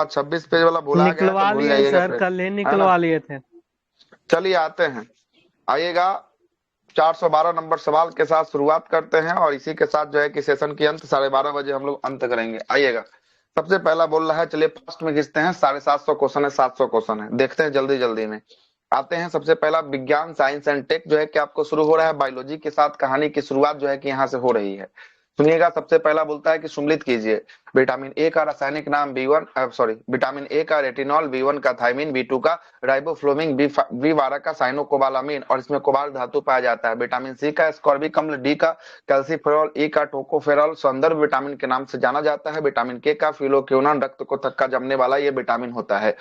हाँ 26 पेज वाला भुला गया है तो निकलवा भूल लिए जाइएगा सर, फिर, कल ही है ना। निकलवा लिए थे। चलिए आते हैं, आइएगा। 412 नंबर सवाल के साथ शुरुआत करते हैं और इसी के साथ जो है कि सेशन की अंत 12:30 बजे हम लोग अंत करेंगे। आइएगा, सबसे पहला बोल रहा है, चलिए फास्ट में खींचते हैं, 750 क्वेश्चन है, 700 क्वेश्चन है, देखते हैं जल्दी जल्दी में। आते हैं, सबसे पहला विज्ञान साइंस एंड टेक जो है कि आपको शुरू हो रहा है, बायोलॉजी के साथ कहानी की शुरुआत जो है कि यहाँ से हो रही है। सुनिएगा, सबसे पहला बोलता है कि सुम्मिलित कीजिए विटामिन ए का रासायनिक नाम बी1, सॉरी, विटामिन ए का रेटिनॉल, बी1 का थायमिन, बी2 का राइबोफ्लोविन, बी12 का साइनोकोबालामिन और इसमें कोबाल्ट धातु पाया जाता है। विटामिन सी का स्कॉर्बिक अम्ल, डी का कैल्सीफेरॉल, ई का टोकोफेरॉल सौंदर्य विटामिन के नाम से जाना जाता है। विटामिन के का फिलोक्विनोन रक्त को थक्का जमने वाला ये विटामिन होता है।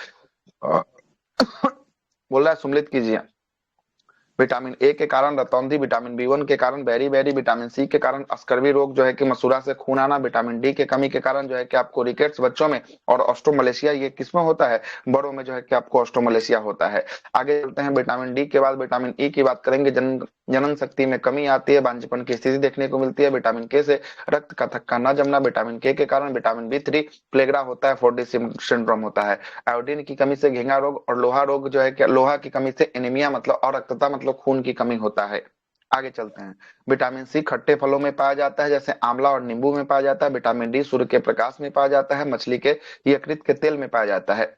बोल रहा है सुम्मिलित कीजिए। विटामिन ए के कारण रतौंधी, विटामिन बी1 के कारण बेरी, विटामिन सी के कारण स्कर्वी रोग जो है कि मसूड़ा से खून आना, विटामिन डी के कमी के कारण जो है कि आपको रिकेट्स बच्चों में और ऑस्ट्रोमलेशिया ये किसमें होता है, बड़ों में जो है कि आपको ऑस्ट्रोमलेशिया होता है। आगे चलते हैं, विटामिन डी के बाद विटामिन ई की बात करेंगे। जनन शक्ति में कमी आती है, बांझपन की स्थिति देखने को मिलती है। विटामिन के से रक्त का थक्का न जमना, विटामिन के कारण विटामिन बी3 प्लेगरा होता है, 4D सिंड्रोम होता है। आयोडीन की कमी से घेंगा रोग और लोहा रोग जो है कि लोहा की कमी से एनीमिया मतलब अरक्तता मतलब खून की कमी होता है। आगे चलते हैं, विटामिन सी खट्टे फलों में पाया जाता है, जैसे आंवला और नींबू में पाया जाता है। विटामिन डी सूर्य के प्रकाश में पाया जाता है, मछली के यकृत के तेल में पाया जाता है।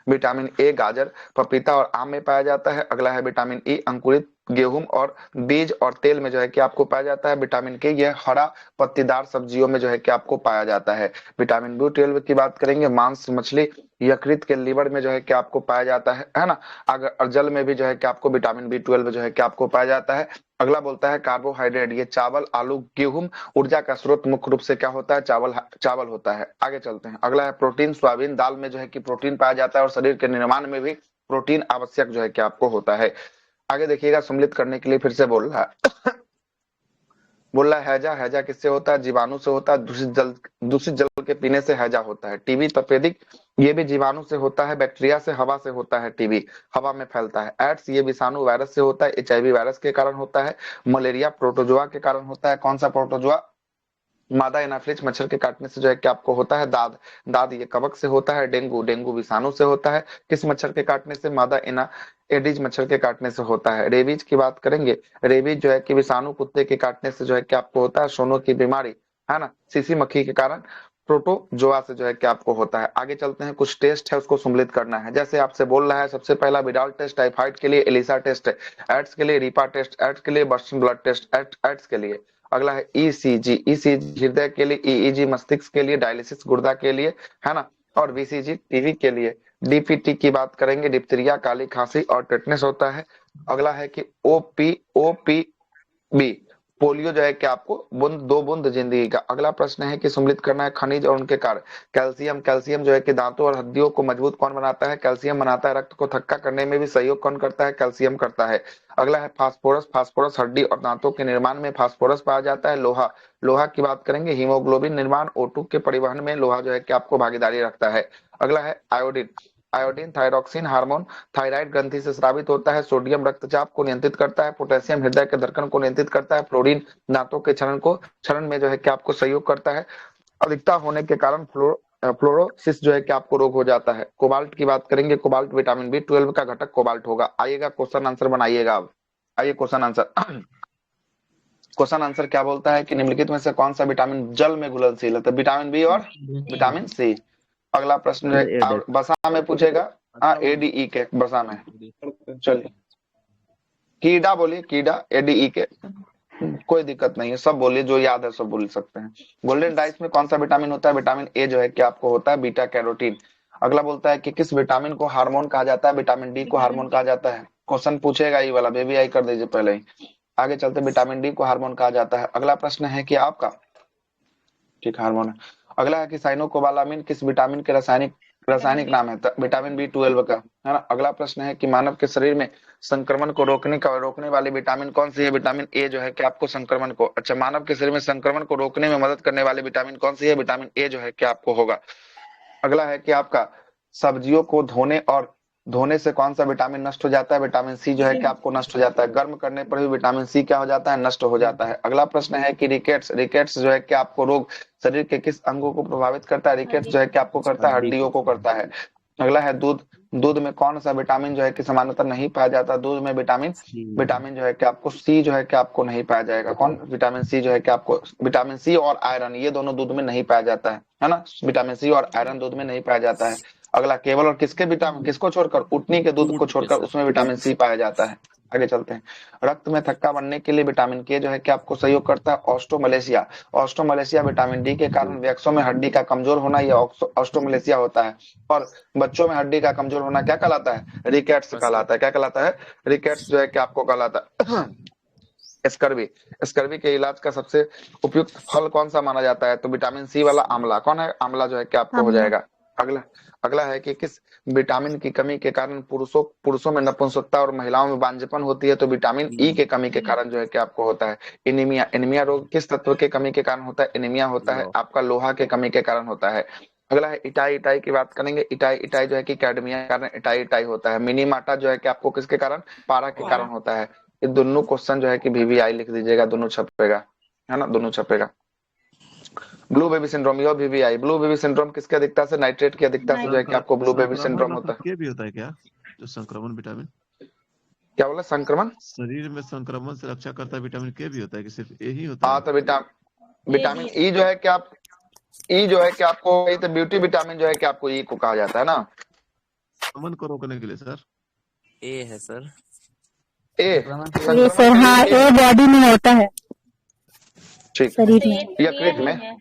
विटामिन ए गाजर, पपीता और आम में पाया जाता है। अगला है विटामिन ई अंकुरित गेहूं और बीज और तेल में जो है कि आपको पाया जाता है। विटामिन के यह हरा पत्तीदार सब्जियों में जो है कि आपको पाया जाता है। विटामिन बी12 की बात करेंगे, मांस, मछली, यकृत के लीवर में जो है कि आपको पाया जाता है ना। अगर जल में भी जो है कि आपको विटामिन बी12 जो है कि आपको पाया जाता है। अगला बोलता है कार्बोहाइड्रेट, ये चावल, आलू, गेहूं, ऊर्जा का स्रोत मुख्य रूप से क्या होता है, चावल, चावल होता है। आगे चलते हैं, अगला है प्रोटीन, सोयाबीन दाल में जो है कि प्रोटीन पाया जाता है और शरीर के निर्माण में भी प्रोटीन आवश्यक जो है कि आपको होता है। आगे देखिएगा, सम्मिलित करने के लिए फिर से बोल रहा है। बोल रहा है हैजा, हैजा किससे होता है, जीवाणु से होता है। दूषित जल के पीने से हैजा होता है। टीबी तपेदिक, ये भी जीवाणु से होता है। बैक्टीरिया से, हवा से होता है। टीबी हवा में फैलता है। एड्स, ये विषाणु वायरस से होता है। एचआईवी वायरस के कारण होता है। मलेरिया प्रोटोजोआ के कारण होता है। कौन सा प्रोटोजोआ, मादा एनाफ्लिज मच्छर के काटने से जो है कि आपको होता है। दाद, दाद ये कवक से होता है। डेंगू, डेंगू विषाणु से होता है। किस मच्छर के काटने से, मादा एना एडिज मच्छर के काटने से होता है। रेबीज की बात करेंगे, रेबीज जो है कि विषाणु कुत्ते के काटने से जो है कि आपको होता है। सोनो की बीमारी, है ना, सीसी मक्खी के कारण प्रोटोजोआ से जो है कि आपको होता है। आगे चलते हैं, कुछ टेस्ट है उसको सम्मिलित करना है। जैसे आपसे बोल रहा है, सबसे पहला विडाल टेस्ट, टाइफाइड के लिए एलिसा टेस्ट है, एड्स के लिए रीपा टेस्ट, एड्स के लिए बर्सन ब्लड टेस्ट, एड्स के लिए। अगला है ईसीजी, ईसीजी हृदय के लिए, ईईजी मस्तिष्क के लिए, डायलिसिस गुर्दा के लिए, है ना, और बीसीजी टीवी के लिए। डीपीटी की बात करेंगे, डिप्थीरिया, काली खांसी और टेटनेस होता है। अगला है कि ओपीबी, पोलियो जो है कि आपको बूंद, दो बूंद जिंदगी का। अगला प्रश्न है कि सम्मिलित करना है खनिज और उनके कार्य। कैल्शियम, कैल्शियम जो है कि दांतों और हड्डियों को मजबूत कौन बनाता है, कैल्शियम बनाता है। रक्त को थक्का करने में भी सहयोग कौन करता है, कैल्शियम करता है। अगला है फास्फोरस, फास्फोरस हड्डी और दांतों के निर्माण में फास्फोरस पाया जाता है। लोहा, लोहा की बात करेंगे, हीमोग्लोबिन निर्माण, O2 के परिवहन में लोहा जो है कि आपको भागीदारी रखता है। अगला है iodine, iodine thyroxine hormone thyroid ग्रंथि से स्रावित होता है। सोडियम रक्तचाप को नियंत्रित करता है। पोटेशियम हृदय के धड़कन को नियंत्रित करता है। फ्लोरीन दांतों के क्षरण में जो है कि आपको सहयोग करता है। अधिकता होने के कारण फ्लोरोसिस जो है कि आपको रोग हो जाता है। कोबाल्ट की बात करेंगे, कोबाल्ट विटामिन बी12 का घटक कोबाल्ट होगा। आइएगा क्वेश्चन आंसर बनाइएगा अब। आइए क्वेश्चन आंसर। क्वेश्चन आंसर क्या बोलता है कि निम्नलिखित में से कौन सा विटामिन जल में घुलनशील है, तो विटामिन बी और विटामिन सी। अगला प्रश्न है, बसा में पूछेगा। हाँ एडीई के बसा में। चलिए, कीड़ा बोलिए, कीड़ा एडीई के, कोई दिक्कत नहीं है, सब बोलिए, जो याद है सब बोल सकते हैं। गोल्डन राइस में कौन सा विटामिन होता है, विटामिन ए जो है कि आपको होता है, बीटा कैरोटीन। अगला बोलता है कि किस विटामिन को हार्मोन कहा जाता है, विटामिन डी को हार्मोन कहा जाता है। क्वेश्चन पूछेगा ये वाला, बेबी आई कर दीजिए पहले ही। आगे चलते, विटामिन डी को हार्मोन कहा जाता है। अगला प्रश्न है कि आपका, ठीक हार्मोन है। अगला है कि साइनोकोबालामिन किस विटामिन के रासायनिक रासायनिक नाम है, विटामिन बी12 का, है ना। अगला प्रश्न है कि मानव के शरीर में संक्रमण को रोकने वाली विटामिन कौन सी है, विटामिन ए जो है कि आपको संक्रमण को, अच्छा, मानव के शरीर में संक्रमण को रोकने में मदद करने वाली विटामिन कौन सी है, विटामिन ए जो है कि आपको होगा। अगला है कि आपका सब्जियों को धोने और धोने से कौन सा विटामिन नष्ट हो जाता है? विटामिन सी जो है कि आपको नष्ट हो जाता है। गर्म करने पर भी विटामिन सी क्या हो जाता है? नष्ट हो जाता है। अगला प्रश्न है कि रिकेट्स, रिकेट्स जो है कि आपको रोग शरीर के किस अंगों को प्रभावित करता है? रिकेट्स जो है कि आपको करता है हड्डी हड्डियों को को। करता है। अगला है दूध, दूध में कौन सा विटामिन जो है कि सामान्यतः नहीं पाया जाता? दूध में विटामिन, सी। विटामिन जो है कि आपको सी जो है कि आपको नहीं पाया जाएगा। कौन? विटामिन सी जो है कि आपको, विटामिन सी और आयरन ये दोनों दूध में नहीं पाया जाता है ना? विटामिन सी और आयरन दूध में नहीं पाया जाता है। अगला केवल और किसके विटामिन, किसको छोड़कर? ऊँटनी के दूध को ऊँट के छोड़कर सर। उसमें विटामिन सी पाया जाता है। आगे चलते हैं। रक्त में थक्का बनने के लिए विटामिन के जो है कि आपको सहयोग करता है। ऑस्टोमलेशिया, ऑस्टोमलेशिया विटामिन डी के कारण वृक्षों में हड्डी का कमजोर होना, ये ऑस्टोमलेशिया होता है। और बच्चों में हड्डी का कमजोर होना क्या कहलाता है? रिकेट्स बस सर। कहलाता है। क्या कहलाता है? रिकेट्स जो है कि आपको कहलाता है। स्कर्वी, स्कर्वी के इलाज का सबसे उपयुक्त फल कौन सा माना जाता है? तो विटामिन सी वाला आंवला। कौन है? आंवला जो है कि आपको हो आंवला। जाएगा। अगला, अगला है कि किस विटामिन की कमी के कारण पुरुषों पुरुषों में नपुंसकता और महिलाओं में बांझपन होती है? तो विटामिन ई के कमी के कारण जो है कि आपको होता है। एनीमिया, एनीमिया रोग किस तत्व के कमी के कारण होता है? एनीमिया होता है लो। आपका लोहा के कमी के कारण होता है। अगला है इटाई, इटाई की बात करेंगे। इटाई, इटाई जो है कि कैडमिया के कारण इटाई इटाई होता है। मिनीमाटा जो है कि आपको किसके कारण? पारा के कारण होता है। ये दोनों क्वेश्चन जो है कि वीवीआई लिख दीजिएगा, दोनों छपेगा, है ना? दोनों छपेगा। ब्लू बेबी सिंड्रोम, यह वीवीआई। ब्लू बेबी सिंड्रोम किसकी अधिकता से? नाइट्रेट की अधिकता से जो है कि आपको ब्लू बेबी संक्रमण सिंड्रोम होता डॉक्टर है। के भी होता है क्या? जो संक्रमण विटामिन, क्या बोला? संक्रमण? शरीर में संक्रमण से रक्षा करता है विटामिन के भी होता है कि सिर्फ ए ही होता हाँ है? तो विटामिन ई जो है कि आप, ई जो है कि आपको, ये तो ब्यूटी विटामिन जो है कि आपको ई को कहा जाता है ना। संक्रमण को रोकने के लिए सर। ए है सर। ए, ये संक्रमण सर, के हाँ, लिए ये ए। बॉडी में होता है, ठीक, शरीर में। यकृत में।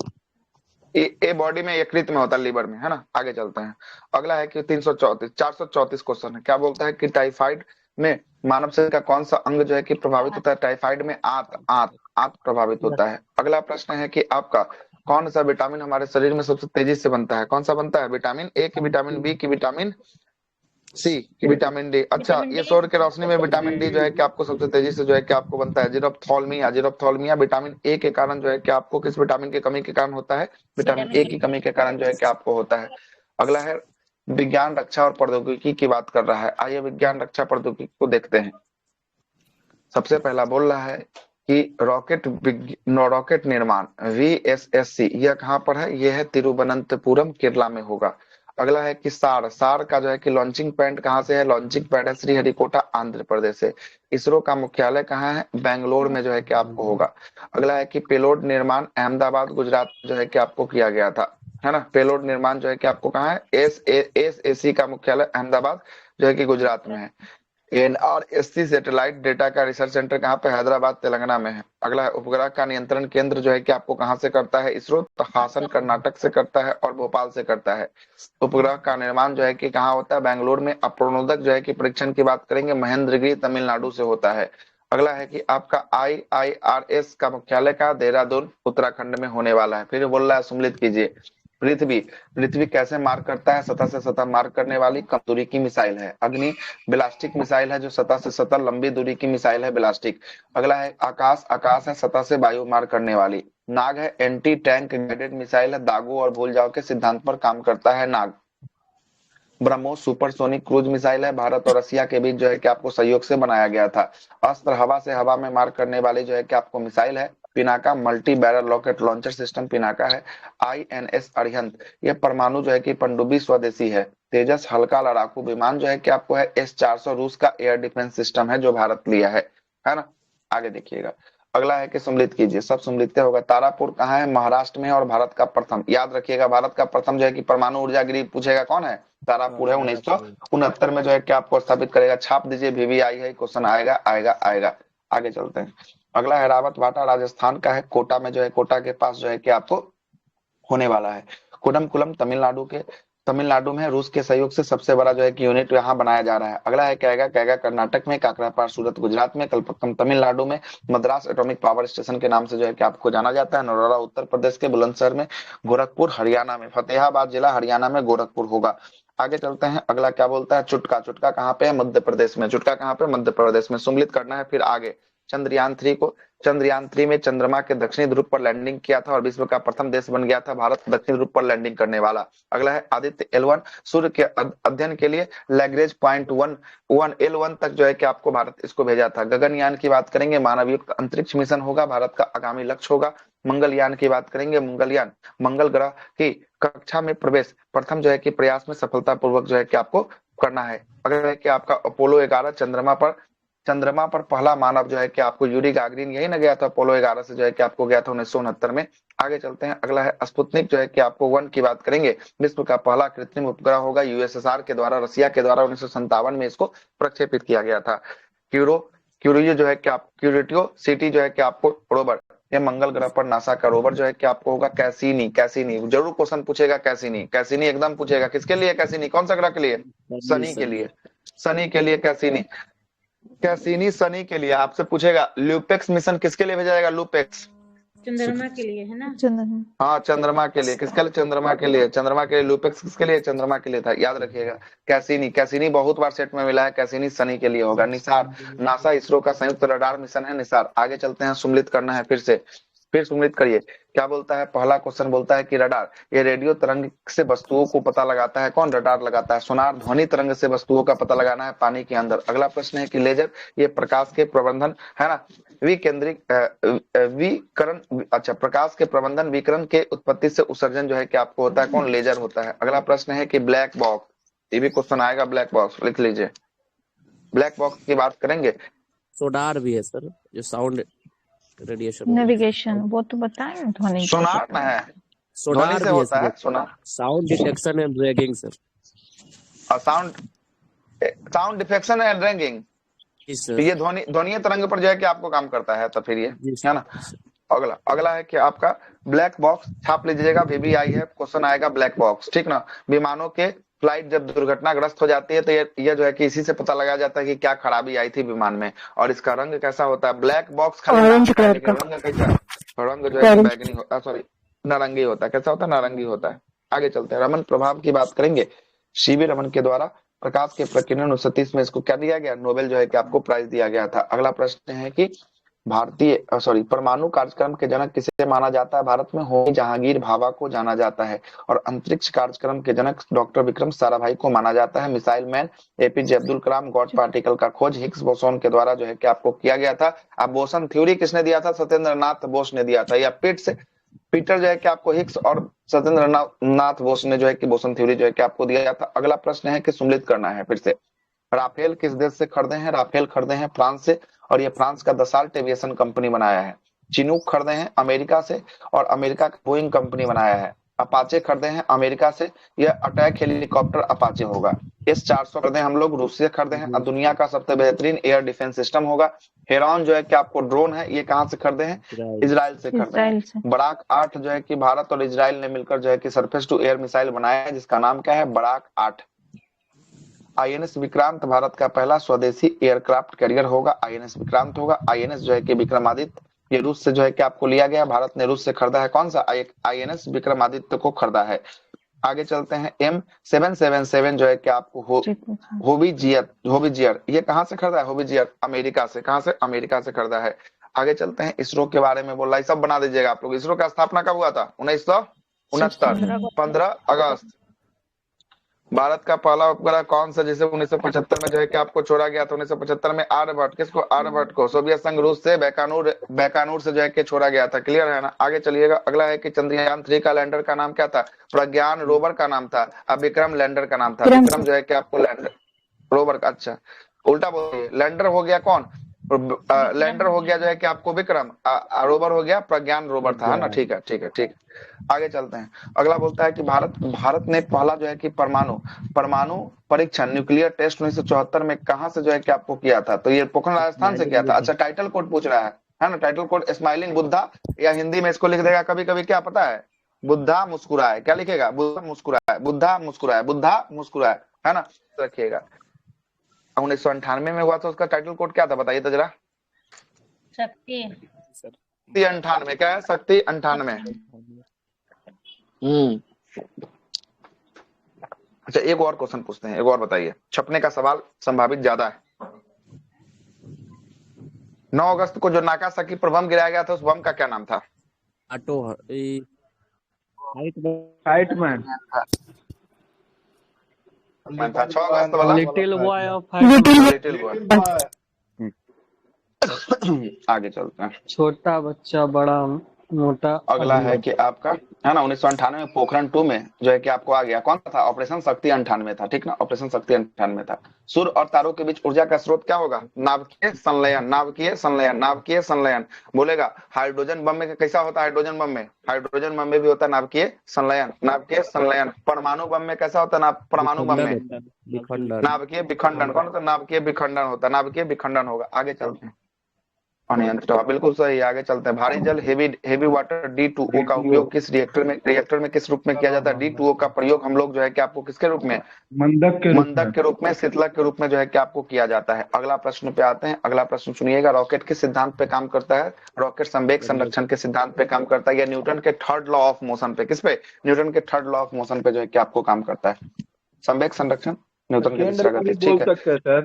ए बॉडी में, यकृत में होता है, लीवर में, है ना? आगे चलते हैं। अगला है कि 334, 434 क्वेश्चन है। क्या बोलता है कि टाइफाइड में मानव शरीर का कौन सा अंग जो है कि प्रभावित होता है? टाइफाइड में आंत, आंत, आंत प्रभावित होता है। अगला प्रश्न है कि आपका कौन सा विटामिन हमारे शरीर में सबसे तेजी से बनता है? कौन सा बनता है? विटामिन ए की, विटामिन बी की, विटामिन सी की, विटामिन डी। अच्छा, ये सौर की रोशनी में विटामिन डी जो है कि आपको सबसे तेजी से जो है कि आपको बनता है। जीरोफ्थाल्मिया, जीरोफ्थाल्मिया विटामिन ए के कारण जो है कि आपको किस विटामिन की कमी के कारण होता है? विटामिन ए की कमी के कारण जो है कि आपको होता है। अगला है विज्ञान, रक्षा और प्रौद्योगिकी की बात कर रहा है। आइए विज्ञान, रक्षा, प्रौद्योगिकी को देखते हैं। सबसे पहला बोल रहा है कि रॉकेट निर्माण, वीएसएससी, यह कहाँ पर है? यह है तिरुवनंतपुरम, केरला में होगा। अगला है कि सार, सार का जो है कि लॉन्चिंग पैड कहाँ से है? लॉन्चिंग पैड है श्रीहरिकोटा, आंध्र प्रदेश से। इसरो का मुख्यालय कहाँ है? बेंगलोर में जो है कि आपको होगा। अगला है कि पेलोड निर्माण अहमदाबाद, गुजरात जो है कि आपको किया गया था, है ना? पेलोड निर्माण जो है कि आपको कहाँ है? एसएसी का मुख्यालय अहमदाबाद जो है कि गुजरात में है। एनआरएससी सैटेलाइट डेटा का रिसर्च सेंटर कहाँ पे? हैदराबाद, तेलंगाना में है। अगला है उपग्रह का नियंत्रण केंद्र जो है कि आपको कहाँ से करता है? इसरो? तो हासन, कर्नाटक से करता है और भोपाल से करता है। उपग्रह का निर्माण जो है कि कहाँ होता है? बेंगलोर में। अप्रणोदक जो है कि परीक्षण की बात करेंगे, महेंद्रगिरी, तमिलनाडु से होता है। अगला है कि आपका IIRS का मुख्यालय का देहरादून, उत्तराखंड में होने वाला है। फिर बोल रहा है सम्मिलित कीजिए। पृथ्वी, पृथ्वी कैसे मार करता है? सतह से सतह मार करने वाली कम दूरी की मिसाइल है। अग्नि बिलास्टिक मिसाइल है जो सतह से सतह लंबी दूरी की मिसाइल है, बिलास्टिक। अगला है आकाश, आकाश है सतह से वायु मार करने वाली। नाग है एंटी टैंक गाइडेड मिसाइल है, दागो और भूल जाओ के सिद्धांत पर काम करता है नाग। ब्रह्मोस सुपरसोनिक क्रूज मिसाइल है, भारत और रसिया के बीच जो है कि आपको सहयोग से बनाया गया था। अस्त्र हवा से हवा में मार करने वाली जो है कि आपको मिसाइल है Pinaka, multi barrel rocket launcher system Pinaka है। INS अरिहंत, ये परमाणु जो है कि पनडुब्बी स्वदेशी है। तेजस हल्का लड़ाकू विमान जो है कि आपको है S-400, रूस का एयर डिफेंस सिस्टम है जो भारत लिया है ना? आगे देखिएगा। अगला है कि सम्मिलित कीजिए, सब सम्मिलित होगा। तारापुर कहाँ है? महाराष्ट्र में है और भारत का प्रथम, याद रखिएगा, भारत का प्रथम जो है कि परमाणु ऊर्जा गृह पूछेगा कौन है? तारापुर है, 1969 में जो है कि आपको स्थापित करेगा। छाप दीजिए, वीवीआई है, क्वेश्चन आएगा आएगा आएगा। आगे चलते हैं। अगला है रावत भाटा, राजस्थान का है, कोटा में जो है, कोटा के पास जो है कि आपको होने वाला है। कुडमकुलम तमिलनाडु में है, रूस के सहयोग से सबसे बड़ा जो है कि यूनिट यहाँ बनाया जा रहा है। अगला है कैगा, कैगा कर्नाटक में, काकरापार सूरत गुजरात में, कलपक्कम तमिलनाडु में, मद्रास एटॉमिक पावर स्टेशन के नाम से जो है कि आपको जाना जाता है। नरोरा उत्तर प्रदेश के बुलंदशहर में, गोरखपुर हरियाणा में, फतेहाबाद जिला हरियाणा में, गोरखपुर होगा। आगे चलते हैं। अगला क्या बोलता है? चुटका, चुटका कहाँ पे है? मध्य प्रदेश में। चुटका कहाँ पे? मध्य प्रदेश में। सम्मिलित करना है फिर आगे। चंद्रयान 3 को, चंद्रयान-3 में चंद्रमा के दक्षिणी ध्रुव पर लैंडिंग किया था और विश्व का प्रथम देश बन गया था भारत दक्षिणी ध्रुव पर लैंडिंग करने वाला। अगला है आदित्य L1 सूर्य के अध्ययन के लिए लैग्रेंज पॉइंट 1 L1 तक जो है कि आपको भारत इसको भेजा था। गगनयान की बात करेंगे, मानव युक्त अंतरिक्ष मिशन होगा, भारत का आगामी लक्ष्य होगा। मंगलयान की बात करेंगे, मंगलयान मंगल ग्रह की कक्षा में प्रवेश प्रथम जो है कि प्रयास में सफलतापूर्वक जो है कि आपको करना है। अगर है कि आपका अपोलो 11 चंद्रमा पर पहला मानव जो है कि आपको यूरी गागरिन यही ना गया था, अपोलो 11 से जो है कि आपको गया था 1969 में। आगे चलते हैं, अगला है स्पुतनिक जो है कि आपको 1 की बात करेंगे, विश्व का पहला कृत्रिम उपग्रह होगा, यूएसएसआर के द्वारा, रसिया के द्वारा 1957 में इसको प्रक्षेपित किया गया था। क्यूरियो जो है कि आप क्यूरिटियो सिटी जो है कि आपको रोवर, ये मंगल ग्रह पर नासा का रोवर जो है कि आपको होगा कैसीनी। जरूर क्वेश्चन पूछेगा कैसीनी एकदम पूछेगा। किसके लिए कैसीनी, कौन सा ग्रह के लिए? सनी शनि के लिए कैसीनी शनि के लिए आपसे पूछेगा। ल्यूपेक्स मिशन किसके लिए भेजा जाएगा? लूपेक्स चंद्रमा के लिए है ना? हाँ चंद्रमा के लिए। किसके लिए? चंद्रमा के लिए। लूपेक्स किसके लिए? चंद्रमा के लिए था, याद रखिएगा। कैसीनी बहुत बार सेट में मिला है, कैसीनी शनि के लिए होगा। निसार नासा इसरो का संयुक्त रडार मिशन है निसार। आगे चलते हैं, सुमिलित करना है फिर सुमिलित करिए। क्या बोलता है? पहला क्वेश्चन बोलता है कि रडार ये रेडियो तरंग से वस्तुओं को पता लगाता है। कौन? रडार लगाता है। सोनार ध्वनि तरंग से वस्तुओं का पता लगाना है पानी के अंदर। अगला प्रश्न है कि लेजर ये प्रकाश के प्रबंधन है ना, प्रकाश के प्रबंधन विकिरण के उत्पत्ति से उत्सर्जन जो है कि आपको होता है। कौन? लेजर होता है। अगला प्रश्न है कि ब्लैक बॉक्स, ये भी क्वेश्चन आएगा, ब्लैक बॉक्स लिख लीजिए। ब्लैक बॉक्स की बात करेंगे। सोनार भी है सर, जो साउंड रेडिएशन नेविगेशन वो तो बताएं, ध्वनि को सोनार ना है, ध्वनि से होता है sonar. Sound detection and ranging sir. Sound detection and ranging, ये ध्वनि तरंग पर जो है कि आपको काम करता है, तो फिर ये है ना। अगला है कि आपका ब्लैक बॉक्स, छाप लीजिएगा, VBI है, क्वेश्चन आएगा ब्लैक बॉक्स, ठीक ना। विमानों के फ्लाइट जब दुर्घटनाग्रस्त हो जाती है तो ये जो है कि इसी से पता लगा जाता है कि क्या खराबी आई थी विमान में, और इसका रंग कैसा होता है? ब्लैक बॉक्स ऑरेंज कलर का रंग कैसा? रंग जो है बैगनी होता है, सॉरी नारंगी होता है। कैसा होता है? नारंगी होता है। आगे चलते हैं, रमन प्रभाव की बात करेंगे। सीवी रमन के द्वारा प्रकाश के प्रकीर्णन 1930 में इसको क्या दिया गया? नोबेल जो है कि आपको प्राइज दिया गया था। अगला प्रश्न है कि परमाणु कार्यक्रम के जनक किसे माना जाता है? भारत में होमी जहांगीर भाभा को जाना जाता है। और अंतरिक्ष कार्यक्रम के जनक डॉक्टर विक्रम साराभाई को माना जाता है। Missile man APJ Abdul Kalam. God particle का खोज हिग्स बोसोन के द्वारा जो है कि आपको किया गया था। अब बोसन थ्योरी किसने दिया था? सत्येंद्र नाथ बोस ने दिया था। या पीटर जो है कि आपको हिग्स और सत्येंद्र नाथ बोस ने जो है कि बोसन थ्योरी जो है कि आपको दिया था। अगला प्रश्न है कि सुमिलित करना है फिर से। राफेल किस देश से खरीदे हैं? राफेल खरीदे हैं फ्रांस से, और ये फ्रांस का दसाल्ट एविएशन कंपनी बनाया है। चिनूक खरीदे हैं अमेरिका से, और अमेरिका का बोइंग कंपनी बनाया है। अपाचे खरीदे हैं अमेरिका से, यह अटैक हेलीकॉप्टर अपाचे होगा। S-400 खरीदे हम लोग रूस से खरीदे हैं, दुनिया का सबसे बेहतरीन एयर डिफेंस सिस्टम होगा। हेरॉन जो है कि आपको ड्रोन है, ये कहाँ से खरीदे हैं? इजराइल से खरीदे हैं। बराक 8 जो है कि भारत और इजराइल ने मिलकर जो है कि सरफेस टू एयर मिसाइल बनाया है, जिसका नाम क्या है? बराक 8। INS विक्रांत भारत का पहला स्वदेशी एयरक्राफ्ट कैरियर होगा, INS विक्रांत होगा। INS जो है कि विक्रमादित्य, ये रूस से जो है कि आपको लिया गया, भारत ने रूस से खरीदा है। कौन सा? INS विक्रमादित्य को खरीदा है। आगे चलते हैं, M777 जो है कि आपको होविजियर, ये कहाँ से खरीदा है? होविजियर अमेरिका से। कहाँ से? अमेरिका से खरीदा है। आगे चलते हैं, इसरो के बारे में बोल रहा है, सब बना दीजिएगा आप लोग। इसरो का स्थापना कब हुआ था? 1969, 15 अगस्त। भारत का पहला उपग्रह कौन सा, जिसे 1975 में जो है कि आपको छोड़ा गया था? 1975 में आर्यभट्ट। किसको? आर्यभट्ट को। सोवियत संघ रूस से बैकानूर से जो है कि छोड़ा गया था। क्लियर है ना? आगे चलिएगा, अगला है कि चंद्रयान-3 का लैंडर का नाम क्या था? प्रज्ञान रोवर का नाम था, अब विक्रम लैंडर का नाम था। विक्रम जो है कि आपको लैंडर रोवर का, अच्छा उल्टा बोलिए, लैंडर हो गया कौन? लैंडर हो गया जो है कि आपको विक्रम, रोवर हो गया प्रज्ञान रोवर था, है ना। ठीक है। आगे चलते हैं, अगला बोलता है कि भारत ने पहला जो है कि परमाणु परीक्षण न्यूक्लियर टेस्ट 1974 में कहां से जो है कि आपको किया था? तो ये पोखरण राजस्थान से किया था। अच्छा, टाइटल कोड पूछ रहा है ना। टाइटल कोड स्माइलिंग बुद्धा, या हिंदी में इसको लिख देगा कभी कभी, क्या पता है? बुद्धा मुस्कुराए। क्या लिखेगा? बुद्धा मुस्कुराए, है ना। रखिएगा। 1998 में हुआ था, उसका टाइटल कोड क्या था बताइए तो जरा। शक्ति 98, क्या है? शक्ति 98। अच्छा, एक और क्वेश्चन पूछते हैं, एक और बताइए। छपने का सवाल संभावित ज्यादा है। 9 अगस्त को जो नागासाकी पर बम गिराया गया था, उस बम का क्या नाम था? Auto fight man. था 6 अगस्त वाला little boy of little boy. आगे चलते हैं। छोटा बच्चा बड़ा मोटा। अगला है कि आपका है ना 1998 में पोखरण 2 में जो है कि आपको आ गया, कौन सा था? ऑपरेशन शक्ति 98 था, ठीक ना, ऑपरेशन शक्ति 98 था। सूर्य और तारों के बीच ऊर्जा का स्रोत क्या होगा? नाभिकीय संलयन, नाभिकीय संलयन, नाभिकीय संलयन। बोलेगा हाइड्रोजन बम में कैसा होता है? हाइड्रोजन बम में, हाइड्रोजन बम में भी होता है नाभिकीय संलयन, नाभिकीय संलयन। परमाणु बम में कैसा होता है? परमाणु बम में विखंडन। नाभिकीय विखंडन। कौन होता है? नाभिकीय विखंडन होता है, नाभिकीय विखंडन होगा। आगे चलते हैं। अनियंत्रित, बिल्कुल सही। आगे चलते हैं। भारी जल हेवी वाटर D2O का उपयोग किस रिएक्टर में किस रूप में किया जाता है? D2O का प्रयोग हम लोग जो है कि आपको किसके रूप में? मंदक के रूप में, शीतलक के रूप में जो है कि आपको किया जाता है। अगला प्रश्न पे आते हैं। अगला प्रश्न सुनिएगा। रॉकेट किस सिद्धांत पे काम करता है? रॉकेट संवेग संरक्षण के सिद्धांत पे काम करता है, या न्यूटन के थर्ड लॉ ऑफ मोशन पे? किस पे? न्यूटन के थर्ड लॉ ऑफ मोशन पे जो है कि आपको काम करता है। संवेग संरक्षण न्यूटन के दूसरा गति, ठीक है सर।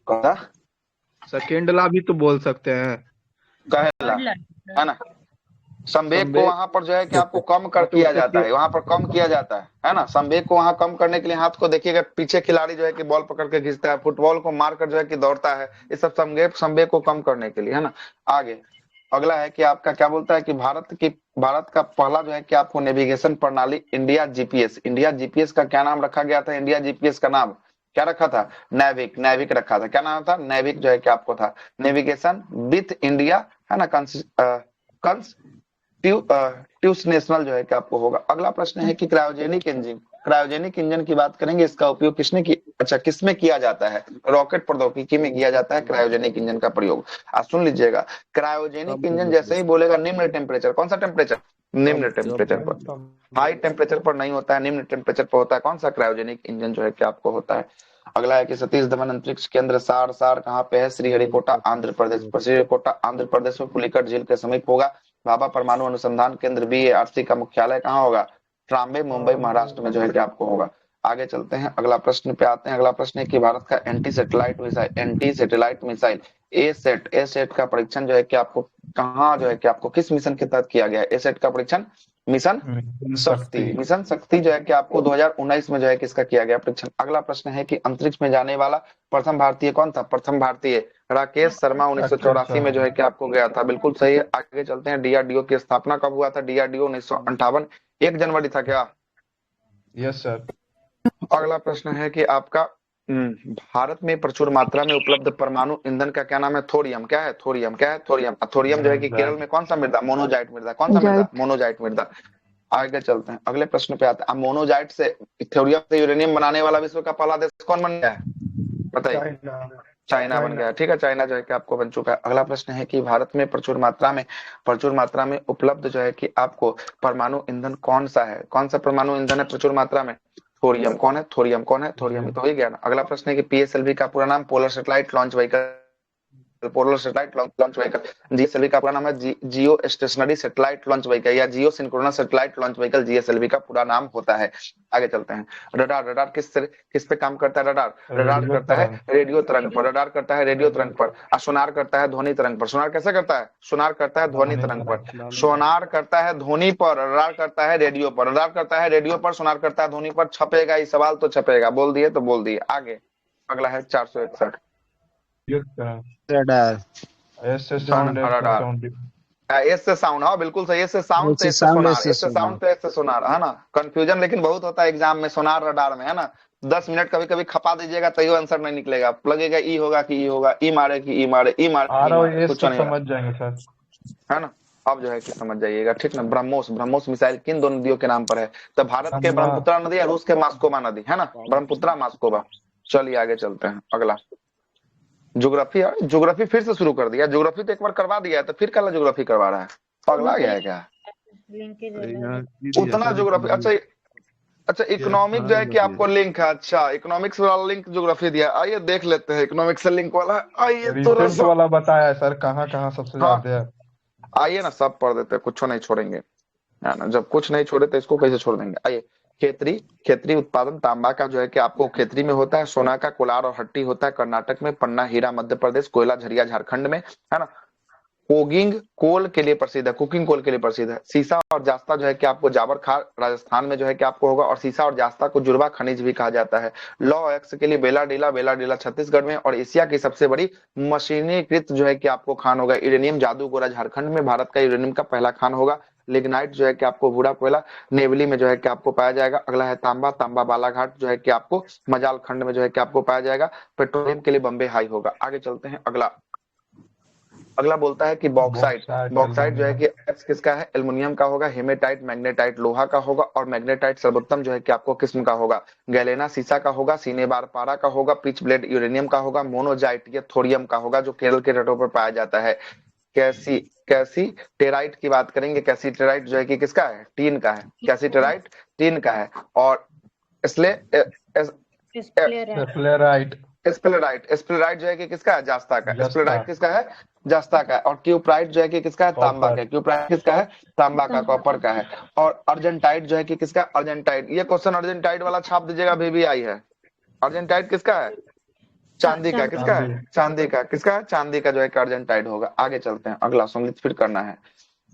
कौन सा? सेकेंड ला भी तो बोल सकते हैं। कहला है ना। संवेग को वहां पर जो है कि आपको कम कर किया जाता है, वहां पर कम किया जाता है ना। संवेग को वहां कम करने के लिए हाथ को देखिएगा, पीछे खिलाड़ी जो है कि बॉल पकड़ के खींचता है, फुटबॉल को मारकर जो है कि दौड़ता है। ये सब संवेग को कम करने के लिए, है ना। आगे अगला है कि आपका क्या बोलता है कि भारत का पहला जो है कि आपको नेविगेशन प्रणाली इंडिया जीपीएस का क्या नाम रखा गया था? इंडिया जीपीएस का नाम क्या रखा था? नैविक रखा था। क्या नाम था? नैविक जो है कि आपको था। नेविगेशन विथ इंडिया, है ना। ट्यूसनेशनल जो है कि आपको होगा। अगला प्रश्न है कि क्रायोजेनिक इंजन की बात करेंगे। इसका उपयोग किसमें किया जाता है? रॉकेट प्रौद्योगिकी में किया जाता है क्रायोजेनिक इंजन का प्रयोग। सुन लीजिएगा, क्रायोजेनिक इंजन जैसे ही बोलेगा निम्न टेम्परेचर, कौन सा टेम्परेचर? निम्न टेम्परेचर पर, हाई टेम्परेचर पर नहीं होता है, निम्न टेम्परेचर पर होता है। कौन सा? क्रायोजेनिक इंजन जो है कि आपको होता है। अगला है कि सतीश धवन अंतरिक्ष केंद्र सार कहाँ पे है? श्रीहरिकोटा आंध्र प्रदेश। श्रीहरिकोटा आंध्र प्रदेश में पुलिकट झील के समीप होगा। भाभा परमाणु अनुसंधान केंद्र BARC का मुख्यालय कहाँ होगा? ट्राम्बे, मुंबई, महाराष्ट्र में जो है कि आपको होगा। आगे चलते हैं। अगला प्रश्न पे आते हैं। अगला प्रश्न है कि भारत का एंटी सैटेलाइट मिसाइल ए-सेट का परीक्षण जो है कि आपको कहाँ जो है कि आपको किस मिशन के तहत किया गया है? ए-सेट का परीक्षण मिशन शक्ति जो है कि आपको 2019 में जो है कि इसका किया गया परीक्षण। अगला प्रश्न है कि अंतरिक्ष में जाने वाला प्रथम भारतीय कौन था? प्रथम भारतीय राकेश शर्मा 1984 में जो है कि आपको गया था। बिल्कुल सही है। आगे चलते हैं। DRDO की स्थापना कब हुआ था? DRDO 1958 1 जनवरी था क्या? Yes sir. अगला प्रश्न है कि आपका भारत में प्रचुर मात्रा में उपलब्ध परमाणु ईंधन का क्या नाम है? थोरियम। क्या है? थोरियम जो है कि केरल में कौन सा मृदा? मोनोजाइट मृदा। कौन सा मृदा? मोनोजाइट मृदा। आगे चलते हैं। अगले प्रश्न पे आते हैं। मोनोजाइट से थोरियम से यूरेनियम बनाने वाला विश्व का पहला देश कौन बन गया है? बताइए। चाइना बन गया। ठीक है, चाइना जो है कि आपको बन चुका है। अगला प्रश्न है कि भारत में प्रचुर मात्रा में उपलब्ध जो है कि आपको परमाणु ईंधन कौन सा है? कौन सा परमाणु ईंधन है प्रचुर मात्रा में? थोरियम। कौन है? थोरियम तो हो गया ना। अगला प्रश्न है कि PSLV का पूरा नाम polar satellite launch vehicle. GSLV का पूरा नाम है geostationary satellite launch vehicle, या geosynchronous satellite launch vehicle. GSLV का पूरा नाम होता है। आगे चलते हैं। रडार किस पे काम करता है? रडार करता है रेडियो तरंग पर। रडार करता है रेडियो तरंग पर। सोनार करता है ध्वनि तरंग पर। सोनार कैसे करता है? सोनार करता है ध्वनि तरंग पर। सोनार करता है ध्वनि पर, रडार करता है रेडियो पर। रडार करता है रेडियो पर, सोनार करता है ध्वनि पर। छपेगा ये सवाल तो छपेगा। बोल दिए तो बोल दिए। आगे अगला है 461। रडार। एस से साउंड, एस से साउंड। हाँ बिल्कुल सही। एस से साउंड तो एस से सोनार, एस से साउंड तो एस से सोनार, है ना। कंफ्यूजन लेकिन बहुत होता है एग्जाम में सोनार रडार में, है ना। 10 मिनट कभी कभी खपा दीजिएगा तो आंसर नहीं निकलेगा। लगेगा ई होगा कि ई होगा, ई मारे कि ई मारे, ई मारे कुछ नहीं समझ जाएंगे सर, है ना। अब जो है कि समझ जाइएगा, ठीक ना। ब्रह्मोस मिसाइल किन दो नदियों के नाम पर है? तो भारत के ब्रह्मपुत्रा नदी और रूस के मास्कोवा नदी, है ना। ब्रह्मपुत्रा मास्कोवा। चलिए आगे चलते हैं। अगला ज्योग्राफी फिर से शुरू कर दिया। ज्योग्राफी तो एक बार करवा दिया है, तो फिर कल ज्योग्राफी करवा रहा है। पगला गया है क्या? उतना ज्योग्राफी। अच्छा इकोनॉमिक जो है कि आपको लिंक है। अच्छा इकोनॉमिक्स वाला लिंक ज्योग्राफी दिया। आइए देख लेते हैं इकोनॉमिक्स से लिंक वाला। आइए रिसेंट वाला बताया सर कहाँ सबसे ज्यादा है। आइए ना सब पढ़ देते हैं, कुछ नहीं छोड़ेंगे, है ना। जब कुछ नहीं छोड़े तो इसको कैसे छोड़ देंगे। आइए खेतरी खेतरी उत्पादन तांबा का जो है कि आपको खेतरी में होता है। सोना का कोलार और हट्टी होता है कर्नाटक में। पन्ना हीरा मध्य प्रदेश। कोयला झरिया झारखंड में, है ना। कोगिंग कोल के लिए प्रसिद्ध है, कुकिंग कोल के लिए प्रसिद्ध है। सीसा और जास्ता जो है कि आपको जाबर खार राजस्थान में जो है कि आपको होगा, और सीसा और जास्ता को जुड़वा खनिज भी कहा जाता है। लॉ एक्स के लिए बेला डीला छत्तीसगढ़ में। और एशिया की सबसे बड़ी मशीनीकृत जो है कि आपको खान होगा यूरेनियम जादूगोरा झारखंड में। भारत का यूरेनियम का पहला खान होगा। लिग्नाइट जो है कि आपको भूरा कोयला नेवली में जो है कि आपको पाया जाएगा। अगला है तांबा। तांबा बालाघाट जो है कि आपको मजाल खंड में जो है कि आपको पाया जाएगा। पेट्रोलियम के लिए बम्बे हाई होगा। आगे चलते हैं। अगला अगला बोलता है कि बॉक्साइट। बॉक्साइट जो है कि X किसका है, एल्युमिनियम का होगा। हेमेटाइट मैग्नेटाइट लोहा का होगा। और मैग्नेटाइट सर्वोत्तम जो है कि आपको किस्म का होगा। गैलेना सीसा का होगा। सीनेबार पारा का होगा। पिच ब्लेड यूरेनियम का होगा। मोनोजाइट ये थोरियम का होगा जो केरल के तटों पर पाया जाता है। कैसी कैसी टेराइट की बात करेंगे। कैसी टेराइट जो है कि किसका है, टीन का है। कैसी टेराइट टीन का है। और इसलिए स्फेलेराइट स्प्लेराइट जो है कि किसका है, जास्ता का। जस्ता स्प्लेराइट किसका है, जास्ता का है। और क्यूप्राइट जो है कि किसका है, तांबा का कॉपर है। क्यूप्राइट किसका है, तांबा का, कॉपर का है। और अर्जेंटाइट जो है कि किसका, अर्जेंटाइट। ये क्वेश्चन अर्जेंटाइट वाला छाप दीजिएगा, VVI है। अर्जेंटाइट किसका है, चांदी का। किसका है, चांदी चांदी का। किसका है, चांदी का जो है कि अर्जेंटाइट होगा। आगे चलते हैं। अगला सम्मिलित फिर करना है।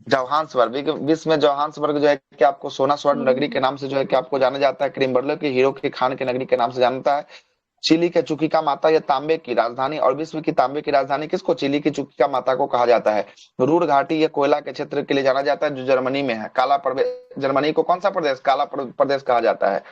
जोहान्सबर्ग विश्व में जोहान्सबर्ग जो है कि आपको सोना स्वर्ण नगरी के नाम से जो है कि आपको जाना जाता है। क्रीमबर्ले की हीरो की खान की नगरी के नाम से जानता है। चिली के चुकी माता या तांबे की राजधानी। और विश्व की तांबे की राजधानी किसको, चिली की चुकी माता को कहा जाता है। रूर घाटी ये कोयला के क्षेत्र के लिए जाना जाता है जो जर्मनी में है। काला प्रदेश, जर्मनी को कौन सा प्रदेश, काला प्रदेश कहा जाता है।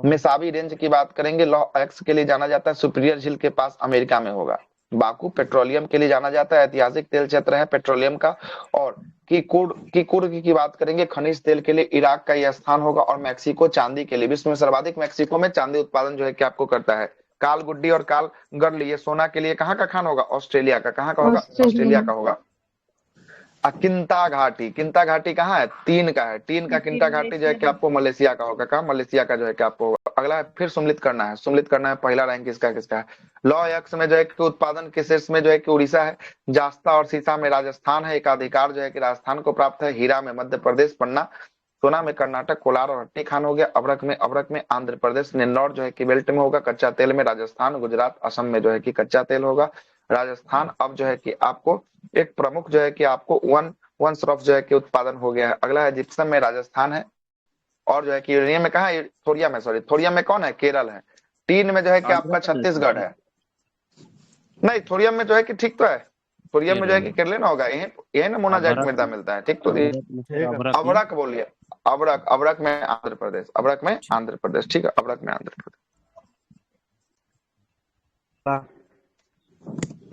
मेसाबी रेंज की बात करेंगे, लॉ एक्स के लिए जाना जाता है। सुपीरियर झील के पास अमेरिका में होगा। बाकू पेट्रोलियम के लिए जाना जाता है, ऐतिहासिक तेल क्षेत्र है पेट्रोलियम का। और की की बात करेंगे, खनिज तेल के लिए इराक का यह स्थान होगा। और मैक्सिको चांदी के लिए, विश्व में सर्वाधिक मैक्सिको में चांदी उत्पादन जो है कि आपको करता है। काल गुड्डी और काल गर्ल ये सोना के लिए कहाँ का खान होगा, ऑस्ट्रेलिया का। कहाँ का होगा, ऑस्ट्रेलिया का होगा। किंता घाटी कहाँ है, तीन का है। तीन का किंता घाटी जो है कि आपको मलेशिया का होगा। कहाँ, मलेशिया का जो है कि आपको होगा। अगला है फिर सम्मिलित करना है। सम्मिलित करना है, पहला रैंक किसका किसका है। लॉ एक्स में जो है कि उत्पादन के शीर्ष में जो है कि उड़ीसा है। जास्ता और सीसा में राजस्थान है। एकाधिकार जो है कि राजस्थान को प्राप्त है। हीरा में मध्य प्रदेश। पन्ना सोना में कर्नाटक। कोलार और हट्टी खान हो गया। अबरक में आंध्र प्रदेश। निन्नौर जो है कि बेल्ट में होगा। कच्चा तेल में राजस्थान गुजरात असम में जो है कि कच्चा तेल होगा। राजस्थान अब जो है कि आपको एक प्रमुख जो है कि आपको वन सरफ जो है कि उत्पादन हो गया है। अगला है जिप्सम में राजस्थान है। और जो है कि यूरेनियम में कहा है, थोरियम में, सॉरी थोरियम में कौन है, केरल है। टीन में जो है कि आपका छत्तीसगढ़ है। नहीं, थोरियम में जो है कि ठीक तो है। थोरियम में जो है कि केरल ना होगा। यही ना मोनाजाइट मृदा मिलता है, ठीक तो। अबरक बोलिए, अबरक में आंध्र प्रदेश। अबरक में आंध्र प्रदेश, ठीक है। अबरक में आंध्र प्रदेश।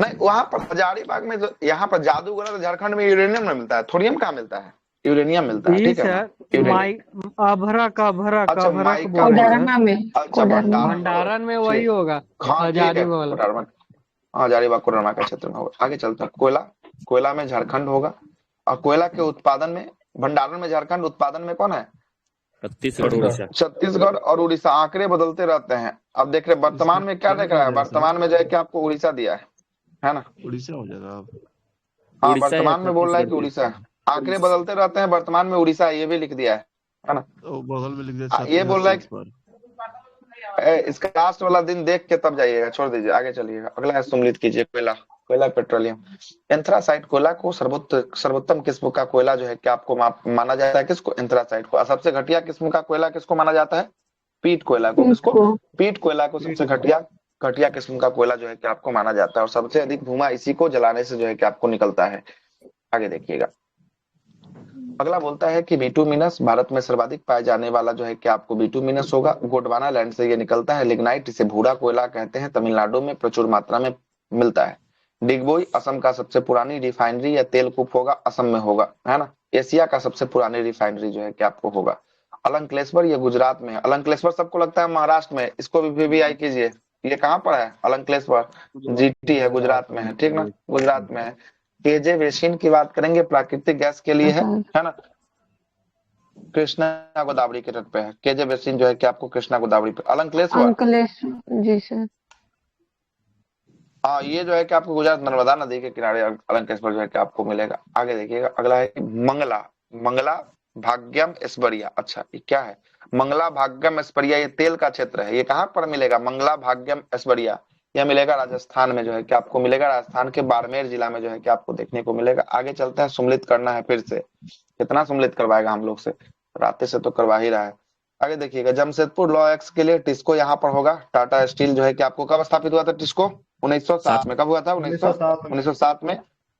नहीं, वहां पर हजारीबाग में जो, यहाँ पर जादूगरा झारखंड में यूरेनियम नहीं मिलता है। थोरियम कहाँ मिलता है, यूरेनियम मिलता है, ठीक है ना। अभरक अच्छा, माइक का बोल रहे हैं। कोडरमा में, अच्छा, भंडारण में वही होगा। हाँ ठीक है, हजारीबाग कोडरमा का क्षेत्र में होगा। आगे चलते हैं। कोयला में झारखंड होगा। और कोयला के उत्पादन में, भंडारण में झारखंड, उत्पादन में कौन है, छत्तीसगढ़ और उड़ीसा। आंकड़े बदलते रहते हैं। अब देख रहे वर्तमान में क्या देख रहा है, वर्तमान में जो है कि आपको उड़ीसा दिया है ना। उड़ीसा हो जाएगा अब। हाँ, वर्तमान में बोल रहा है कि उड़ीसा है। आंकड़े बदलते रहते हैं, वर्तमान में उड़ीसा ये भी लिख दिया है ना। तो बगल में लिख दिया ये बोल रहा है पर। इसका लास्ट वाला दिन देख के तब जाइएगा, छोड़ दीजिए, आगे चलिएगा। अगला है सम्मिलित कीजिए। कोयला पेट्रोलियम। एंथ्रासाइट कोयला को सर्वोत्तम किस्म का कोयला जो है कि आपको माना जाता है। किसको, एंथ्रासाइट को। सबसे घटिया किस्म का कोयला किसको माना जाता है, पीट कोयला को। किसको, पीट कोयला को सबसे घटिया किस्म का कोयला जो है कि आपको माना जाता है। और सबसे अधिक धुआं इसी को जलाने से जो है कि आपको निकलता है। आगे देखिएगा। अगला बोलता है कि बिटुमिनस, भारत में सर्वाधिक पाए जाने वाला जो है कि आपको बिटुमिनस होगा। गोंडवाना लैंड से ये निकलता है। लिग्नाइट इसे भूरा कोयला कहते हैं। तमिलनाडु में प्रचुर मात्रा में मिलता है। डिगबोई असम का सबसे पुरानी रिफाइनरी या तेल कूप होगा, असम में होगा, है ना। एशिया का सबसे पुरानी रिफाइनरी जो है कि आपको होगा। अलंकलेश्वर ये गुजरात में है। अलंकलेश्वर सबको लगता है महाराष्ट्र में, इसको भी VVI कीजिए। ये कहाँ पर है, अलंकलेश्वर, GT है, गुजरात में है, ठीक ना, गुजरात में है। केजे बेसिन की बात करेंगे, प्राकृतिक गैस के लिए है ना। कृष्णा गोदावरी के तट पे है केजे बेसिन जो है कि आपको कृष्णा गोदावरी पे। अलंकलेश्वर जी सर। हाँ, ये जो है कि आपको गुजरात नर्मदा नदी के किनारे अलंकेश्वर जो है कि आपको मिलेगा। आगे देखिएगा। अगला है कि मंगला भाग्यम ऐश्वर्या। अच्छा, ये क्या है, मंगला भाग्यम ऐश्वर्या, ये तेल का क्षेत्र है, ये कहाँ पर मिलेगा? मंगला भाग्यम ऐश्वर्या, यह मिलेगा राजस्थान में जो है कि आपको मिलेगा, राजस्थान के बाड़मेर जिला में जो है कि आपको देखने को मिलेगा। आगे चलते हैं, सम्मिलित करना है फिर से, कितना सम्मिलित करवाएगा हम लोग से, रात से तो करवा ही रहा है। आगे देखिएगा, जमशेदपुर लॉ एक्स के लिए टिस्को यहाँ पर होगा। टाटा स्टील जो है कि आपको कब स्थापित हुआ था टिस्को? 1907 में। कब हुआ था? 1907 में।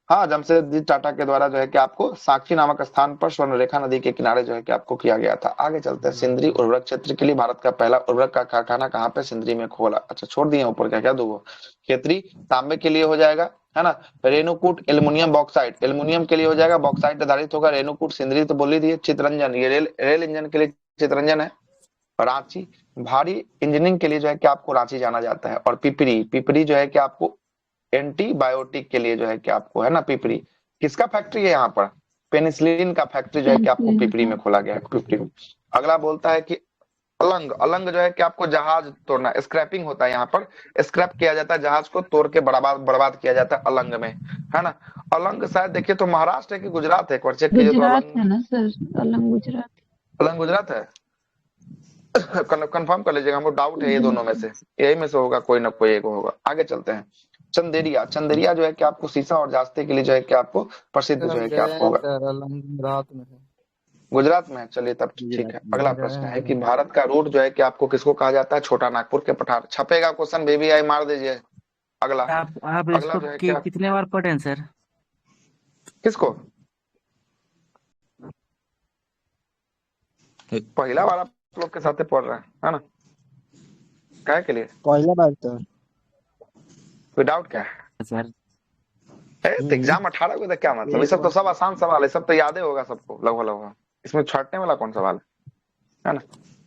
हाँ, जमशेदजी टाटा के द्वारा जो है कि आपको साक्षी नामक स्थान पर स्वर्णरेखा नदी के किनारे जो है कि आपको किया गया था। आगे चलते हैं, सिंदरी उर्वरक क्षेत्र के लिए भारत का पहला उर्वरक का कारखाना कहाँ पे? सिंदरी में खोला। अच्छा, छोड़ दिए ऊपर, क्या क्या दो? खेतरी तांबे के लिए हो जाएगा, है ना। रेणुकूट एल्युमिनियम बॉक्साइट, एल्युमिनियम के लिए हो जाएगा, बॉक्साइट आधारित होगा। रेणुकूट सिंदरी तो बोल ही दिए। चितरंजन, ये रेल इंजन के लिए चितरंजन है। रांची भारी इंजीनियरिंग के लिए जो है कि आपको रांची जाना जाता है। और पिपरी, पिपरी जो है कि आपको एंटीबायोटिक के लिए जो है कि आपको, है ना, पिपरी किसका फैक्ट्री है यहाँ पर? पेनिसिलिन का फैक्ट्री जो है कि आपको पिपरी में खोला गया है, पिपरी में। अगला बोलता है कि अलंग, अलंग जो है कि आपको जहाज तोड़ना, स्क्रैपिंग होता है यहाँ पर, स्क्रैप किया जाता है, जहाज को तोड़ के बर्बाद किया जाता है अलंग में, है ना। अलंग शायद देखिए तो महाराष्ट्र है कि गुजरात है, एक बार चेक कीजिए तो। गुजरात अलंग, है ना सर, अलंग गुजरात। अलंग गुजरात है, कंफर्म कर लीजिएगा, हमको डाउट है ये दोनों में से, यही में से होगा, कोई ना कोई एक होगा। आगे चलते हैं, चंदेरिया, चंदेरिया जो है कि आपको शीशा और जास्ते के लिए जो है कि आपको प्रसिद्ध जो है कि आपको होगा। गुजरात में है। गुजरात में है, चलिए तब ठीक है। अगला प्रश्न है कि भारत का रूट जो है कि आपको किसको कहा जाता है? छोटा नागपुर के पठार। छपेगा क्वेश्चन, बेबी आई मार दीजिए। अगला, आप अगला इसको जो है क्या, कितने बार पढ़े हैं सर? किसको? पहला बार आप लोग के साथ पढ़ रहे हैं, है ना। क्या के लिए? पहला बार तो कोई डाउट क्या है? सर एग्जाम 18 को, क्या मतलब? ये सब तो सब आसान सवाल है, सब तो याद ही होगा सबको लगभग लगभग, इसमें छाटने वाला कौन सवाल है ना।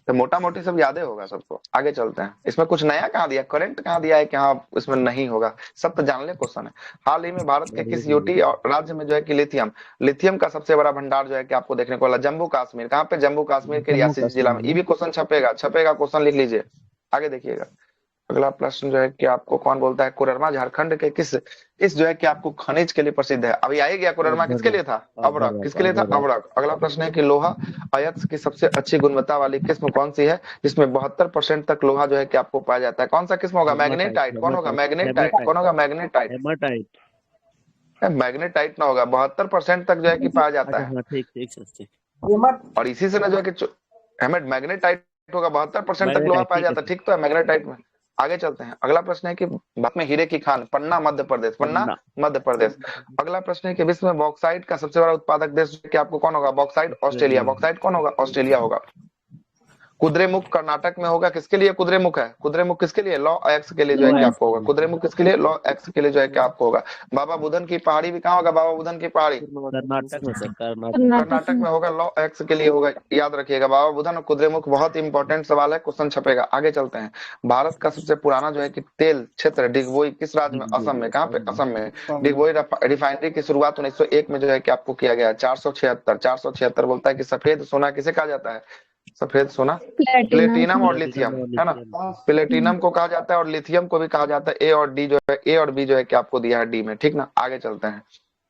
तो मोटा मोटी सब याद ही होगा सबको। आगे चलते हैं, इसमें कुछ नया कहाँ दिया, करंट कहाँ दिया है कि हाँ इसमें नहीं होगा, सब तो जान ले क्वेश्चन है। हाल ही में भारत के किस यूटी और राज्य में जो है कि लिथियम, लिथियम का सबसे बड़ा भंडार जो है कि आपको देखने को मिला? जम्मू कश्मीर। कहाँ पे? जम्मू कश्मीर के रियासी जिला में। ये भी क्वेश्चन छपेगा, छपेगा क्वेश्चन, लिख लीजिए। आगे देखिएगा, अगला प्रश्न जो है कि आपको कौन बोलता है? कोडरमा झारखंड के किस, इस जो है कि आपको खनिज के लिए प्रसिद्ध है? अभी आई गया, कोडरमा किसके लिए था? अब्रक, किसके लिए था? अब्रक। अगला प्रश्न है कि लोहा अयस्क की सबसे अच्छी गुणवत्ता वाली किस्म कौन सी है, जिसमें 72% तक लोहा जो है कि आपको पाया जाता है? कौन सा किस्म होगा? मैग्नेटाइट। कौन होगा? मैग्नेटाइट। कौन होगा? मैग्नेटाइट। हेमाटाइट। मैग्नेटाइट ना होगा, 72% तक जो है कि पाया जाता अच्छा है। हाँ, ठीक ठीक सर, ठीक। और इसी से ना जो है कि हमें मैग्नेटाइट होगा, 72% तक लोहा मैग्नेटाइट, पाया ठीक है जाता है, सर। ठीक तो है मैग्नेटाइट में। आगे चलते हैं, अगला प्रश्न है कि भारत में हीरे की खान, पन्ना मध्य प्रदेश, पन्ना पन्ना। मध्य प्रदेश। अगला प्रश्न है कि विश्व में बॉक्साइट का सबसे बड़ा उत्पादक देश कि आपको कौन होगा? Bauxite Australia. बॉक्साइट कौन होगा? ऑस्ट्रेलिया होगा। कुद्रेमुख कर्नाटक में होगा, किसके लिए कुद्रेमुख है? कुद्रेमुख किसके लिए? लॉ एक्स के लिए जो है कि आपको होगा। कुद्रेमुख किसके लिए? लॉ एक्स के लिए जो है कि आपको होगा। बाबा बुधन की पहाड़ी भी कहाँ होगा? बाबा बुधन की पहाड़ी कर्नाटक में सर, कर्नाटक। कर्नाटक में होगा, लॉ एक्स के लिए होगा, याद रखिएगा। बाबा बुधन और कुद्रेमुख बहुत इंपॉर्टेंट सवाल है, क्वेश्चन छपेगा। आगे चलते हैं, भारत का सबसे पुराना जो है कि तेल क्षेत्र डिगबोई किस राज्य में? असम में। कहाँ पे? असम में। डिगबोई रिफाइनरी की शुरुआत 1901 में जो है कि आपको किया गया है। 476 बोलता है कि सफेद सोना किसे कहा जाता है? सफेद सोना प्लेटिनम और लिथियम, है ना। प्लेटिनम को कहा जाता है और लिथियम को भी कहा जाता है। ए और डी जो है, ए और बी जो है कि आपको दिया है डी में, ठीक ना। आगे चलते हैं,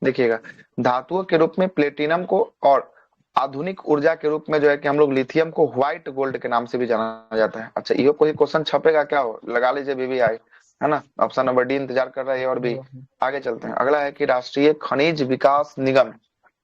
देखिएगा, धातुओं के रूप में प्लेटिनम को और आधुनिक ऊर्जा के रूप में जो है कि हम लोग लिथियम को व्हाइट गोल्ड के नाम से भी जाना जाता है। अच्छा, ये कोई क्वेश्चन छपेगा क्या हो, लगा लीजिए बीबीआई, है ना। ऑप्शन नंबर डी इंतजार कर रहा है, ए और बी। आगे चलते हैं, अगला है कि राष्ट्रीय खनिज विकास निगम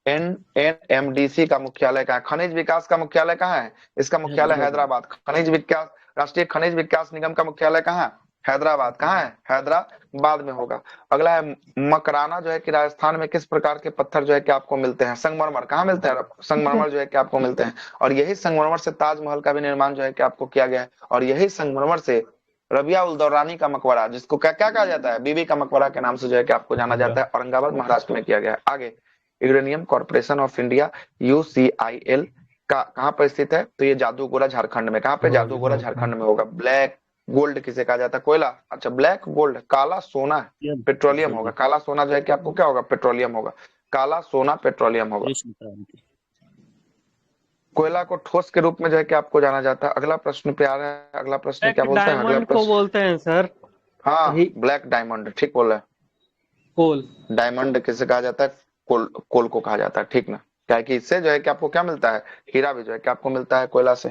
एनएमडीसी का मुख्यालय कहाँ है? खनिज विकास का मुख्यालय कहाँ है? इसका मुख्यालय हैदराबाद। खनिज विकास, राष्ट्रीय खनिज विकास निगम का मुख्यालय कहाँ है? हैदराबाद। कहाँ है? हैदराबाद में होगा। अगला है मकराना जो है कि राजस्थान में किस प्रकार के पत्थर जो है कि आपको मिलते हैं? संगमरमर। कहाँ मिलते हैं? संगमरमर जो है कि आपको मिलते हैं। और यही संगमरमर से ताजमहल का भी निर्माण जो है कि आपको किया गया है। और यही संगमरमर से रबिया उल दौरानी का मकबरा, जिसको क्या क्या कहा जाता है? बीबी का मकबरा के नाम से जो है कि आपको जाना जाता है, औरंगाबाद महाराष्ट्र में किया गया है। आगे, uranium corporation of India UCIL का कहाँ पर स्थित है? तो ये जादूगोरा झारखंड में। कहाँ पे? जादूगोरा झारखंड में होगा। ब्लैक गोल्ड किसे कहा जाता है? कोयला। अच्छा, ब्लैक गोल्ड, काला सोना, पेट्रोलियम होगा। काला सोना जो है कि आपको क्या होगा? पेट्रोलियम होगा। काला सोना पेट्रोलियम होगा। कृष्ण क्रांति। कोयला को ठोस के रूप में जो है कि आपको जाना जाता है। अगला प्रश्न पे आ रहा है, अगला प्रश्न क्या बोलते हैं? अगला डायमंड को प्रश्न, बोलते हैं सर। हाँ ब्लैक डायमंड, ठीक बोल रहे हैं। कोल। डायमंड किसे कहा जाता है? कोल को कहा जाता है, ठीक ना। क्या है कि इससे जो है कि आपको क्या मिलता है? हीरा भी जो है कि आपको मिलता है कोयला से।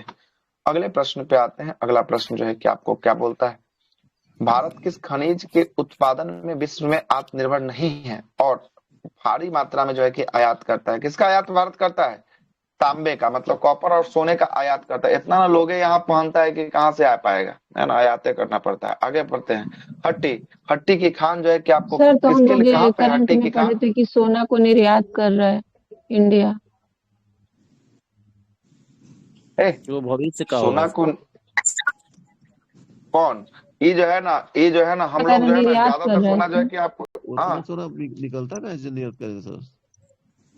अगले प्रश्न पे आते हैं। अगला प्रश्न जो है कि आपको क्या बोलता है, भारत किस खनिज के उत्पादन में विश्व में आत्मनिर्भर नहीं है और भारी मात्रा में जो है कि आयात करता है? किसका आयात भारत करता है? तांबे का, मतलब कॉपर और सोने का आयात करता है। इतना ना लोगे यहाँ पहनता है कि कहाँ से आ पाएगा, है ना, आयातें करना पड़ता है। आगे बढ़ते हैं। हट्टी, हट्टी की खान जो है कि आपको सर, तो हम किसके लोग लिए, कहाँ ये पे है करंट हट्टी में की पढ़े खान? थे कि सोना को निर्यात कर रहा है इंडिया। ए, वो भविष्य का होगा सोना सर। को कौन, ये जो है ना, ये जो है ना, हम अगर लोग जो है ना निर्यात कर ज्यादातर रहा है सोना जो है सर। कि आपको, उतना हाँ, सोना निकलता का इंजीनियर करेगा सर?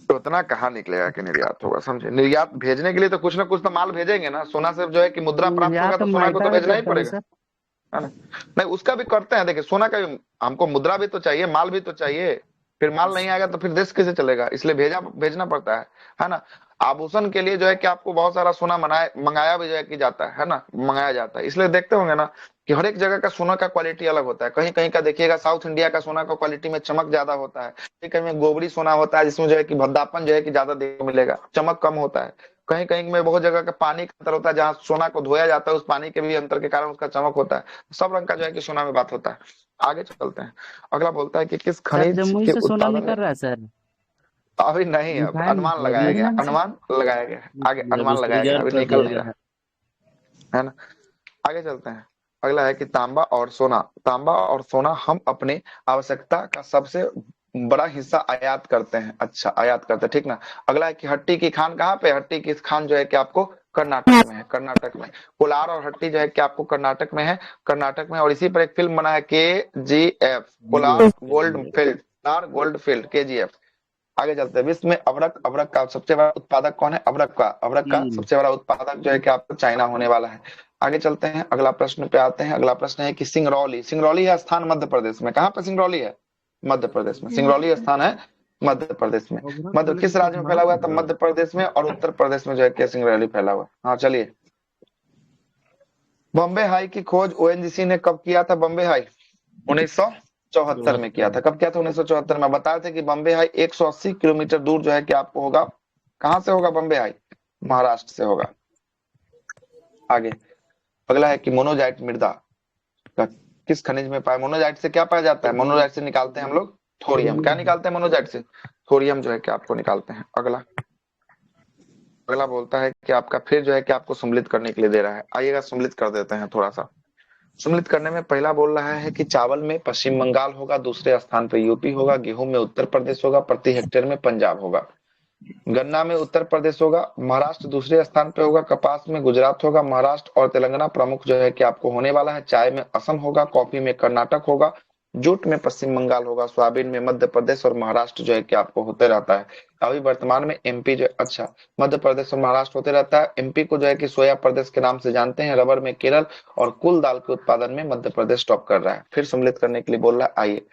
तो उतना कहाँ निकलेगा कि निर्यात होगा, समझे? निर्यात भेजने के लिए तो कुछ ना कुछ तो माल भेजेंगे ना। सोना से जो है कि मुद्रा प्राप्त होगा निर्यात तो सोना को तो माइका भी भेजना ही करता है पड़ेगा, सर। है ना। नहीं, उसका भी करते हैं। देखिए, सोना का भी हमको मुद्रा भी तो चाहिए, माल भी तो चाहिए। फिर माल नहीं आएगा तो फिर देश कैसे चलेगा? इसलिए भेजना पड़ता है ना। आभूषण के लिए जो है कि आपको बहुत सारा सोना मंगाया भी जो है कि जाता है ना, मंगाया जाता है। इसलिए देखते होंगे ना कि हर एक जगह का सोना का क्वालिटी अलग होता है। कहीं कहीं का देखिएगा, साउथ इंडिया का सोना का क्वालिटी में चमक ज्यादा होता है। कहीं कहीं में गोबरी सोना होता है जिसमें जो है कि भद्दापन जो है कि ज्यादा देखने को मिलेगा, चमक कम होता है। कहीं कहीं में बहुत जगह का पानी का अंतर होता है, जहाँ सोना को धोया जाता है उस पानी के भी अंतर के कारण उसका चमक होता है। सब रंग का जो है कि सोना में बात होता है। आगे चलते हैं। अगला बोलता है कि किस सर, खनिज जमुई के से सोना उत्पादन में, निकल रहा है सर। अभी नहीं, अब रिफाइंड अनुमान अभी लगाया गया, नहीं सर। अनुमान लगाया गया, आगे जब अनुमान उसको लगाया गया, रिजर्व अभी कर निकल दिया नहीं गया रहा, है ना। आगे चलते हैं। अगला है कि तांबा और सोना, तांबा और सोना हम अपने आवश्यकता का सबसे बड़ा हिस्सा आयात करते हैं। अच्छा, आयात करते हैं, ठीक ना। अगला है कि हट्टी की खान कहाँ पे? हट्टी की खान जो है कि आपको कर्नाटक में है, कर्नाटक में। कोलार और हट्टी जो है कि आपको कर्नाटक में है, कर्नाटक में। और इसी पर एक फिल्म बना है, KGF, Kolar gold field, Kolar gold field, KGF। आगे चलते हैं। विश्व में अबरक, अबरक का सबसे बड़ा उत्पादक कौन है? अबरक का चीन। सबसे बड़ा उत्पादक जो है कि आपको चाइना होने वाला है। आगे चलते हैं, अगला प्रश्न पे आते हैं। अगला प्रश्न है कि सिंगरौली, सिंगरौली है स्थान मध्य प्रदेश में। कहाँ पे सिंगरौली है? मध्य प्रदेश में सिंगरौली स्थान है, मध्य प्रदेश में। अबरक मध्य वाले किस को तो राज्य में फैला हुआ है? तो महाराष्ट्र में। मध्य प्रदेश में और उत्तर प्रदेश में जो है कि सिंगरौली फैला हुआ है। हाँ, चलिए। बॉम्बे हाई की खोज ONGC ने कब किया था? बॉम्बे हाई 1974 में किया था। कब किया था? 1974 में। बताए थे कि बॉम्बे हाई 180 किलोमीटर दूर जो है कि आपको होगा। कहां से होगा बॉम्बे हाई? महाराष्ट्र से होगा। आगे अगला है कि मोनोजाइट मृदा का किस खनिज में पाया? मोनोजाइट से क्या पाया जाता है? मोनोजाइट से निकालते हैं हम लोग थोरियम। क्या निकालते हैं मोनोजाइट से? थोरियम जो है कि आपको निकालते हैं। अगला अगला बोलता है कि आपका फिर जो है कि आपको सम्मिलित करने के लिए दे रहा है। आइएगा सम्मिलित कर देते हैं थोड़ा सा। सम्मिलित करने में पहला बोल रहा है कि चावल में पश्चिम बंगाल होगा, दूसरे स्थान पे यूपी होगा, गेहूं में उत्तर प्रदेश होगा, प्रति हेक्टेयर में पंजाब होगा, गन्ना में उत्तर प्रदेश होगा, महाराष्ट्र दूसरे स्थान पे होगा, कपास में गुजरात होगा, महाराष्ट्र और तेलंगाना प्रमुख जो है कि आपको होने वाला है, चाय में असम होगा, कॉफी में कर्नाटक होगा, जूट में पश्चिम बंगाल होगा, सोयाबीन में मध्य प्रदेश और महाराष्ट्र जो है कि आपको होते रहता है। अभी वर्तमान में MP जो, अच्छा, मध्य प्रदेश और महाराष्ट्र होते रहता है। MP को जो है कि सोया प्रदेश के नाम से जानते हैं। रबर में केरल और कुल दाल के उत्पादन में मध्य प्रदेश टॉप कर रहा है। फिर सम्मिलित करने के लिए बोल रहा है। आइए,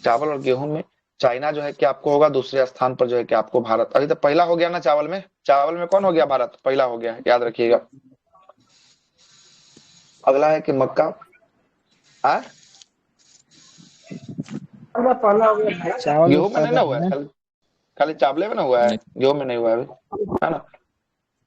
चावल और गेहूं में चाइना जो है कि आपको होगा, दूसरे स्थान पर जो है कि आपको भारत। अभी तो पहला हो गया ना चावल में, चावल में कौन हो गया? भारत पहला हो गया, याद रखिएगा। अगला है कि मक्का, चावल में गेहूं में नहीं ना पहला हुआ है, है। खाली खाली चावले में ना हुआ है, नहीं। गेहूं में नहीं हुआ है अभी, है ना।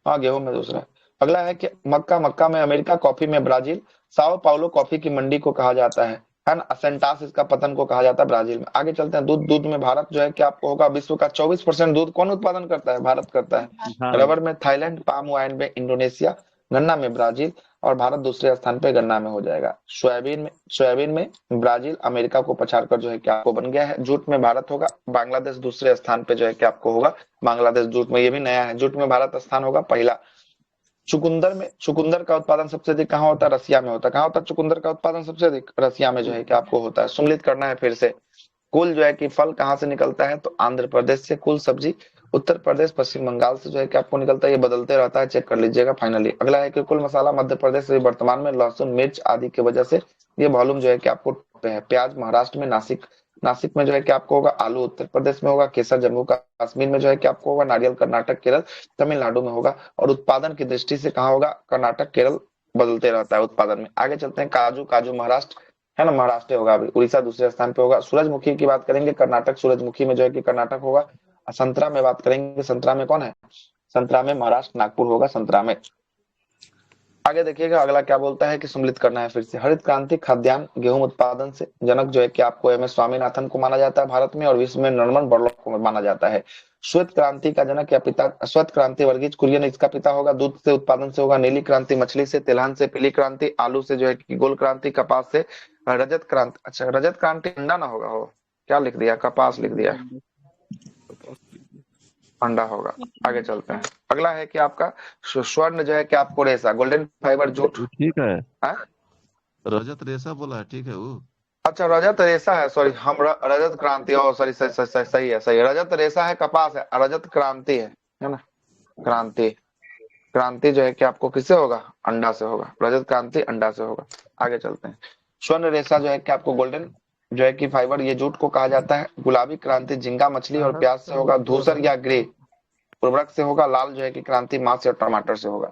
हाँ, गेहूं में दूसरा है। अगला है कि मक्का, मक्का में अमेरिका, कॉफी में ब्राजील, साओ पाउलो कॉफी की मंडी को कहा जाता है ना। असेंटास इसका पतन को कहा जाता है ब्राजील में। आगे चलते हैं। दूध, दूध में भारत जो है कि आपको होगा, विश्व का 24% दूध कौन उत्पादन करता है? भारत करता है। भारत। रबर में थाईलैंड, पाम ऑयल में इंडोनेशिया, गन्ना में ब्राजील और भारत दूसरे स्थान पे गन्ना में हो जाएगा। सोयाबीन में ब्राजील अमेरिका को पछाड़कर जो है कि आपको बन गया है। जूट में भारत होगा, बांग्लादेश दूसरे स्थान पे जो है कि आपको होगा, बांग्लादेश जूट में। ये भी नया है, जूट में भारत स्थान होगा पहला। चुकंदर का उत्पादन सबसे अधिक कहाँ होता है? रसिया में होता है। कहाँ होता है चुकंदर का उत्पादन सबसे अधिक? रसिया में जो है कि आपको होता है। सम्मिलित करना है फिर से। कुल जो है कि फल कहाँ से निकलता है? तो आंध्र प्रदेश से। कुल सब्जी उत्तर प्रदेश, पश्चिम बंगाल से जो है कि आपको निकलता है। ये बदलते रहता है, चेक कर लीजिएगा फाइनली। अगला है कि कुल मसाला मध्य प्रदेश से वर्तमान में लहसुन, मिर्च आदि की वजह से ये वॉल्यूम जो है कि आपको है। प्याज महाराष्ट्र में, नासिक में जो है कि आपको होगा। आलू उत्तर प्रदेश में होगा। केसर जम्मू कश्मीर में जो है कि आपको होगा। नारियल कर्नाटक, केरल, तमिलनाडु में होगा। और उत्पादन की दृष्टि से कहाँ होगा? कर्नाटक, केरल बदलते रहता है उत्पादन में। आगे चलते हैं। काजू महाराष्ट्र है ना, महाराष्ट्र होगा। अभी उड़ीसा दूसरे स्थान पे होगा। सूरजमुखी की बात करेंगे, कर्नाटक, सूरजमुखी में जो है कि कर्नाटक होगा। संतरा में बात करेंगे, संतरा में कौन है? संतरा में महाराष्ट्र, नागपुर होगा संतरा में। आगे देखिएगा अगला क्या बोलता है कि सम्मिलित करना है फिर से। हरित क्रांति खाद्यान्न गेहूं उत्पादन से जनक जो है कि आपको एम एस स्वामीनाथन को माना जाता है भारत में, और विश्व में नॉर्मन बोरलॉग को माना जाता है। श्वेत क्रांति का जनक या पिता, श्वेत क्रांति वर्गीज कुरियन इसका पिता होगा। दूध से उत्पादन से होगा। नीली क्रांति मछली से, तिलहन से पीली क्रांति, आलू से जो है कि गोल क्रांति, कपास से रजत क्रांति। अच्छा रजत क्रांति अंडा ना होगा, हो क्या लिख दिया, कपास लिख दिया, अंडा होगा। आगे चलते हैं। अगला है कि आपका स्वर्ण जो है कि आपको रेशा, गोल्डन फाइबर जूट। वो ठीक है, हाँ? रजत रेशा बोला है, ठीक है वो। अच्छा रजत रेशा है, सॉरी हम रजत क्रांति, ओ सॉरी सही है सही है। रजत रेशा है, कपास है, रजत क्रांति है ना। क्रांति, क्रांति जो है कि आपको किससे होगा, अंडा से होगा। रजत क्रांति अंडा से होगा। आगे चलते हैं। स्वर्ण रेशा जो है कि आपको गोल्डन जो है कि फाइबर, ये जूट को कहा जाता है। गुलाबी क्रांति झींगा मछली और प्याज से होगा। धूसर या ग्रे उर्वरक से होगा। लाल जो है कि क्रांति मांस या टमाटर से होगा।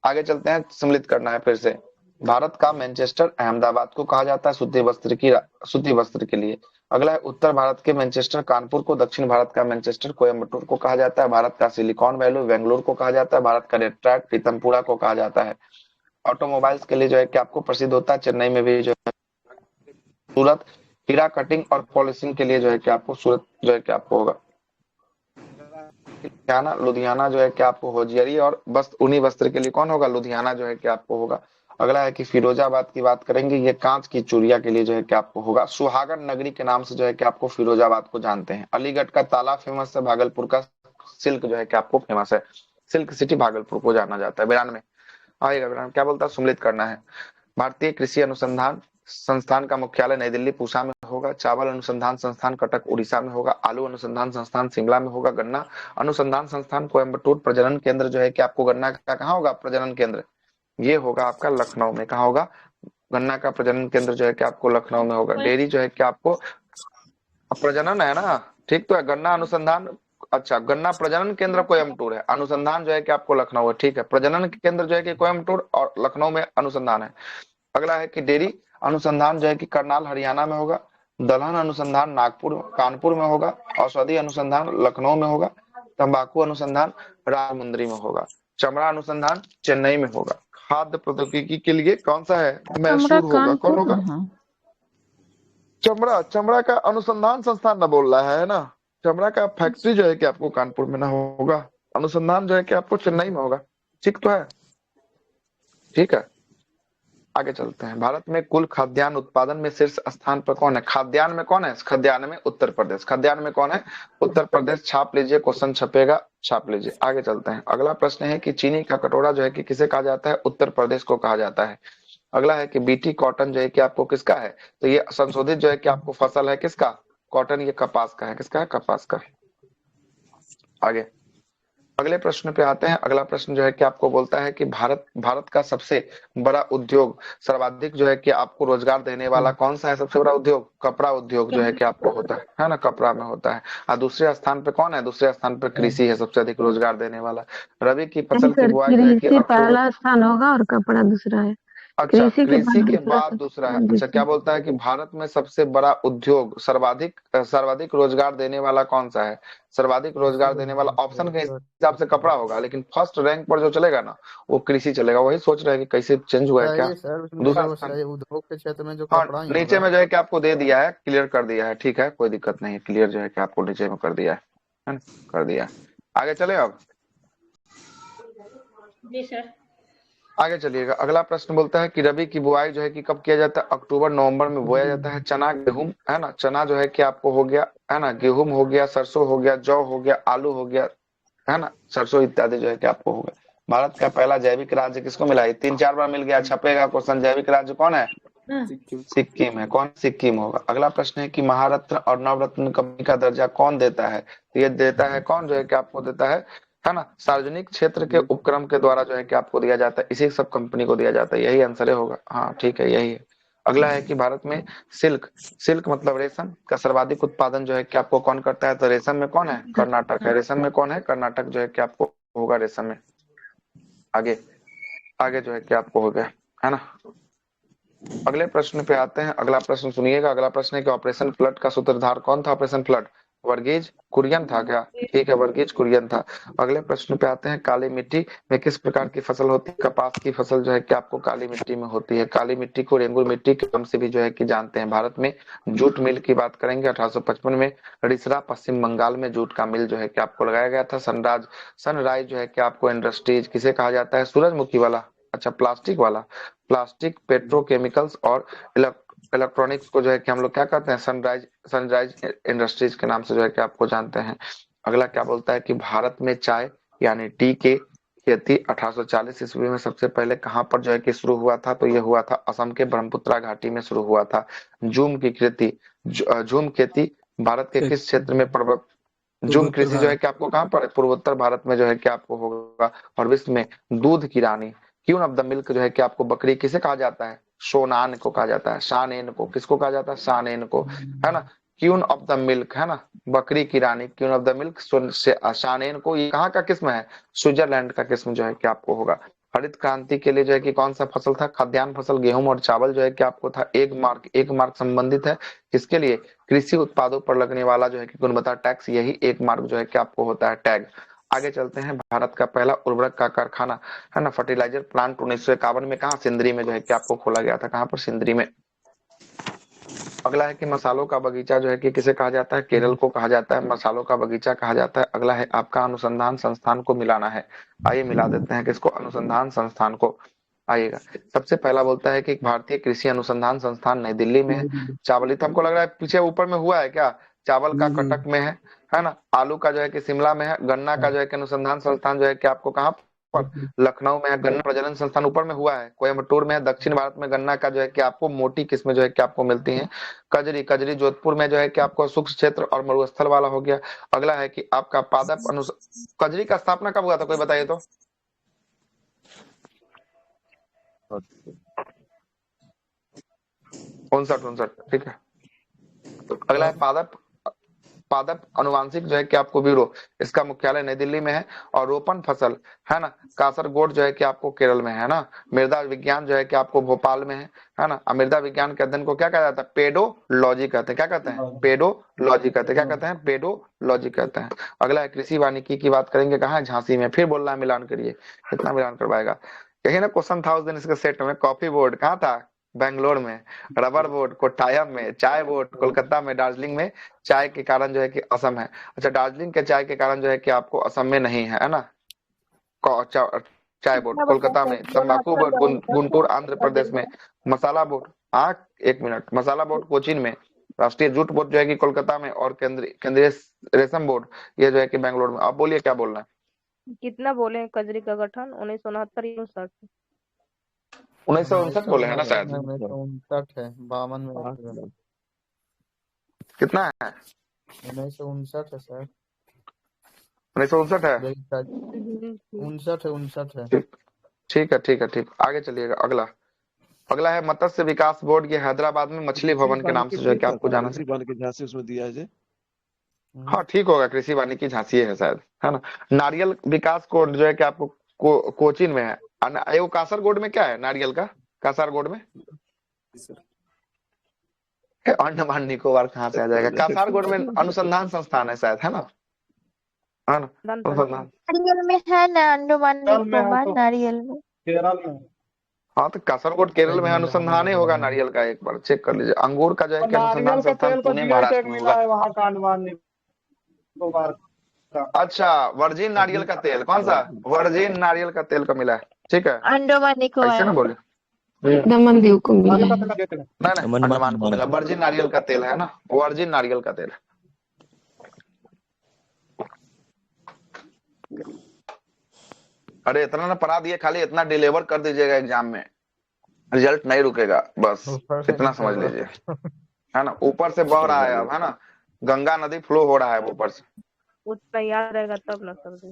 आगे चलते हैं। सम्मिलित करना है फिर से। भारत का मैनचेस्टर अहमदाबाद को कहा जाता है सूती वस्त्र के लिए। अगला है उत्तर भारत के मैनचेस्टर कानपुर को, दक्षिण भारत का मैनचेस्टर कोयम्बटूर को कहा जाता है। भारत का सिलिकॉन वैली बेंगलुरु को कहा जाता है। भारत का डेट्रॉइट पीतमपुरा को कहा जाता है। ऑटोमोबाइल्स के लिए जो है कि आपको प्रसिद्ध होता है चेन्नई में भी जो है। सूरत हीरा कटिंग और पॉलिशिंग के लिए जो है कि आपको सूरत जो है कि आपको होगा। लुधियाना जो है कि आपको होजियरी और ऊनी वस्त्र के लिए कौन होगा, लुधियाना जो है कि आपको होगा। अगला है कि फिरोजाबाद की बात करेंगे, ये कांच की चूड़िया के लिए जो है कि आपको होगा। सुहागन नगरी के नाम से जो है कि आपको फिरोजाबाद को जानते हैं। अलीगढ़ का ताला फेमस है। भागलपुर का सिल्क जो है कि आपको फेमस है। सिल्क सिटी भागलपुर को जाना जाता है। 92 आएगा, क्या बोलता है, सम्मिलित करना है। भारतीय कृषि अनुसंधान संस्थान का मुख्यालय नई दिल्ली पूसा में होगा। चावल अनुसंधान संस्थान कटक उड़ीसा में होगा। आलू अनुसंधान संस्थान शिमला में होगा। गन्ना अनुसंधान संस्थान कोयम्बटूर। प्रजनन केंद्र जो है कि आपको गन्ना का कहाँ होगा, प्रजनन केंद्र, ये होगा आपका लखनऊ में। कहाँ होगा, गन्ना का प्रजनन केंद्र जो है कि आपको लखनऊ में होगा। डेयरी जो है कि आपको प्रजनन है ना, ठीक तो है। गन्ना अनुसंधान, अच्छा गन्ना प्रजनन केंद्र कोयम्बटूर है, अनुसंधान जो है कि आपको लखनऊ है, ठीक है। प्रजनन केंद्र जो है कि कोयम्बटूर और लखनऊ में अनुसंधान है। अगला है कि डेयरी अनुसंधान जो है कि करनाल हरियाणा में होगा। दलहन अनुसंधान नागपुर कानपुर में होगा। औषधि अनुसंधान लखनऊ में होगा। तंबाकू अनुसंधान राजमुंदरी में होगा। चमड़ा अनुसंधान चेन्नई में होगा। खाद्य प्रौद्योगिकी के लिए कौन सा है, मैसूर होगा। कौन होगा, चमड़ा, चमड़ा का अनुसंधान संस्थान ना बोल रहा है ना। चमड़ा का फैक्ट्री जो है कि आपको कानपुर में ना होगा। अनुसंधान जो है कि आपको चेन्नई में होगा, ठीक तो है, ठीक है। आगे चलते हैं। भारत में कुल खाद्यान्न उत्पादन में शीर्ष स्थान पर कौन है, खाद्यान्न में कौन है, खाद्यान्न में उत्तर प्रदेश। खाद्यान्न में कौन है, उत्तर प्रदेश। छाप लीजिए, क्वेश्चन छपेगा, छाप लीजिए। आगे चलते हैं। अगला प्रश्न है कि चीनी का कटोरा जो है कि किसे कहा जाता है, उत्तर प्रदेश को कहा जाता है। अगला है कि बीटी कॉटन जो है कि आपको किसका है, तो ये संशोधित जो है कि आपको फसल है किसका, कॉटन, ये कपास का है। किसका है, कपास का। आगे अगले प्रश्न पे आते हैं। अगला प्रश्न जो है कि आपको बोलता है कि भारत का सबसे बड़ा उद्योग, सर्वाधिक जो है कि आपको रोजगार देने वाला कौन सा है, सबसे बड़ा उद्योग, कपड़ा उद्योग जो है कि आपको होता है ना, कपड़ा में होता है। और दूसरे स्थान पे कौन है, दूसरे स्थान पे कृषि है, सबसे अधिक रोजगार देने वाला। रबी की फसल की बुआई जो है कि कृषि पहला स्थान होगा और कपड़ा दूसरा है। अच्छा कृषि के बाद दूसरा है। अच्छा क्या बोलता है कि भारत में सबसे बड़ा उद्योग, सर्वाधिक रोजगार देने वाला कौन सा है, सर्वाधिक रोजगार देने वाला ऑप्शन के हिसाब से कपड़ा होगा, लेकिन फर्स्ट रैंक पर जो चलेगा ना वो कृषि चलेगा। वही सोच रहे हैं कि कैसे चेंज हुआ है क्या, सर दूसरा स्थान। उद्योग के क्षेत्र में जो हाँ कपड़ा ही नीचे होगा। में जो है कि आपको दे दिया है, क्लियर कर दिया है, ठीक है कोई दिक्कत नहीं है, क्लियर जो है कि आपको नीचे में कर दिया है ना, कर दिया। आगे चले अब, जी सर। आगे चलिएगा। अगला प्रश्न बोलता है कि रबी की बुआई जो है कि कब किया जाता है, अक्टूबर नवंबर में बोया जाता है। चना गेहूं है ना, चना जो है कि आपको हो गया है ना, गेहूं हो गया, सरसों हो गया, जौ हो गया, आलू हो गया है ना, सरसों इत्यादि जो है कि आपको हो गया। भारत का पहला जैविक राज्य किसको मिला है, 3-4 बार मिल गया, छपेगा क्वेश्चन। जैविक राज्य कौन है, सिक्किम है। कौन, सिक्किम होगा। अगला प्रश्न है कि महारत्न और नवरत्न कंपनी का दर्जा कौन देता है, ये देता है कौन, जो है कि आपको देता है ना, सार्वजनिक क्षेत्र के उपक्रम के द्वारा जो है कि आपको दिया जाता है, इसी सब कंपनी को दिया जाता है। यही आंसर होगा, हाँ ठीक है यही है। अगला है कि भारत में सिल्क मतलब रेशम का सर्वाधिक उत्पादन जो है कि आपको कौन करता है, तो रेशम में कौन है, कर्नाटक है। रेशम में कौन है, कर्नाटक जो है कि आपको होगा रेशम में। आगे आगे जो है कि आपको हो गया है ना। अगले प्रश्न पे आते हैं। अगला प्रश्न सुनिएगा। अगला प्रश्न है कि ऑपरेशन फ्लड का सूत्रधार कौन था, ऑपरेशन फ्लड, वर्गीज कुरियन था क्या? ठीक है, वर्गीज कुरियन था। अगले प्रश्न पे आते हैं। काली मिट्टी में किस प्रकार की फसल होती है? कपास की फसल जो है कि आपको काली मिट्टी में होती है। काली मिट्टी को रेंगुर मिट्टी के नाम से भी जो है कि जानते हैं। भारत में जूट मिल की बात करेंगे 1855 में रिसरा पश्चिम बंगाल में जूट का मिल जो है कि आपको लगाया गया था। सनराइज जो है कि आपको इंडस्ट्रीज किसे कहा जाता है? सूरजमुखी वाला, अच्छा प्लास्टिक वाला। प्लास्टिक, पेट्रोकेमिकल्स और इलेक्ट्रॉनिक्स को जो है कि हम लोग क्या कहते हैं? सनराइज इंडस्ट्रीज के नाम से जो है कि आपको जानते हैं। अगला क्या बोलता है कि भारत में चाय यानी टी के खेती 1840 ईस्वी में सबसे पहले कहां पर जो है कि शुरू हुआ था? तो ये हुआ था असम के ब्रह्मपुत्रा घाटी में शुरू हुआ था। झूम खेती भारत के किस क्षेत्र में झूम कृषि जो है कि आपको कहां पर? पूर्वोत्तर भारत में जो है कि आपको होगा। और विश्व में दूध की रानी, क्वीन ऑफ द मिल्क जो है कि आपको बकरी किसे कहा जाता है? सोनान को कहा जाता है। शानेन को, किसको कहा जाता है? शानेन को, है ना। क्वीन ऑफ द मिल्क, है ना, बकरी की रानी, क्वीन ऑफ द मिल्क शानेन को। ये कहाँ का किस्म है? स्विट्जरलैंड का किस्म जो है कि आपको होगा। हरित क्रांति के लिए जो है कि कौन सा फसल था? खाद्यान्न फसल गेहूं और चावल जो है कि आपको था। एक मार्क संबंधित है किसके लिए? कृषि उत्पादों पर लगने वाला जो है कि गुणवत्ता टैक्स, यही एक मार्क जो है कि आपको होता है टैग। आगे चलते हैं। भारत का पहला उर्वरक का कारखाना, है ना, फर्टिलाइजर प्लांट 1951 में कहा? सिंदरी में जो है कि आपको खोला गया था। कहां पर? सिंदरी में। अगला है कि मसालों का बगीचा जो है कि किसे कहा जाता है? केरल को कहा जाता है, मसालों का बगीचा कहा जाता है। अगला है आपका अनुसंधान संस्थान को मिलाना है। आइए मिला देते हैं किसको? अनुसंधान संस्थान को। आइएगा। सबसे पहला बोलता है कि भारतीय कृषि अनुसंधान संस्थान नई दिल्ली में है। चावल, ये तो हमको लग रहा है पीछे ऊपर में हुआ है क्या? चावल का कटक में है ना। आलू का जो है कि शिमला में है। गन्ना का जो है कि अनुसंधान संस्थान जो है कि आपको कहाँ पर? लखनऊ में है। गन्ना प्रजनन संस्थान ऊपर में हुआ है, कोयम्बटूर में है। दक्षिण भारत में गन्ना का जो है कि आपको मोटी किस्में जो है कि आपको मिलती हैं। कजरी जोधपुर में जो है कि आपको शुष्क क्षेत्र और मरुस्थल वाला हो गया। अगला है कि आपका पादप कजरी का स्थापना कब हुआ था? कोई बताइए तो। 59, ठीक है। अगला है पादप अनुवांशिक जो है कि आपको ब्यूरो, इसका मुख्यालय नई दिल्ली में है। और रोपण फसल, है ना, कासरगोड जो है कि आपको केरल में है ना। मृदा विज्ञान जो है कि आपको भोपाल में है ना। मृदा विज्ञान के अध्ययन को क्या कहा जाता है? पेडोलॉजी कहते हैं। क्या कहते हैं? पेडोलॉजी कहते हैं। क्या कहते हैं? पेडोलॉजी कहते हैं। अगला है कृषि वानिकी की बात करेंगे। कहाँ है? झांसी में। फिर बोलना है मिलान करिए, कितना मिलान करवाएगा? यही ना क्वेश्चन था उस दिन इसके सेट में। कॉफी बोर्ड कहाँ था? बेंगलोर में। रबर बोर्ड कोट्टायम में। चाय बोर्ड कोलकाता में। दार्जिलिंग में चाय के कारण जो है कि असम है। अच्छा, दार्जिलिंग के चाय के कारण जो है कि आपको असम में नहीं है ना। चाय बोर्ड कोलकाता में। तंबाकू बोर्ड गुंटूर आंध्र प्रदेश में। मसाला बोर्ड, हाँ एक मिनट, मसाला बोर्ड कोचीन में। राष्ट्रीय जूट बोर्ड जो है कि कोलकाता में। और केंद्रीय रेशम बोर्ड ये जो है कि बेंगलोर में। आप बोलिए क्या बोलना है? कितना बोले कजरी का गठन 1969 या 59? 1959 बोले है ना शायद। 1959 है, 52 में है। कितना है? 1959 है सर। 1959 है। 59 है। ठीक है, ठीक है, ठीक। आगे चलिएगा। अगला है मत्स्य विकास बोर्ड। ये हैदराबाद में मछली भवन के नाम से जो है कि आपको जाना कृषि वानिकी झांसी उसमें दिया है जी। हाँ ठीक होगा, कृषि वानिकी झांसी है शायद, है ना। नारियल विकास कोड जो है कि आपको कोचीन में है। वो कासरगोड में क्या है? नारियल का कासरगोड में। अंडमान निकोबार कहाँ से आ जाएगा? कासरगोड में अनुसंधान संस्थान है शायद, है ना, है ना। अनुसंधान नारियल में है ना, अंडमान निकोबार नारियल में। केरल में। हाँ तो कासरगोड केरल में अनुसंधान ही होगा नारियल का। एक बार चेक कर लीजिए। अंगूर का जो है कि अनुसंधान संस्थान पुणे महाराष्ट्र में होगा। वहाँ का अंडमान निकोबार। अच्छा, वर्जिन नारियल का तेल कौन सा? वर्जिन नारियल का तेल का मिला है, ठीक है। अंडमान ऐसे निकोबार ना बोले, दमन दीव को मिला है। नहीं अंडमान को मिला। वर्जिन नारियल का तेल है ना, वर्जिन नारियल का तेल। अरे इतना ना पढ़ा दिए, खाली इतना डिलीवर कर दीजिएगा एग्जाम में, रिजल्ट नहीं रुकेगा, बस इतना समझ लीजिए, है ना। ऊपर से बह रहा है अब, है ना, गंगा नदी फ्लो हो रहा है ऊपर से। उतना याद रहेगा तब ना समझे।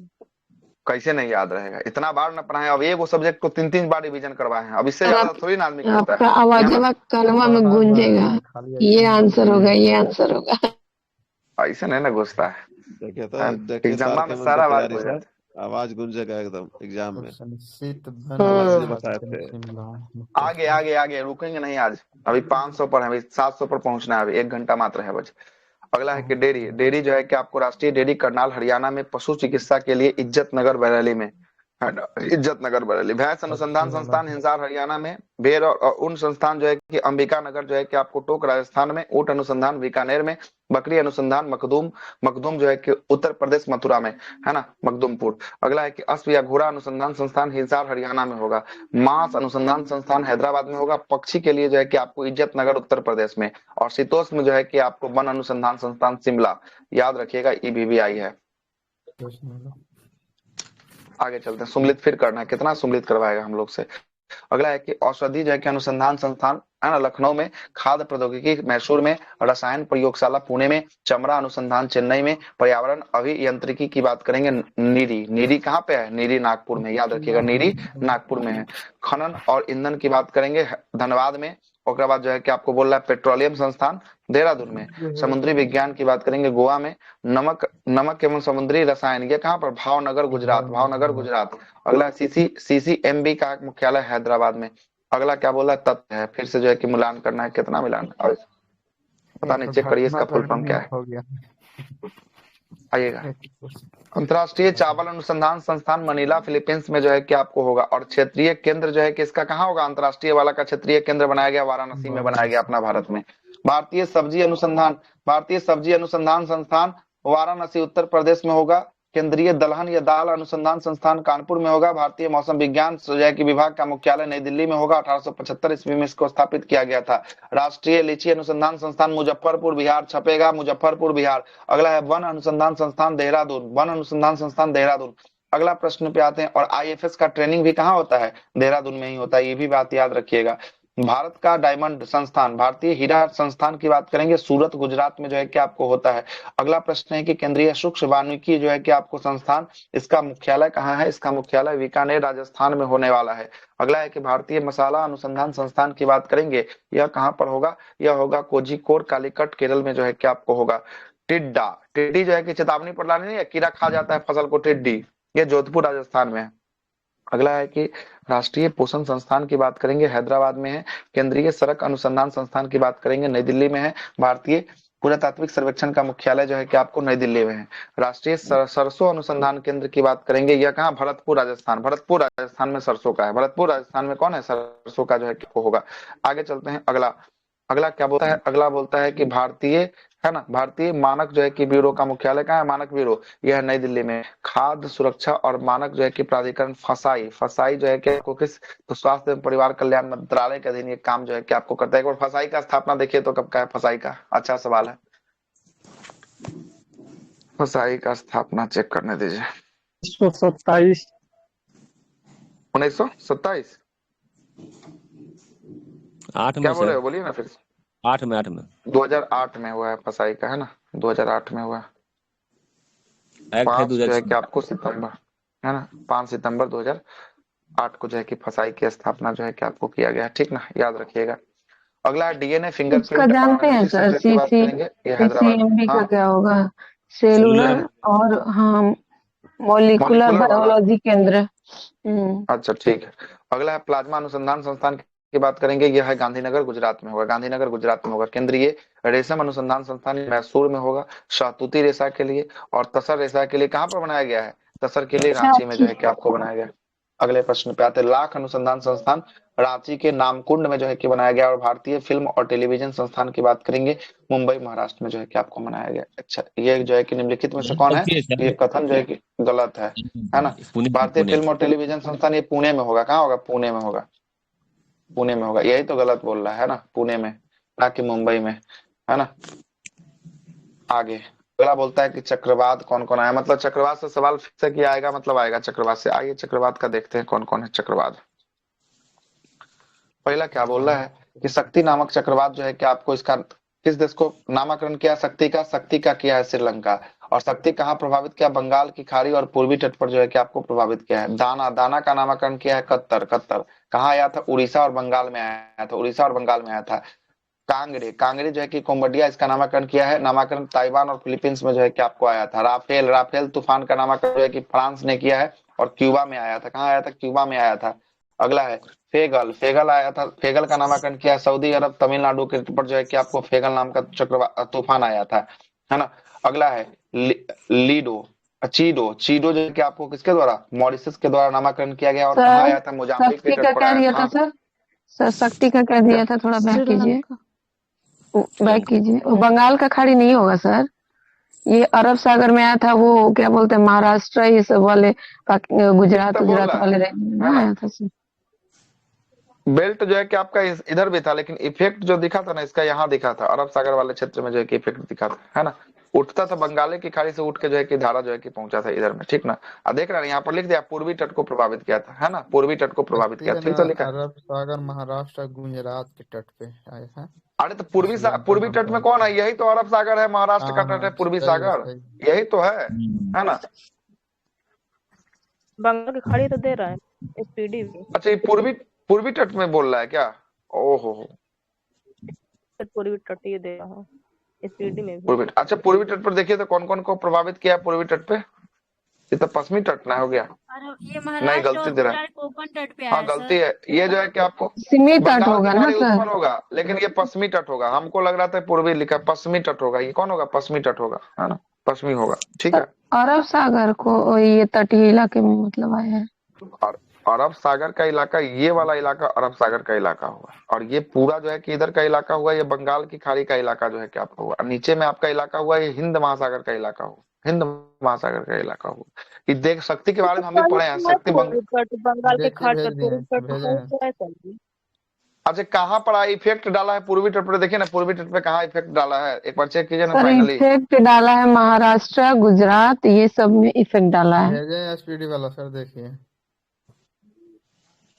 कैसे नहीं याद रहेगा? इतना बार ना पढ़ाए। अब एक वो सब्जेक्ट को 3-3 बार रिवीजन करवाए हैं। अब इससे ज्यादा थोड़ी ना आदमी करता आपका है। आवाज कनवा में गूंजेगा, ये आंसर होगा, ये आंसर होगा। ऐसे नहीं ना घुसता है। देखिए तो एग्जाम में सारा बात हो जाता है। आवाज गूंजेगा एकदम एग्जाम में। आगे आगे आगे रुकेंगे नहीं आज। अभी 500 पर है, अभी 700 पर पहुंचना है। अभी 1 घंटा मात्र है बच। अगला है कि डेयरी डेयरी जो है कि आपको राष्ट्रीय डेयरी करनाल हरियाणा में पशु चिकित्सा के लिए इज्जत नगर बरेली में है ना, इज्जत नगर बरेली। भैंस अनुसंधान संस्थान हिसार हरियाणा में। भेड़ और ऊन संस्थान जो है कि अंबिका नगर जो है कि आपको टोक राजस्थान में। ऊंट अनुसंधान बीकानेर में। बकरी अनुसंधान मखदूम मखदूम जो है कि उत्तर प्रदेश मथुरा में है ना, मखदूमपुर। अगला है कि अश्व या घोड़ा अनुसंधान संस्थान हिसार हरियाणा में होगा। मांस अनुसंधान संस्थान हैदराबाद में होगा। पक्षी के लिए जो है कि आपको इज्जत नगर उत्तर प्रदेश में। और शीतोष्ण में जो है कि आपको वन अनुसंधान संस्थान शिमला। याद रखिएगा ईबीवीआई है। आगे चलते हैं, सुमलित फिर करना है, कितना सुमलित करवाएगा हम लोग से। अगला है कि औषधि जो है कि अनुसंधान संस्थान है ना लखनऊ में। खाद्य प्रौद्योगिकी मैसूर में। रसायन प्रयोगशाला पुणे में। चमड़ा अनुसंधान चेन्नई में। पर्यावरण अभियांत्रिकी की बात करेंगे नीरी। नीरी कहाँ पे है? नीरी नागपुर में। याद रखिएगा नीरी नागपुर में है। खनन और ईंधन की बात करेंगे धनबाद में। उसके बाद जो है कि आपको बोल रहा है पेट्रोलियम संस्थान देहरादून में। समुद्री विज्ञान की बात करेंगे गोवा में। नमक एवं समुद्री रसायन ये कहाँ पर? भावनगर गुजरात। भावनगर गुजरात। अगला सीसीएमबी का मुख्यालय हैदराबाद में। अगला क्या बोला? तत्व है। फिर से जो है कि मिलान करना है, कितना मिलान और पता नहीं, चेक करिए इसका फुल फॉर्म क्या है। हो गया। आइएगा। अंतर्राष्ट्रीय चावल अनुसंधान संस्थान मनीला फिलीपींस में जो है कि आपको होगा। और क्षेत्रीय केंद्र जो है कि इसका कहाँ होगा? अंतर्राष्ट्रीय वाला का क्षेत्रीय केंद्र बनाया गया वाराणसी में बनाया गया अपना भारत में। भारतीय सब्जी अनुसंधान संस्थान वाराणसी उत्तर प्रदेश में होगा। केंद्रीय दलहन या दाल अनुसंधान संस्थान कानपुर में होगा। भारतीय मौसम विज्ञान की विभाग का मुख्यालय नई दिल्ली में होगा। 1875 ईस्वी में इसको स्थापित किया गया था। राष्ट्रीय लीची अनुसंधान संस्थान मुजफ्फरपुर बिहार छपेगा, मुजफ्फरपुर बिहार। अगला है वन अनुसंधान संस्थान देहरादून। वन अनुसंधान संस्थान देहरादून। अगला प्रश्न पे आते हैं। और आईएफएस का ट्रेनिंग भी कहाँ होता है? देहरादून में ही होता है, ये भी बात याद रखिएगा। भारत का डायमंड संस्थान भारतीय हीरा संस्थान की बात करेंगे सूरत गुजरात में जो है कि आपको होता है। अगला प्रश्न है कि केंद्रीय सूक्ष्म वानिकी जो है कि आपको संस्थान इसका मुख्यालय कहाँ है? इसका मुख्यालय बीकानेर राजस्थान में होने वाला है। अगला है कि भारतीय मसाला अनुसंधान संस्थान की बात करेंगे, यह कहाँ पर होगा? यह होगा कोझिकोड कालीकट केरल में जो है कि आपको होगा। टिड्डा टिड्डी जो है कि चेतावनी प्रदान नहीं है, कीड़ा खा जाता है फसल को, टिड्डी, ये जोधपुर राजस्थान में है। अगला है कि राष्ट्रीय पोषण संस्थान की बात करेंगे हैदराबाद में है। केंद्रीय सड़क अनुसंधान संस्थान की बात करेंगे नई दिल्ली में है। भारतीय पुरातात्विक सर्वेक्षण का मुख्यालय जो है कि आपको नई दिल्ली में है। राष्ट्रीय सरसों अनुसंधान केंद्र की बात करेंगे, यह कहाँ? भरतपुर राजस्थान। भरतपुर राजस्थान में सरसों का है। भरतपुर राजस्थान में कौन है? सरसों का जो है कि होगा। आगे चलते हैं। अगला क्या बोलता है? अगला बोलता है कि भारतीय है ना, भारतीय मानक जो है कि ब्यूरो का मुख्यालय कहाँ है? मानक ब्यूरो यह है नई दिल्ली में। खाद्य सुरक्षा और मानक जो है कि प्राधिकरण फसाई जो है कि आपको किस? तो स्वास्थ्य एवं परिवार कल्याण मंत्रालय के अधीन ये काम जो है कि आपको करता है। एक बार फसाई का स्थापना देखिए तो कब का है फसाई का? अच्छा सवाल है। फसाई का स्थापना चेक करने दीजिए। 127 1927। 8 में क्या बोल रहे सर। हो? बोलिए ना फिर से। 8 में 2008 में हुआ है फसाई का, है ना, 2008 में हुआ है। एक्ट है 5 जो है कि 2006। आपको सितंबर है ना, 5 सितंबर 2008 को जो है कि फसाई की स्थापना जो है कि आपको किया गया है। ठीक ना, याद रखिएगा। अगला डीएनए इसका फिंगरप्रिंट जानते हैं सर? की बात करेंगे, ये हैदराबाद। सीसीएमबी का हाँ, क्या होगा? सेलुलर और हाँ मॉलिक्यूलर मॉलिक्यूलर वाला। बायोलॉजी केंद्र। अच्छा ठीक है। अगला है प्लाज्मा अनुसंधान संस्थान की बात करेंगे, यह है गांधीनगर गुजरात में होगा। गांधीनगर गुजरात में होगा। केंद्रीय रेशम अनुसंधान संस्थान मैसूर में होगा शहतूती रेशा के लिए। और तसर रेशा के लिए कहाँ पर बनाया गया है? तसर के लिए रांची में जो है कि आपको बनाया गया। अगले प्रश्न पे आते हैं। लाख अनुसंधान संस्थान रांची के नामकुंड में जो है कि बनाया गया। और भारतीय फिल्म और टेलीविजन संस्थान की बात करेंगे मुंबई महाराष्ट्र में जो है कि आपको बनाया गया। अच्छा, ये जो है कि निम्नलिखित में से कौन है? ये कथन जो है कि गलत है ना। भारतीय फिल्म और टेलीविजन संस्थान ये पुणे में होगा। कहाँ होगा? पुणे में होगा। पुणे में होगा, यही तो गलत बोल रहा है ना, पुणे में ना कि मुंबई में, है ना। आगे अगला बोलता है कि चक्रवात कौन कौन आया? मतलब चक्रवात से सवाल फिर से किया आएगा, मतलब आएगा चक्रवात से। आइए चक्रवात का देखते हैं कौन कौन है चक्रवात। पहला क्या बोल रहा है कि शक्ति नामक चक्रवात जो है कि आपको इसका किस देश को नामकरण किया? शक्ति का किया है श्रीलंका। और शक्ति कहाँ प्रभावित किया? बंगाल की खाड़ी और पूर्वी तट पर जो है कि आपको प्रभावित किया है। दाना का नामकरण किया है कत्तर। कहाँ आया था? उड़ीसा और बंगाल में आया था। उड़ीसा और बंगाल में आया था। कांगड़े जो है कि कोम्बोडिया, इसका नामकरण किया है। नामकरण ताइवान और फिलीपींस में जो है कि आपको आया था। राफेल तूफान का नामकरण जो है कि फ्रांस ने किया है और क्यूबा में आया था। कहाँ आया था? क्यूबा में आया था। अगला है फेगल आया था। फेगल का नामकरण किया है सऊदी अरब, तमिलनाडु के पर जो है कि आपको फेगल नाम का चक्रवात तूफान आया था। है ना। अगला है लीडो, चीडो। चीडो जो है कि आपको किसके द्वारा, मॉरिशस के द्वारा नामकरण किया गया और कहाँ सर आया था, मोजाम्बिक के शक्ति तट का पर क्या आया दिया था। था हाँ सर? सर शक्ति का क्या दिया था, थोड़ा बैक कीजिए, बैक कीजिए। वो बंगाल का खाड़ी नहीं होगा सर, ये अरब सागर में आया था, वो क्या बोलते हैं महाराष्ट्र ये सब वाले गुजरात तो बोल गुजरात रहा वाले है region में ना। आया था सर। बेल्ट जो है कि आपका इधर भी था, लेकिन इफेक्ट जो दिखा था ना इसका यहाँ दिखा था, अरब सागर वाले क्षेत्र में जो है कि इफेक्ट दिखा था, है ना। उठता था बंगाली की खाड़ी से, उठ के जो है कि धारा जो है कि पहुंचा था इधर में, ठीक ना। अब देख रहे हैं यहाँ पर लिख दिया पूर्वी तट को प्रभावित किया था, है ना, पूर्वी तट को प्रभावित किया, है ठीक ना, तो लिखा है। अरब सागर महाराष्ट्र गुजरात के तट पे आए हैं। अरे तो श्रीलंका पूर्वी तट में कौन है, यही तो अरब सागर है, महाराष्ट्र का हाँ तट है हाँ, पूर्वी सही है सागर, सही। यही तो है ना। बंगाल की खाड़ी तो दे रहा है एसपीडी भी, अच्छा ये पूर्वी तट में बोल रहा है क्या? ओहो पूर्वी तट ये दे रहा हूँ एसपीडी में भी। पूर्वी, अच्छा पूर्वी तट पर देखिए तो कौन कौन को प्रभावित किया है पूर्वी तट पे। ये तो पश्चिमी तट ना हो गया, और ये नहीं महाराष्ट्र गलती और दे रहा है, गुजरात कोंकण तट पे हाँ आया गलती सर। है, ये जो है कि आपको सिमी तट बंगाल की होगा ना खाड़ी सर? उत्तर होगा, लेकिन ये पश्चिमी तट होगा, हमको लग रहा था पूर्वी लिखा, पश्चिमी तट होगा, ये कौन होगा, पश्चिमी तट होगा, है ना, पश्चिमी होगा, ठीक सर है। अरब सागर को ये तटीय इलाके में मतलब आया है। और अरब सागर का इलाका, ये वाला इलाका अरब सागर का इलाका हुआ, और ये पूरा जो है कि इधर का इलाका हुआ, ये बंगाल की खाड़ी का इलाका जो है कि आपका हुआ, और नीचे में आपका इलाका हुआ ये हिंद महासागर का इलाका हुआ, हिंद महासागर का इलाका हुआ। ये देख शक्ति के बारे में हम भी पढ़े हैं, शक्ति बंगाल के देखिए खाड़ी भेज पर दिए पूर्वी तट भेजे पर हैं। क्या है सर जी? अच्छा कहाँ पर इफेक्ट डाला है पूर्वी तट पर, देखिए ना पूर्वी तट पे कहाँ इफेक्ट डाला है, एक बार चेक कीजिए ना सर फाइनली। इफेक्ट डाला है महाराष्ट्र गुजरात ये सब में इफेक्ट डाला है। भेजे हैं एसपीडी वाला सर, देखिए।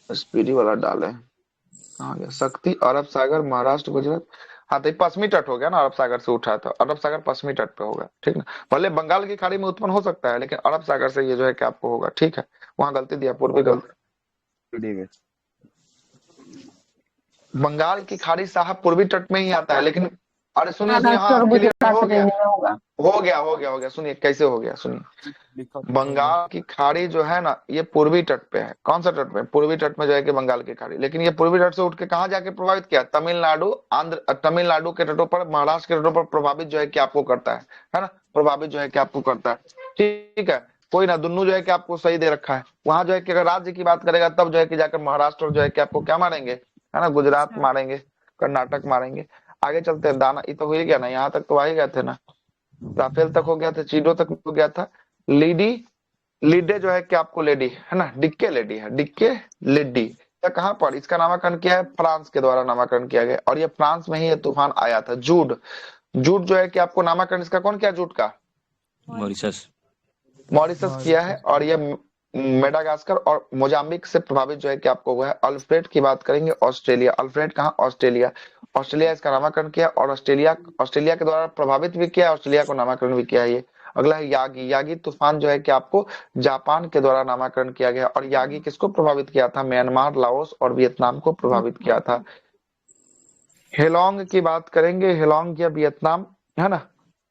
स्पीडी वाला डाले, कहाँ गया, शक्ति अरब सागर महाराष्ट्र गुजरात, हाँ तो ये पश्चिमी तट हो गया ना, अरब सागर से उठा था, अरब सागर पश्चिमी तट पे होगा, ठीक ना। भले बंगाल की खाड़ी में उत्पन्न हो सकता है, लेकिन अरब सागर से ये जो है कि आपको होगा, ठीक है। वहां गलती दिया, पूर्वी गलती, बंगाल की खाड़ी साहब पूर्वी तट में ही आता है, लेकिन अरे सुनिए सुनिए, महाराष्ट्र हाँ और क्लियर गुजरात हो गया, रेंज में होगा। हो गया, सुनिए कैसे हो गया, सुनिए। बंगाल की खाड़ी जो है ना ये पूर्वी तट पे है, कौन सा तट पे, पूर्वी तट में जो है कि बंगाल की खाड़ी, लेकिन ये पूर्वी तट से उठ के कहाँ जाके प्रभावित किया, तमिलनाडु, तमिलनाडु के तटों पर, महाराष्ट्र के तटों पर प्रभावित जो है कि आपको करता है ना, प्रभावित जो है कि आपको करता है, ठीक है। कोई ना, दुन्नू जो है कि आपको सही दे रखा है। वहां जो है कि अगर राज्य की बात करेगा तब जो है कि जाकर महाराष्ट्र जो है कि आपको क्या मारेंगे, है ना, गुजरात मारेंगे, कर्नाटक मारेंगे। आगे चलते हैं, दाना ये तो हो ही गया ना, यहाँ तक तो आ ही गए थे ना, राफेल तक हो गया था, चीडो तक हो गया था। लीडी, लीडे जो है कि आपको लेडी है ना, डिक्के लेडी है, डिक्के लेडी, या कहाँ पर इसका नामकरण किया है, फ्रांस के द्वारा नामकरण किया गया, और ये फ्रांस में ही ये तूफान आया था। जूड, जूड जो है कि आपको नामकरण इसका कौन किया, जूड का, मॉरिशस। मॉरिशस किया है, और ये मेडागास्कर और मोजाम्बिक से प्रभावित जो है कि आपको हुआ है। अल्फ्रेड की बात करेंगे, ऑस्ट्रेलिया, अल्फ्रेड कहाँ, ऑस्ट्रेलिया, ऑस्ट्रेलिया इसका नामकरण किया, और ऑस्ट्रेलिया, ऑस्ट्रेलिया के द्वारा प्रभावित भी किया, ऑस्ट्रेलिया को नामकरण भी किया। ये अगला है यागी, यागी तूफान जो है कि आपको जापान के द्वारा नामकरण किया गया, और यागी किसको प्रभावित किया था, म्यांमार, लाओस और वियतनाम को प्रभावित किया था। हेलोंग की बात करेंगे, हेलोंग या वियतनाम, है ना,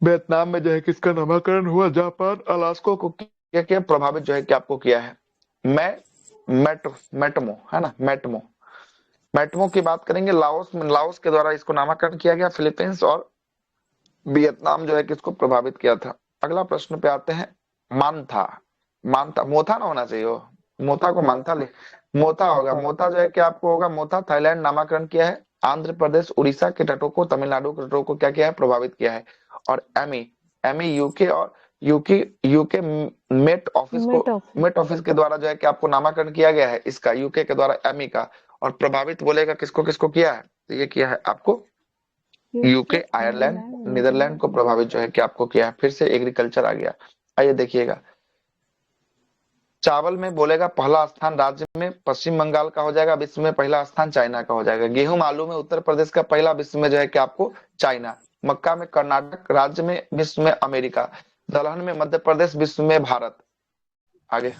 वियतनाम में जो है किसका नामकरण हुआ, जापान, अलास्को को क्या प्रभावित जो है कि आपको किया है। मेटमो है ना, मेटमो, मेटमो की बात करेंगे, लाओस, लाओस के द्वारा इसको नामकरण किया गया। फिलीपींस और वियतनाम जो है किसको प्रभावित किया था। अगला प्रश्न पे आते हैं, मानथा, मानथा, मोथा ना होना चाहिए, मोथा को मानथा ले, मोथा होगा, मोथा जो है कि आपको होगा, मोथा थाईलैंड नामकरण किया है। आंध्र प्रदेश, उड़ीसा के तटों को, तमिलनाडु के तटों को क्या किया है, प्रभावित किया है। और एमी, एमी यूके और यूके मेट ऑफिस को, मेट ऑफिस के द्वारा जो है कि आपको नामकरण किया गया है इसका, यूके के द्वारा एमी का। और प्रभावित बोलेगा किसको किसको किया है, तो ये किया है आपको यूके, आयरलैंड, नीदरलैंड को प्रभावित जो है कि आपको किया है। फिर से एग्रीकल्चर आ गया, आइए देखिएगा। चावल में बोलेगा पहला स्थान राज्य में पश्चिम बंगाल का हो जाएगा, विश्व में पहला स्थान चाइना का हो जाएगा। गेहूं आलू में उत्तर प्रदेश का पहला, विश्व में जो है कि आपको चाइना। मक्का में कर्नाटक, राज्य में विश्व में अमेरिका। दलहन में मध्य प्रदेश, विश्व में भारत। आगे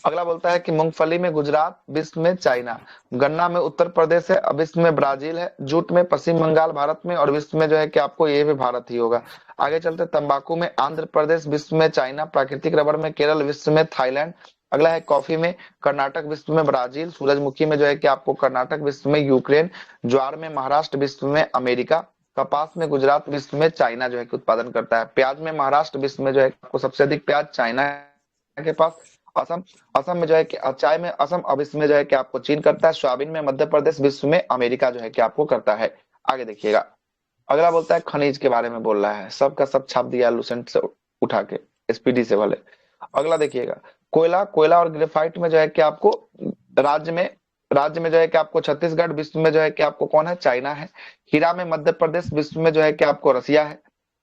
अगला बोलता है कि मूंगफली में गुजरात, विश्व में चाइना। गन्ना में उत्तर प्रदेश है, विश्व में ब्राजील है। जूट में पश्चिम बंगाल भारत में, और विश्व में जो है कि आपको ये भी भारत ही होगा। आगे चलते, तंबाकू में आंध्र प्रदेश, विश्व में चाइना। प्राकृतिक रबर में केरल, विश्व में थाईलैंड। अगला है कॉफी में कर्नाटक, विश्व में ब्राजील। सूरजमुखी में जो है कि आपको कर्नाटक, विश्व में यूक्रेन। ज्वार में महाराष्ट्र, विश्व में अमेरिका। कपास में गुजरात विश्व में चाइना जो है कि उत्पादन करता है। प्याज में महाराष्ट्र विश्व में जो है आपको सबसे अधिक प्याज चाइना के पास। असम असम में जो है कि चाय में असम और विश्व में जो है कि आपको चीन करता है। सोयाबीन में मध्य प्रदेश, विश्व में अमेरिका जो है कि आपको करता है। आगे देखिएगा, अगला बोलता है खनिज के बारे में बोल रहा है, सबका सब छाप दिया लूसेंट से उठा के, स्पीडी से वाले। अगला देखिएगा, कोयला कोयला और ग्रेफाइट में जो है कि आपको राज्य में जो है कि आपको छत्तीसगढ़, विश्व में जो है कि आपको कौन है, चाइना है। हीरा में मध्य प्रदेश, विश्व में जो है कि आपको रसिया है।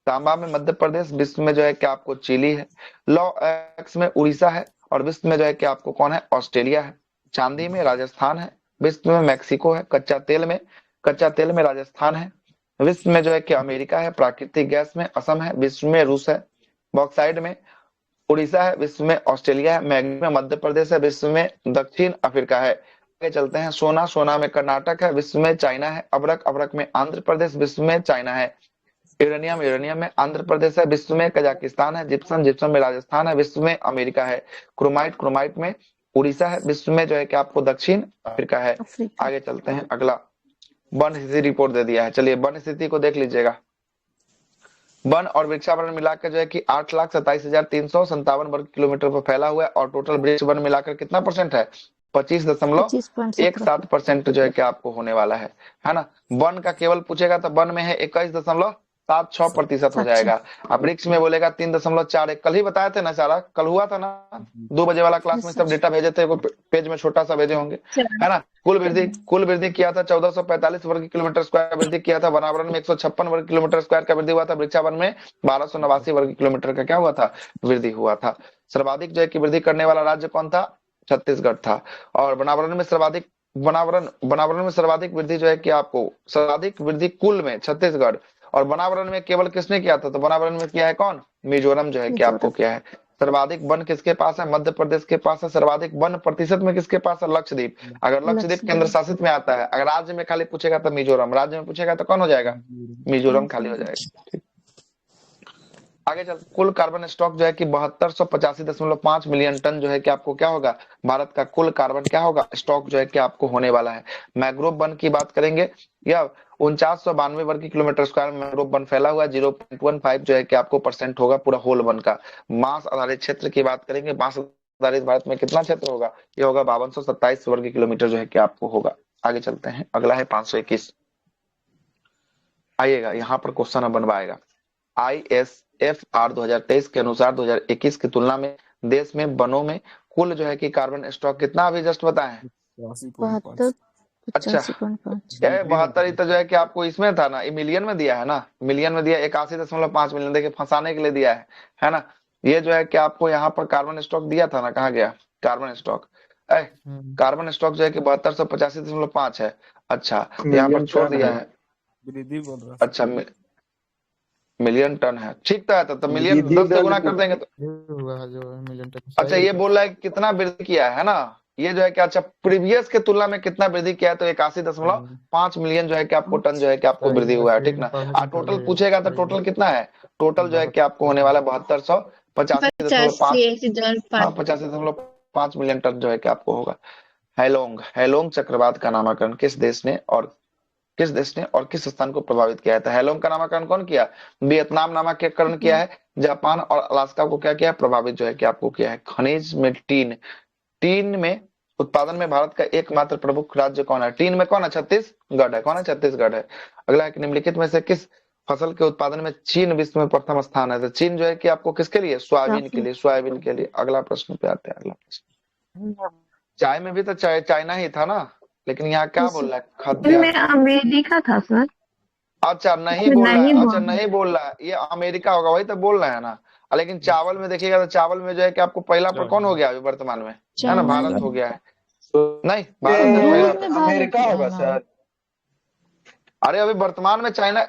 तांबा में मध्य प्रदेश, विश्व में जो है कि आपको चिली है। लौ एक्स में उड़ीसा है और विश्व में जो है कि आपको कौन है, ऑस्ट्रेलिया है। चांदी में राजस्थान है, विश्व में मैक्सिको है। कच्चा तेल में राजस्थान है, विश्व में जो है कि अमेरिका है। प्राकृतिक गैस में असम है, विश्व में रूस है। बॉक्साइड में उड़ीसा है, विश्व में ऑस्ट्रेलिया है। मैग्नीज में मध्य प्रदेश है, विश्व में दक्षिण अफ्रीका है। आगे चलते हैं, सोना में कर्नाटक है, विश्व में चाइना है। अबरक में आंध्र प्रदेश, विश्व में चाइना है। यूरेनियम में आंध्र प्रदेश है, विश्व में कजाकिस्तान है। जिप्सम में राजस्थान है, विश्व में अमेरिका है। क्रोमाइट में उड़ीसा है, विश्व में जो है कि आपको दक्षिण अफ्रीका है। आगे चलते हैं, अगला वन स्थिति रिपोर्ट दे दिया है। चलिए वन स्थिति को देख लीजिएगा। वन और वृक्षावरण मिलाकर जो है कि 8,27,357 वर्ग किलोमीटर पर फैला हुआ है और टोटल वृक्ष वन मिलाकर कितना परसेंट है, 25.17% जो है कि आपको होने वाला है ना। वन का केवल पूछेगा तो वन में है 21.76% हो जाएगा। अब वृक्ष में बोलेगा 3.41। कल ही बताए थे ना सारा, कल हुआ था ना 2 बजे वाला क्लास में, सब डेटा भेजे थे, पेज में छोटा सा भेजे होंगे, है ना। कुल वृद्धि किया था 1445 वर्ग किलोमीटर स्क्वायर वृद्धि किया था। वनावरण में 156 वर्ग किलोमीटर स्क्वायर का वृद्धि हुआ था। वृक्षावन में 1289 वर्ग किलोमीटर का क्या हुआ था, वृद्धि हुआ था। सर्वाधिक जो है कि वृद्धि करने वाला राज्य कौन था, छत्तीसगढ़ था। और वनावरण में सर्वाधिक वृद्धि जो है कि आपको सर्वाधिक वृद्धि कुल में छत्तीसगढ़, और वनावरण में केवल किसने किया था, तो वनावरण में किया है कौन, मिजोरम जो है कि आपको किया है। सर्वाधिक वन किसके पास है, मध्य प्रदेश के पास है। सर्वाधिक वन प्रतिशत में किसके पास है, लक्षद्वीप। अगर लक्षद्वीप केंद्र शासित में आता है, अगर राज्य में खाली पूछेगा तो मिजोरम, राज्य में पूछेगा तो कौन हो जाएगा, मिजोरम खाली हो जाएगा। ठीक, आगे चल, कुल कार्बन स्टॉक जो है कि 7285.5 मिलियन टन जो है कि आपको क्या होगा, भारत का कुल कार्बन क्या होगा, स्टॉक जो है कि आपको होने वाला है। मैंग्रोव वन की बात करेंगे, या 4992 वर्ग किलोमीटर स्क्वायर में मैंग्रोव वन फैला हुआ है। 0.15 जो है कि आपको परसेंट होगा पूरा होल वन का। मांस आधारित क्षेत्र की बात करेंगे, मांस आधारित भारत में कितना क्षेत्र होगा, ये होगा 5227 वर्ग किलोमीटर जो है कि आपको होगा। आगे चलते हैं, अगला है 521। आइएगा, यहाँ पर क्वेश्चन बनवाएगा। ISFR 2023 के अनुसार 2021 की तुलना में देश में वनों में कुल जो है कि कार्बन स्टॉक कितना, अभी जस्ट बताएं। 72 अच्छा, 72 तो जो है कि आपको इसमें था ना, ये मिलियन में दिया है ना, मिलियन में दिया 81.5 मिलियन, देखिए फंसाने के लिए दिया है ना। ये जो है कि आपको यहाँ पर कार्बन स्टॉक दिया था ना, कहाँ गया कार्बन स्टॉक, कार्बन स्टॉक जो है कि 7285.5 है। अच्छा, यहाँ पर छोड़ दिया है, अच्छा मिलियन टन है, ठीक तो मिलियन 10 से गुना कर देंगे तो जो मिलियन टन। अच्छा, ये बोल रहा है कितना वृद्धि किया है ना, ये जो है कि अच्छा प्रीवियस के तुलना में कितना वृद्धि किया है, तो 81.5 मिलियन जो है कि आपको टन जो है कि आपको वृद्धि हुआ है, ठीक ना। और टोटल पूछेगा तो टोटल कितना है, टोटल जो है कि आपको होने वाला 7285.5 मिलियन टन जो है कि आपको होगा। हेलोंग चक्रवात का नामकरण किस देश ने और किस स्थान को प्रभावित किया था। हेलोंग का नामकरण कौन किया, वियतनाम नामकरण किया है। जापान और अलास्का को क्या किया है, प्रभावित जो है कि आपको किया है। खनिज में टीन में उत्पादन में भारत का एकमात्र प्रमुख राज्य कौन है, टीन में कौन है, छत्तीसगढ़ है। कौन है, छत्तीसगढ़ है। अगला है कि निम्नलिखित में से किस फसल के उत्पादन में चीन विश्व में प्रथम स्थान है, तो चीन जो है कि आपको किसके लिए, सोयाबीन के लिए। अगला प्रश्न पे आते हैं, अगला प्रश्न। चाय में भी तो चाइना ही था ना, लेकिन यहाँ क्या बोल रहा है, खाद्य अमेरिका था सर। अच्छा नहीं बोल रहा है, ये अमेरिका होगा, वही तो बोल रहे हैं ना। लेकिन चावल में देखिएगा तो चावल में जो है कि आपको पहला पर कौन हो गया अभी वर्तमान में, है ना, भारत हो गया है। नहीं, भारत अमेरिका होगा सर। अरे अभी वर्तमान में चाइना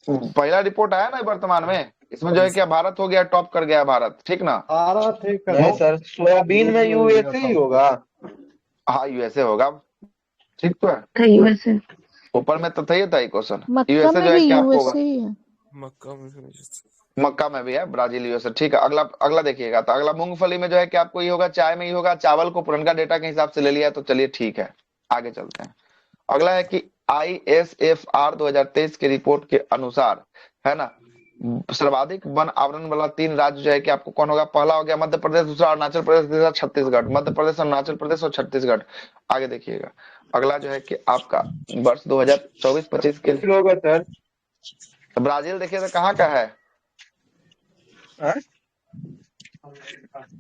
पहला रिपोर्ट आया ना वर्तमान में, इसमें जो है कि भारत हो गया, टॉप कर गया भारत, ठीक ना। नहीं सर, सोयाबीन में यूएसए ही होगा। हाँ यूएसए होगा, ठीक तो है, यूएसए ऊपर में तो था ही क्वेश्चन। मक्का यूएसए में जो है भी कि आपको यूएसए ही है। मक्का में भी है, ब्राजील यूएसए, ठीक है। अगला देखिएगा, तो अगला मूंगफली में जो है कि आपको ये होगा, चाय में ही होगा। चावल को पुरनका डेटा के हिसाब से ले लिया, तो चलिए ठीक है, आगे चलते हैं। अगला है कि ISFR 2023 की रिपोर्ट के अनुसार, है ना, सर्वाधिक वन आवरण वाला 3 राज्य जो है कि आपको कौन होगा? पहला हो गया मध्य प्रदेश, दूसरा अरुणाचल प्रदेश, तीसरा छत्तीसगढ़। मध्य प्रदेश, अरुणाचल प्रदेश और छत्तीसगढ़। आगे देखिएगा, अगला जो है कि आपका वर्ष 2024-25 के लिए होगा सर। ब्राजील देखिए तो कहाँ का है?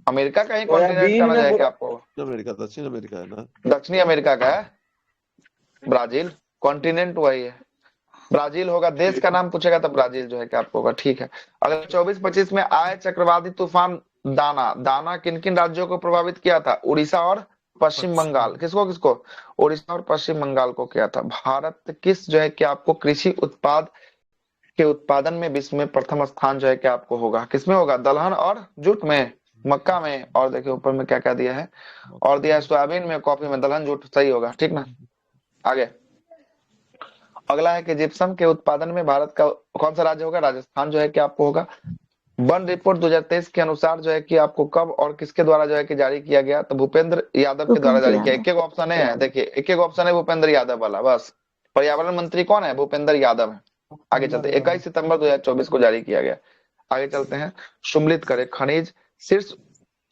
अमेरिका का ही कॉन्टिनेंट का ना जो है कि आपको अमेरिका, दक्षिण अमेरिका है ना। दक्षिणी अमेरिका का है ब्राजील, कॉन्टिनेंट वही है। ब्राजील होगा, देश का नाम पूछेगा तो ब्राजील जो है कि आपको होगा। ठीक है, अगर 24-25 में आए चक्रवाती तूफान दाना किन किन राज्यों को प्रभावित किया था? उड़ीसा और पश्चिम बंगाल। किसको किसको? उड़ीसा और पश्चिम बंगाल को किया था। भारत किस जो है कि आपको कृषि उत्पाद के उत्पादन में विश्व में प्रथम स्थान जो है कि आपको होगा? किसमें होगा? दलहन और जूट में, मक्का में, और देखिए ऊपर में क्या क्या दिया है, और दिया है सोयाबीन में, कॉफी में। दलहन जूट सही होगा, ठीक ना। आगे अगला है कि जिप्सम के उत्पादन में भारत का कौन सा राज्य होगा? राजस्थान जो है कि आपको होगा। वन रिपोर्ट 2023 के अनुसार जो है कि आपको कब और किसके द्वारा जो है कि जारी किया गया? तो भूपेंद्र यादव के द्वारा जारी किया। एक एक ऑप्शन है, देखिए एक एक ऑप्शन है भूपेंद्र यादव वाला, बस। पर्यावरण मंत्री कौन है? भूपेंद्र यादव है। आगे चलते 21 सितंबर 2024 को जारी किया गया। आगे चलते हैं, सुम्मिलित करें खनिज शीर्ष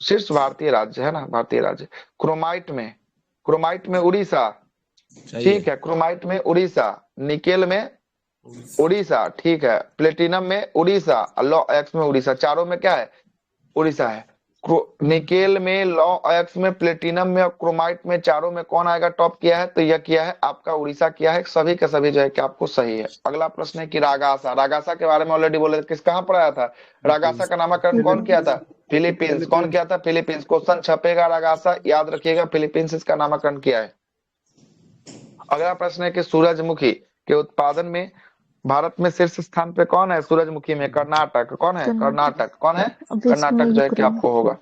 शीर्ष भारतीय राज्य, है ना, भारतीय राज्य। क्रोमाइट में उड़ीसा, ठीक है, क्रोमाइट में उड़ीसा। निकेल में उड़ीसा, ठीक है। प्लेटिनम में उड़ीसा, लॉ एक्स में उड़ीसा। चारों में क्या है? उड़ीसा है। निकेल में, लॉ एक्स में, प्लेटिनम में और क्रोमाइट में, चारों में कौन आएगा? टॉप किया है तो यह किया है आपका उड़ीसा किया है। सभी के सभी जो है कि आपको सही है। अगला प्रश्न है कि रागासा के बारे में ऑलरेडी बोले, किस कहां पर आया था? रागासा का नामकरण कौन किया था? फिलीपींस। कौन किया था? फिलीपींस। क्वेश्चन छपेगा रागासा, याद रखिएगा, फिलीपींस इसका नामकरण किया है। अगला प्रश्न है कि सूरजमुखी के उत्पादन में भारत में शीर्ष स्थान पे कौन है? सूरजमुखी में कर्नाटक। कौन है? कर्नाटक। कौन है? कर्नाटक जो है कि आपको होगा।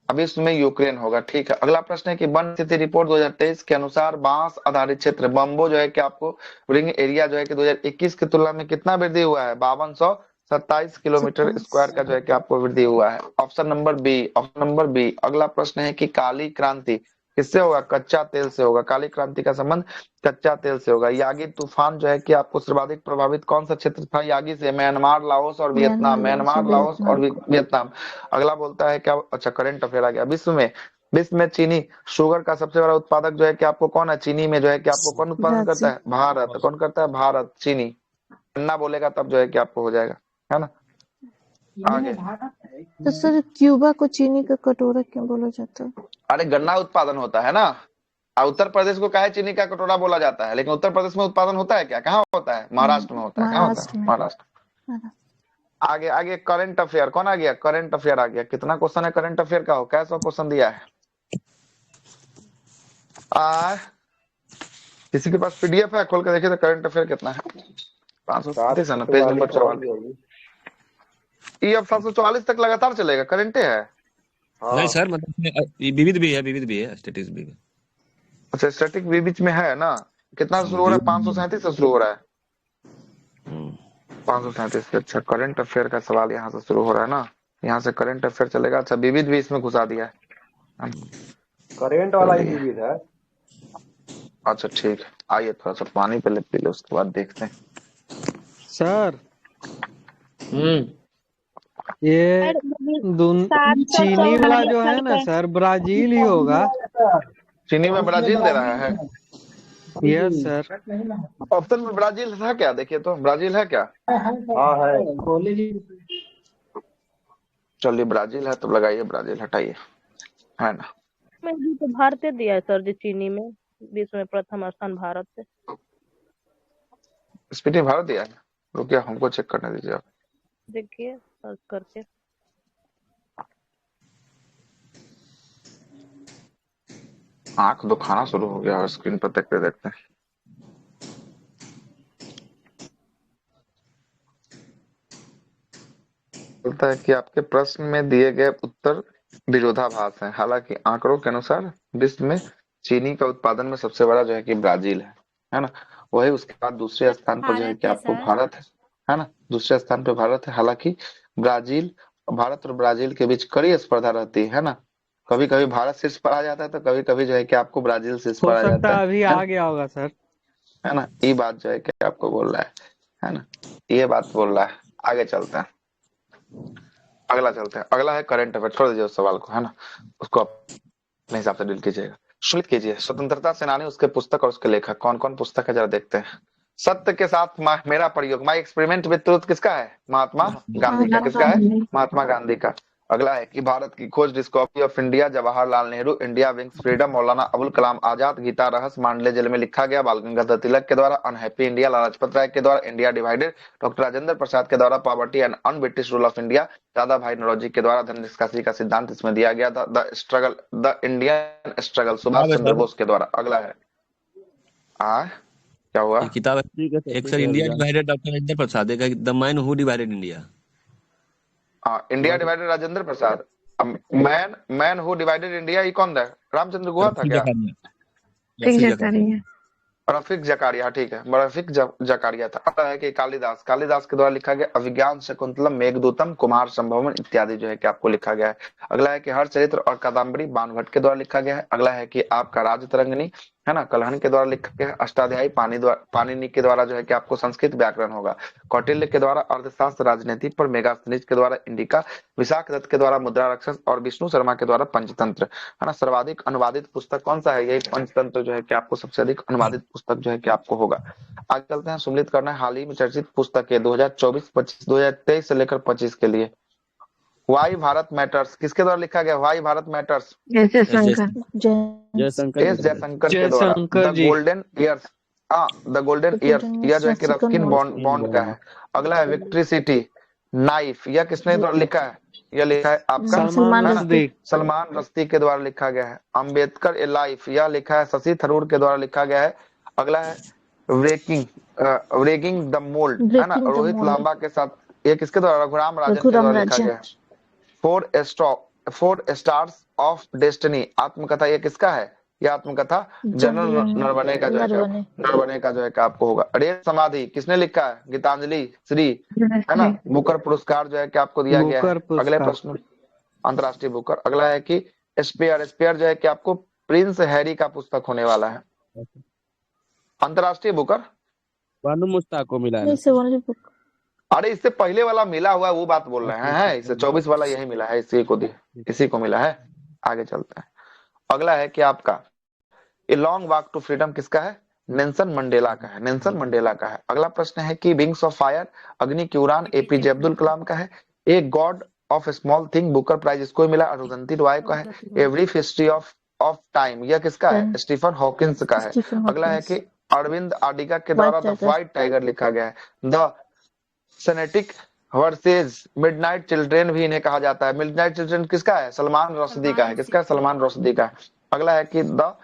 अब इसमें यूक्रेन होगा, ठीक है। अगला प्रश्न है कि वन स्थिति रिपोर्ट 2023 के अनुसार बांस आधारित क्षेत्र बम्बो जो है कि आपको रिंग एरिया जो है कि 2021 की तुलना में कितना वृद्धि हुआ है? 5227 किलोमीटर स्क्वायर का जो है कि आपको वृद्धि हुआ है। Option number B. अगला प्रश्न है कि काली क्रांति किससे होगा? कच्चा तेल से होगा। काली क्रांति का संबंध कच्चा तेल से होगा। यागी तूफान जो है कि आपको सर्वाधिक प्रभावित कौन सा क्षेत्र था यागी से? म्यांमार, लाओस और वियतनाम। म्यांमार, लाओस और वियतनाम। अगला बोलता है क्या? अच्छा, करंट अफेयर आ गया। विश्व में चीनी शुगर का सबसे बड़ा उत्पादक जो है कि आपको कौन है? चीनी में जो है कि आपको कौन उत्पादन करता है? भारत। कौन करता है? भारत। चीनी। गन्ना बोलेगा तब जो है कि आपको हो जाएगा, है ना। आगे तो सर क्यूबा को चीनी का कटोरा क्यों बोला जाता है? अरे गन्ना उत्पादन होता है ना। उत्तर प्रदेश को काहे चीनी का कटोरा बोला जाता है? लेकिन उत्तर प्रदेश में उत्पादन होता है क्या? कहाँ होता है? महाराष्ट्र में होता है। कहाँ होता है? महाराष्ट्र। आगे आगे करंट अफेयर कौन आ गया? करंट अफेयर आ गया। कितना क्वेश्चन है करंट अफेयर का? हो कैसा क्वेश्चन दिया है? किसी के पास पीडीएफ है? खोल के देखिए तो करंट अफेयर कितना है। 537 है ना, पेज नंबर 44। ये अब 744 तक लगातार चलेगा, करंटे है। नहीं सर, मतलब विविध भी है, स्टैटिक्स भी है। अच्छा, स्टैटिक भी बीच में है ना। कितना शुरू हो रहा है? 537 से शुरू हो रहा है। 537 से। अच्छा, करंट अफेयर का सवाल यहाँ से शुरू हो रहा है ना, यहाँ से करंट अफेयर चलेगा। अच्छा, विविध भी इसमें घुसा दिया है। करेंट वाला ही विविध है। अच्छा ठीक है, आइए थोड़ा सा पानी पहले पी लो, उसके बाद देखते हैं। सर ये चीनी वाला जो है ना सर, ब्राजील ही होगा। चीनी में ब्राजील दे रहा है। Yes sir. ऑप्शन में ब्राजील था क्या? देखिए तो ब्राजील है क्या? हाँ है। चलिए ब्राजील है तो लगाइए ब्राजील, हटाइए, है ना। में भी तो भारत दिया है सर जी, चीनी में विश्व में प्रथम स्थान भारत से। स्पीडी भारत दिया है। रुकिए हमको चेक करने दीजिए आप। देखिए सर्च करके। आंख दुखाना शुरू हो गया और स्क्रीन पर देखते देखते। बोलता है कि आपके प्रश्न में दिए गए उत्तर विरोधाभास हैं। हालांकि आंकड़ों के अनुसार विश्व में चीनी का उत्पादन में सबसे बड़ा जो है कि ब्राजील है ना। वही उसके बाद दूसरे स्थान पर जो है कि आपको भारत है ना। दूसरे स्थान पर भारत है। हालांकि भारत और ब्राजील के बीच कड़ी स्पर्धा रहती है ना। कभी कभी भारत शीर्ष पर आ जाता है तो कभी कभी जो है कि आपको ब्राजील शीर्ष पर आ जाता है। अभी आ गया होगा सर। है ना, ये बात जो है कि आपको बोल रहा है ना, ये बात बोल रहा है। आगे चलते हैं, अगला चलते हैं। अगला है करंट अफेयर, छोड़ दीजिए उस सवाल को, है ना, उसको अपने हिसाब से डील कीजिएगा। सुनित कीजिए, स्वतंत्रता सेनानी, उसके पुस्तक और उसके लेखक, कौन कौन पुस्तक है जरा देखते हैं। सत्य के साथ मेरा प्रयोग, माई एक्सपेरिमेंट विद ट्रुथ किसका है? महात्मा गांधी का। किसका है? महात्मा गांधी का। अगला है कि भारत की खोज, discovery of India, Jawaharlal Nehru, India wings, freedom, Maulana Abul Kalam Azad, Gita रहस्य, मांडले जेल में लिखा गया, बाल गंगाधर तिलक के द्वारा, अनहैप्पी इंडिया, लाला लाजपत राय के द्वारा, इंडिया डिवाइडेड, डॉक्टर राजेंद्र प्रसाद के द्वारा, poverty and un British rule of India, दादा भाई नौरोजी के द्वारा, धन निष्कासी का सिद्धांत इसमें दिया गया था, the Indian struggle, Subhash Chandra Bose के द्वारा। अगला है क्या हुआ? ये किताब है एक sir, India divided, doctor Rajendra Prasad, एक the man who divided India. India divided Rajendra Prasad. Man who divided India, ये कौन था? रामचंद्र गुहा था क्या? रफीक जकारिया, ठीक है, रफीक जकारिया था। आता है कि कालिदास के द्वारा लिखा गया अभिज्ञान शकुंतलम, मेघदूतम, कुमार संभवम इत्यादि जो है कि आपको लिखा गया है। अगला है कि हर चरित्र और कादम्बरी बाणभट्ट के द्वारा लिखा गया है। अगला है कि आपका राजतरंगिणी, है ना, कलहन के द्वारा लिखा गया है। अष्टाध्यायी पाणिनि के द्वारा जो है कि आपको संस्कृत व्याकरण होगा। कौटिल्य के द्वारा अर्थशास्त्र राजनीति पर, मेगास्थनीज के द्वारा इंडिका, विशाख दत्त के द्वारा मुद्रा रक्षस और विष्णु शर्मा के द्वारा पंचतंत्र, है ना। सर्वाधिक अनुवादित पुस्तक कौन सा है? यही पंचतंत्र जो है कि आपको सबसे अधिक अनुवादित पुस्तक जो है कि आपको होगा। आगे चलते हैं, सम्मिलित करना है हाल ही में चर्चित पुस्तकें 2024-25, 2023 से लेकर 25 के लिए। वाई भारत मैटर्स किसके द्वारा लिखा गया? Why Bharat matters, S Jaishankar के द्वारा। The golden years, the golden years, यह जो है कि रस्किन बॉन्ड का है। अगला है विक्ट्री सिटी नाइफ, यह किसने द्वारा लिखा है? यह लिखा है आपका सलमान रश्दी के द्वारा लिखा गया है। अम्बेडकर ए लाइफ, यह लिखा है शशि थरूर के द्वारा लिखा गया है। अगला है ब्रेकिंग द मोल्ड, है ना, रोहित लांबा के साथ, ये किसके द्वारा? रघुराम राजन के द्वारा लिखा गया है। 4 स्टार्स ऑफ डेस्टिनी आत्मकथा, ये किसका है? यह आत्मकथा जनरल नरवणे का जो है कि आपको होगा। रेत समाधि किसने लिखा है? गीतांजलि श्री, है ना। बुकर पुरस्कार जो है कि आपको दिया गया है। अगले प्रश्न, अंतरराष्ट्रीय बुकर। अगला है कि स्पेयर जो है कि आपको प्रिंस हैरी का पुस्तक होने वाला है। अंतरराष्ट्रीय बुकर बानू मुश्ताक को मिला है। अरे इससे पहले वाला मिला हुआ है, वो बात बोल रहे हैं। इससे 24 वाला यही मिला है, इसी को मिला है। आगे चलते हैं। अगला है कि आपका a long walk to freedom किसका है? नेल्सन मंडेला का है। नेल्सन मंडेला का है। अगला प्रश्न है कि विंग्स ऑफ फायर, अग्नि की उड़ान, एपीजे अब्दुल कलाम का है। A god of small thing, Booker prize इसको मिला, अरुंधति रॉय का है। A brief history of time, यह किसका है? स्टीफन हॉकिंस का है। अगला है कि अरविंद आडिगा के द्वारा द व्हाइट टाइगर लिखा गया है। द सेनेटिक वर्सेज मिडनाइट चिल्ड्रेन भी इन्हें कहा जाता है। मिडनाइट चिल्ड्रेन किसका है? सलमान रश्दी का है। किसका? सलमान रश्दी का। अगला है कि द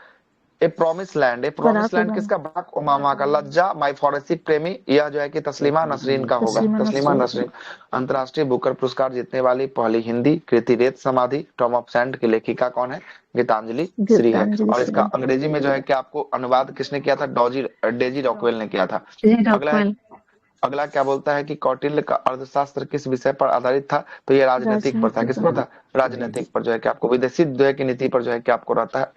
ए प्रॉमिस लैंड किसका? बराक ओबामा का। लज्जा माई फॉरेंसिक प्रेमी, यह जो है कि तस्लीमा नसरीन का होगा। तस्लीमा नसरीन। अंतरराष्ट्रीय बुकर पुरस्कार जीतने वाली पहली हिंदी कृति रेत समाधि, टॉम ऑफ सैंड की लेखिका कौन है? गीतांजलि श्री है। और इसका अंग्रेजी में जो है कि आपको अनुवाद किसने किया था? डेजी रॉकवेल ने किया था। अगला क्या बोलता है कि कौटिल्य का अर्थशास्त्र किस विषय पर आधारित था? तो ये राजनीतिक पर था। किस पर था? राजनीतिक पर जो है कि आपको विदेशी जो है कि नीति पर जो है कि आपको रहता है।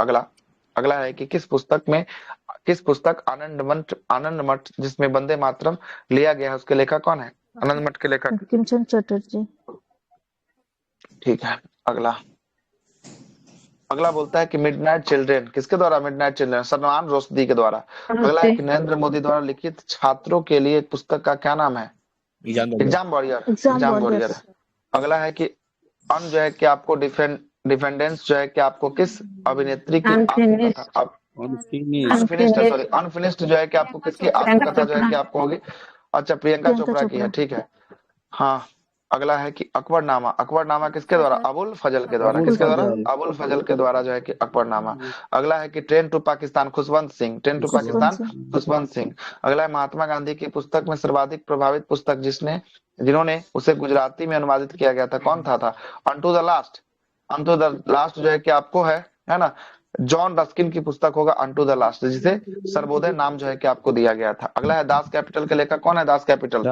अगला है कि किस पुस्तक आनंद मठ जिसमें वंदे मातरम लिया गया है, उसके लेखक कौन है? आनंद मठ के लेखक बंकिमचंद्र चटर्जी। ठीक है। अगला बोलता है कि मिडनाइट चिल्ड्रेन किसके द्वारा? मिडनाइट चिल्ड्रेन सलमान रुश्दी के द्वारा। अगला है कि नरेंद्र मोदी द्वारा लिखित छात्रों के लिए पुस्तक का क्या नाम है? Exam warrior. अगला है कि अन जो है कि आपको डिफेंडेंस जो है कि आपको किस अभिनेत्री की आत्मकथा? अनफिनिश्ड जो है कि आपको किसकी आत्मकथा जो है कि आपको होगी? अच्छा, प्रियंका चोपड़ा की है। ठीक है, हाँ। अगला है कि अकबरनामा किसके द्वारा? अबुल फजल के द्वारा। किसके द्वारा? अबुल फजल के द्वारा जो है कि अकबरनामा। अगला है कि ट्रेन टू पाकिस्तान खुशवंत सिंह। अगला है महात्मा गांधी की पुस्तक में सर्वाधिक प्रभावित पुस्तक जिन्होंने उसे गुजराती में अनुवादित किया गया था, कौन था? अनटू द लास्ट जो है कि आपको है ना, जॉन रस्किन की पुस्तक होगा अनटू द लास्ट, जिसे सर्वोदय नाम जो है कि आपको दिया गया था। अगला है दास कैपिटल के लेखक कौन है? दास कैपिटल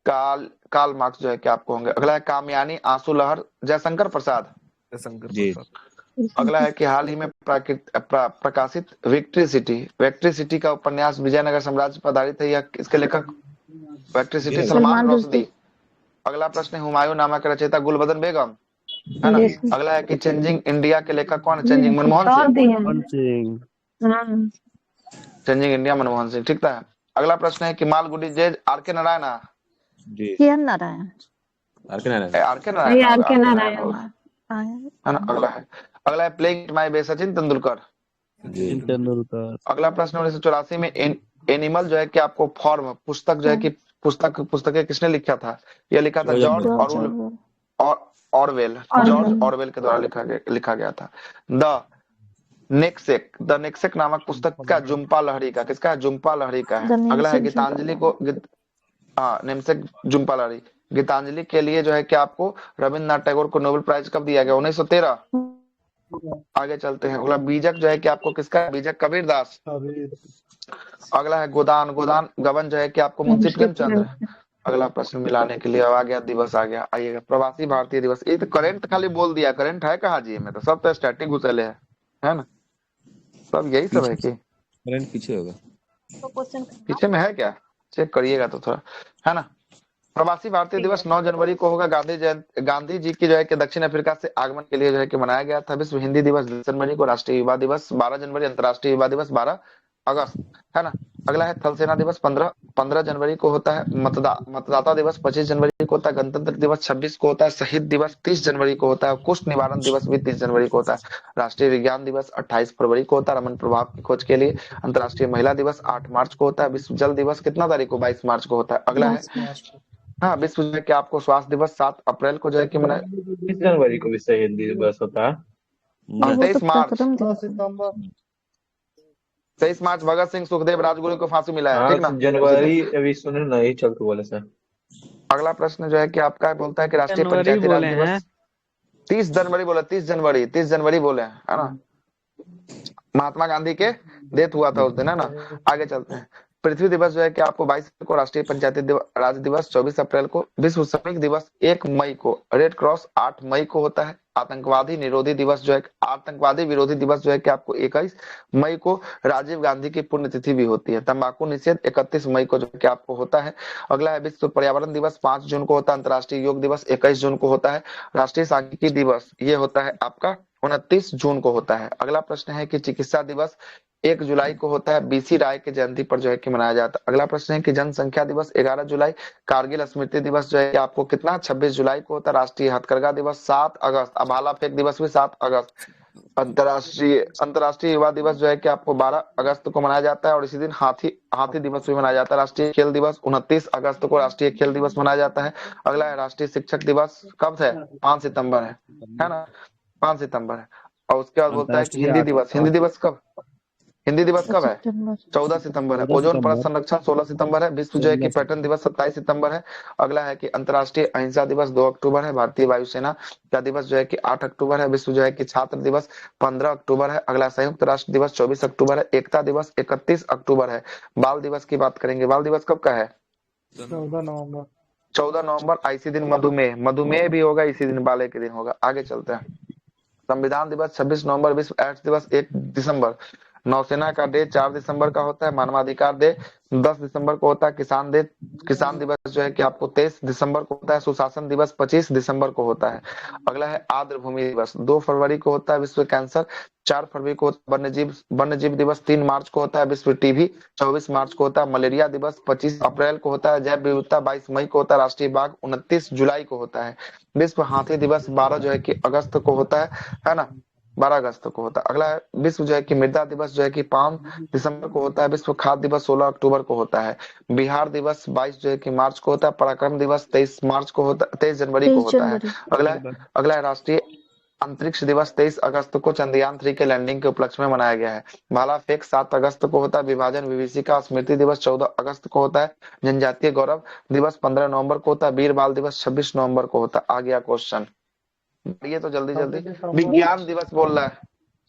कार्ल मार्क्स जो है कि आपको होंगे। अगला है कामयानी आंसू लहर, जयशंकर प्रसाद। अगला है कि हाल ही में प्रकाशित विक्ट्री सिटी का उपन्यास विजयनगर साम्राज्य पर आधारित है। यह इसके लेखक विक्ट्री सिटी सलमान रुश्दी। अगला प्रश्न है हुमायूं नामा के रचयिता गुलबदन बेगम, है ना। अगला है कि चेंजिंग इंडिया के लेखक कौन है? Changing Manmohan Singh. Changing India Manmohan Singh, ठीक था। अगला प्रश्न है कि मालगुडी जेज आर के नारायण आर के नारायण होगा, है ना। अगला है playing it my best Sachin Tendulkar. अगला प्रश्न 1984 में एनिमल जो है कि आपको फॉर्म पुस्तक जो है कि पुस्तकें किसने लिखा था? यह लिखा था जॉर्ज ऑरवेल के द्वारा लिखा गया था। द नेक्सेक नामक पुस्तक का जुम्पा लहरी का, किसका है? जुम्पा लहरी का है। अगला है गीतांजलि को नेमसेक जुम्पा लहरी। गीतांजलि के लिए जो है कि आपको रविन्द्रनाथ टैगोर को नोबेल प्राइज कब दिया गया? 1913। आगे चलते हैं। अगला बीजक जो है कि आपको किसका? बीजक कबीरदास। अगला है गोदान गबन जो है कि आपको मुंशी प्रेमचंद्र। अगला प्रश्न मिलाने के लिए आ गया दिवस आ गया। आइएगा प्रवासी भारतीय दिवस। ये तो करंट खाली बोल दिया, करंट है कहाँ जी में? तो सब तो स्टैटिक घुसेले है ना, सब यही सब है कि करंट पीछे होगा, पीछे में है क्या? चेक करिएगा तो थोड़ा, है ना। प्रवासी भारतीय दिवस 9 जनवरी को होगा। गांधी जी की जो है कि दक्षिण अफ्रीका से आगमन के लिए जो है कि मनाया गया था। विश्व हिंदी दिवस 10 जनवरी को। राष्ट्रीय युवा दिवस 12 जनवरी। अंतर्राष्ट्रीय युवा दिवस 12 अगस्त, है ना। अगला है थल सेना दिवस 15 जनवरी को होता है। मतदाता दिवस 25 जनवरी को होता है। गणतंत्र दिवस 26 को होता है। शहीद दिवस 30 जनवरी को होता है। कुष्ठ निवारण दिवस भी 30 जनवरी को होता है। राष्ट्रीय विज्ञान दिवस 28 फरवरी को होता है रमन प्रभाव की खोज के लिए। अंतर्राष्ट्रीय महिला दिवस 8 मार्च को होता है। विश्व जल दिवस कितना तारीख को? 22 मार्च को होता है। अगला है हाँ विश्व जो है कि आपको स्वास्थ्य दिवस 7 अप्रैल को जो है कि मनाया। 20 जनवरी को विश्व हिंदी दिवस होता है। 23 मार्च भगत सिंह सुखदेव राजगुरु को फांसी मिला है, ठीक ना। जनवरी अभी सुने नहीं चलते बोले सर। अगला प्रश्न जो है कि आपका बोलता है कि राष्ट्रीय पंचायती राज दिवस 30 जनवरी बोले। 30 जनवरी बोले, है ना। महात्मा गांधी के डेथ हुआ था उस दिन, है ना। आगे चलते हैं। पृथ्वी दिवस जो है कि आपको 22 को। राष्ट्रीय पंचायती राज दिवस 24 अप्रैल को। विश्व श्रमिक दिवस 1 मई को। रेड क्रॉस 8 मई को होता है। आतंकवादी विरोधी दिवस जो है कि आपको 21 मई को। राजीव गांधी की पुण्यतिथि भी होती है। तंबाकू निषेध 31 मई को जो कि आपको होता है। अगला है विश्व पर्यावरण दिवस 5 जून को होता है। अंतर्राष्ट्रीय योग दिवस 21 जून को होता है। राष्ट्रीय सांख्यिकी दिवस ये होता है आपका 29 जून को होता है। अगला प्रश्न है कि चिकित्सा दिवस 1 जुलाई को होता है। बीसी राय के जयंती पर जो है कि मनाया जाता है। अगला प्रश्न है कि जनसंख्या दिवस 11 जुलाई। कारगिल स्मृति दिवस जो है कि आपको कितना? 26 जुलाई को होता है। राष्ट्रीय हथकरघा दिवस 7 अगस्त। अब भाला फेंक दिवस भी 7 अगस्त। अंतर्राष्ट्रीय युवा दिवस जो है कि आपको 12 अगस्त को मनाया जाता है। और इसी दिन हाथी दिवस भी मनाया जाता है। राष्ट्रीय खेल दिवस 29 अगस्त को राष्ट्रीय खेल दिवस मनाया जाता है। अगला है राष्ट्रीय शिक्षक दिवस कब है? 5 सितंबर है ना, 5 सितंबर है। और उसके बाद बोलता है कि हिंदी दिवस कब है? 14 सितंबर है। ओजोन परत संरक्षण 16 सितंबर है। विश्व जो है कि पर्यटन दिवस 27 सितंबर है। अगला है कि अंतर्राष्ट्रीय अहिंसा दिवस 2 अक्टूबर है। भारतीय वायुसेना का दिवस जो है कि 8 अक्टूबर है। विश्व जो है कि छात्र दिवस 15 अक्टूबर है। अगला संयुक्त राष्ट्र दिवस 24 अक्टूबर है। एकता दिवस 31 अक्टूबर है। बाल दिवस की बात करेंगे। बाल दिवस कब का है? 14 नवंबर। इसी दिन मधुमेह भी होगा, इसी दिन बाले के दिन होगा। आगे चलते हैं। संविधान दिवस 26 नवंबर। विश्व एड्स दिवस 1 दिसंबर। नौसेना का डे 4 दिसंबर का होता है। मानवाधिकार डे 10 दिसंबर को होता है। किसान दिवस जो है कि आपको 23 दिसंबर को होता है। सुशासन दिवस 25 दिसंबर को होता है। अगला है आर्द्र भूमि दिवस 2 फरवरी को होता है। विश्व कैंसर 4 फरवरी को होता है। वन्यजीव दिवस 3 मार्च को होता है। विश्व टीबी 24 मार्च को होता है। मलेरिया दिवस 25 अप्रैल को होता है। जैव विविधता 22 मई को होता है। राष्ट्रीय बाघ 29 जुलाई को होता है। विश्व हाथी दिवस 12 जो है कि अगस्त को होता है ना, 12 अगस्त को होता है। अगला है विश्व जो है कि मृदा दिवस जो है कि 5 दिसंबर को होता है। विश्व खाद्य दिवस 16 अक्टूबर को होता है। बिहार दिवस 22 जो है कि मार्च को होता है। पराक्रम दिवस 23 मार्च को होता है, 23 जनवरी को होता है। अगला है राष्ट्रीय अंतरिक्ष दिवस 23 अगस्त को चंद्रयान 3 के लैंडिंग के उपलक्ष्य में मनाया गया है। भाला फेंक 7 अगस्त को होता है। विभाजन विभीषिका स्मृति दिवस 14 अगस्त को होता है। जनजातीय गौरव दिवस 15 नवंबर को होता है। वीर बाल दिवस 26 नवंबर को होता है। आ गया क्वेश्चन, ये तो जल्दी विज्ञान दिवस बोल रहा है।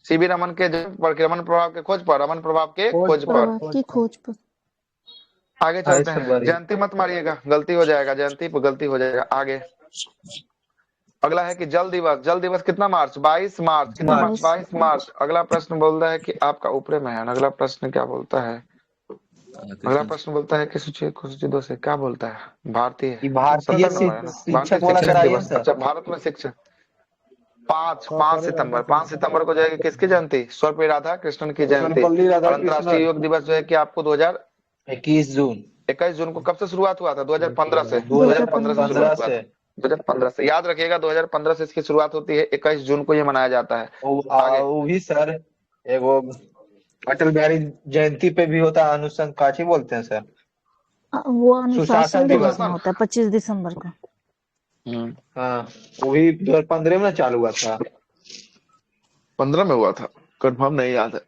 सीवी रमन के रमन प्रभाव के खोज पर आगे चलते हैं। जयंती मत मारिएगा, गलती हो जाएगा। जयंती पर गलती हो जाएगा। आगे अगला है कि जल दिवस कितना मार्च? 22 मार्च। कितना मार्च? 22 मार्च। अगला प्रश्न बोलता है कि आपका ऊपरे में है। अगला प्रश्न क्या बोलता है? अगला प्रश्न बोलता है कि सूची 2 से क्या बोलता है? भारतीय ये भारतीय शिक्षक वाला कराइए दिवस। सर। अच्छा, भारत में शिक्षक 5 सितंबर को जो है कि किसकी जयंती? सर्वपल्ली राधाकृष्णन की जयंती। सर्वपल्ली और राधाकृष्णन अंतर्राष्ट्रीय योग दिवस जो है कि आपको 21 जून 21 जून को कब से शुरुआत हुआ था? 2015 से। 2015 से शुरुआत हुआ था। 2015 से। याद रखिएगा 2015 से इसकी शुरुआत होती है। 21 जून को ये मनाया जाता है। आगे वो भी सर एगो अटल बिहारी जयंती पे भी होता है अनुसंधान, काची बोलते हैं सर, वो अनुशासन दिवस में सुशासन। होता है 25 दिसंबर को। हाँ, वो भी 2015 में चालू हुआ था। 15 में हुआ था, कंफर्म नहीं याद है।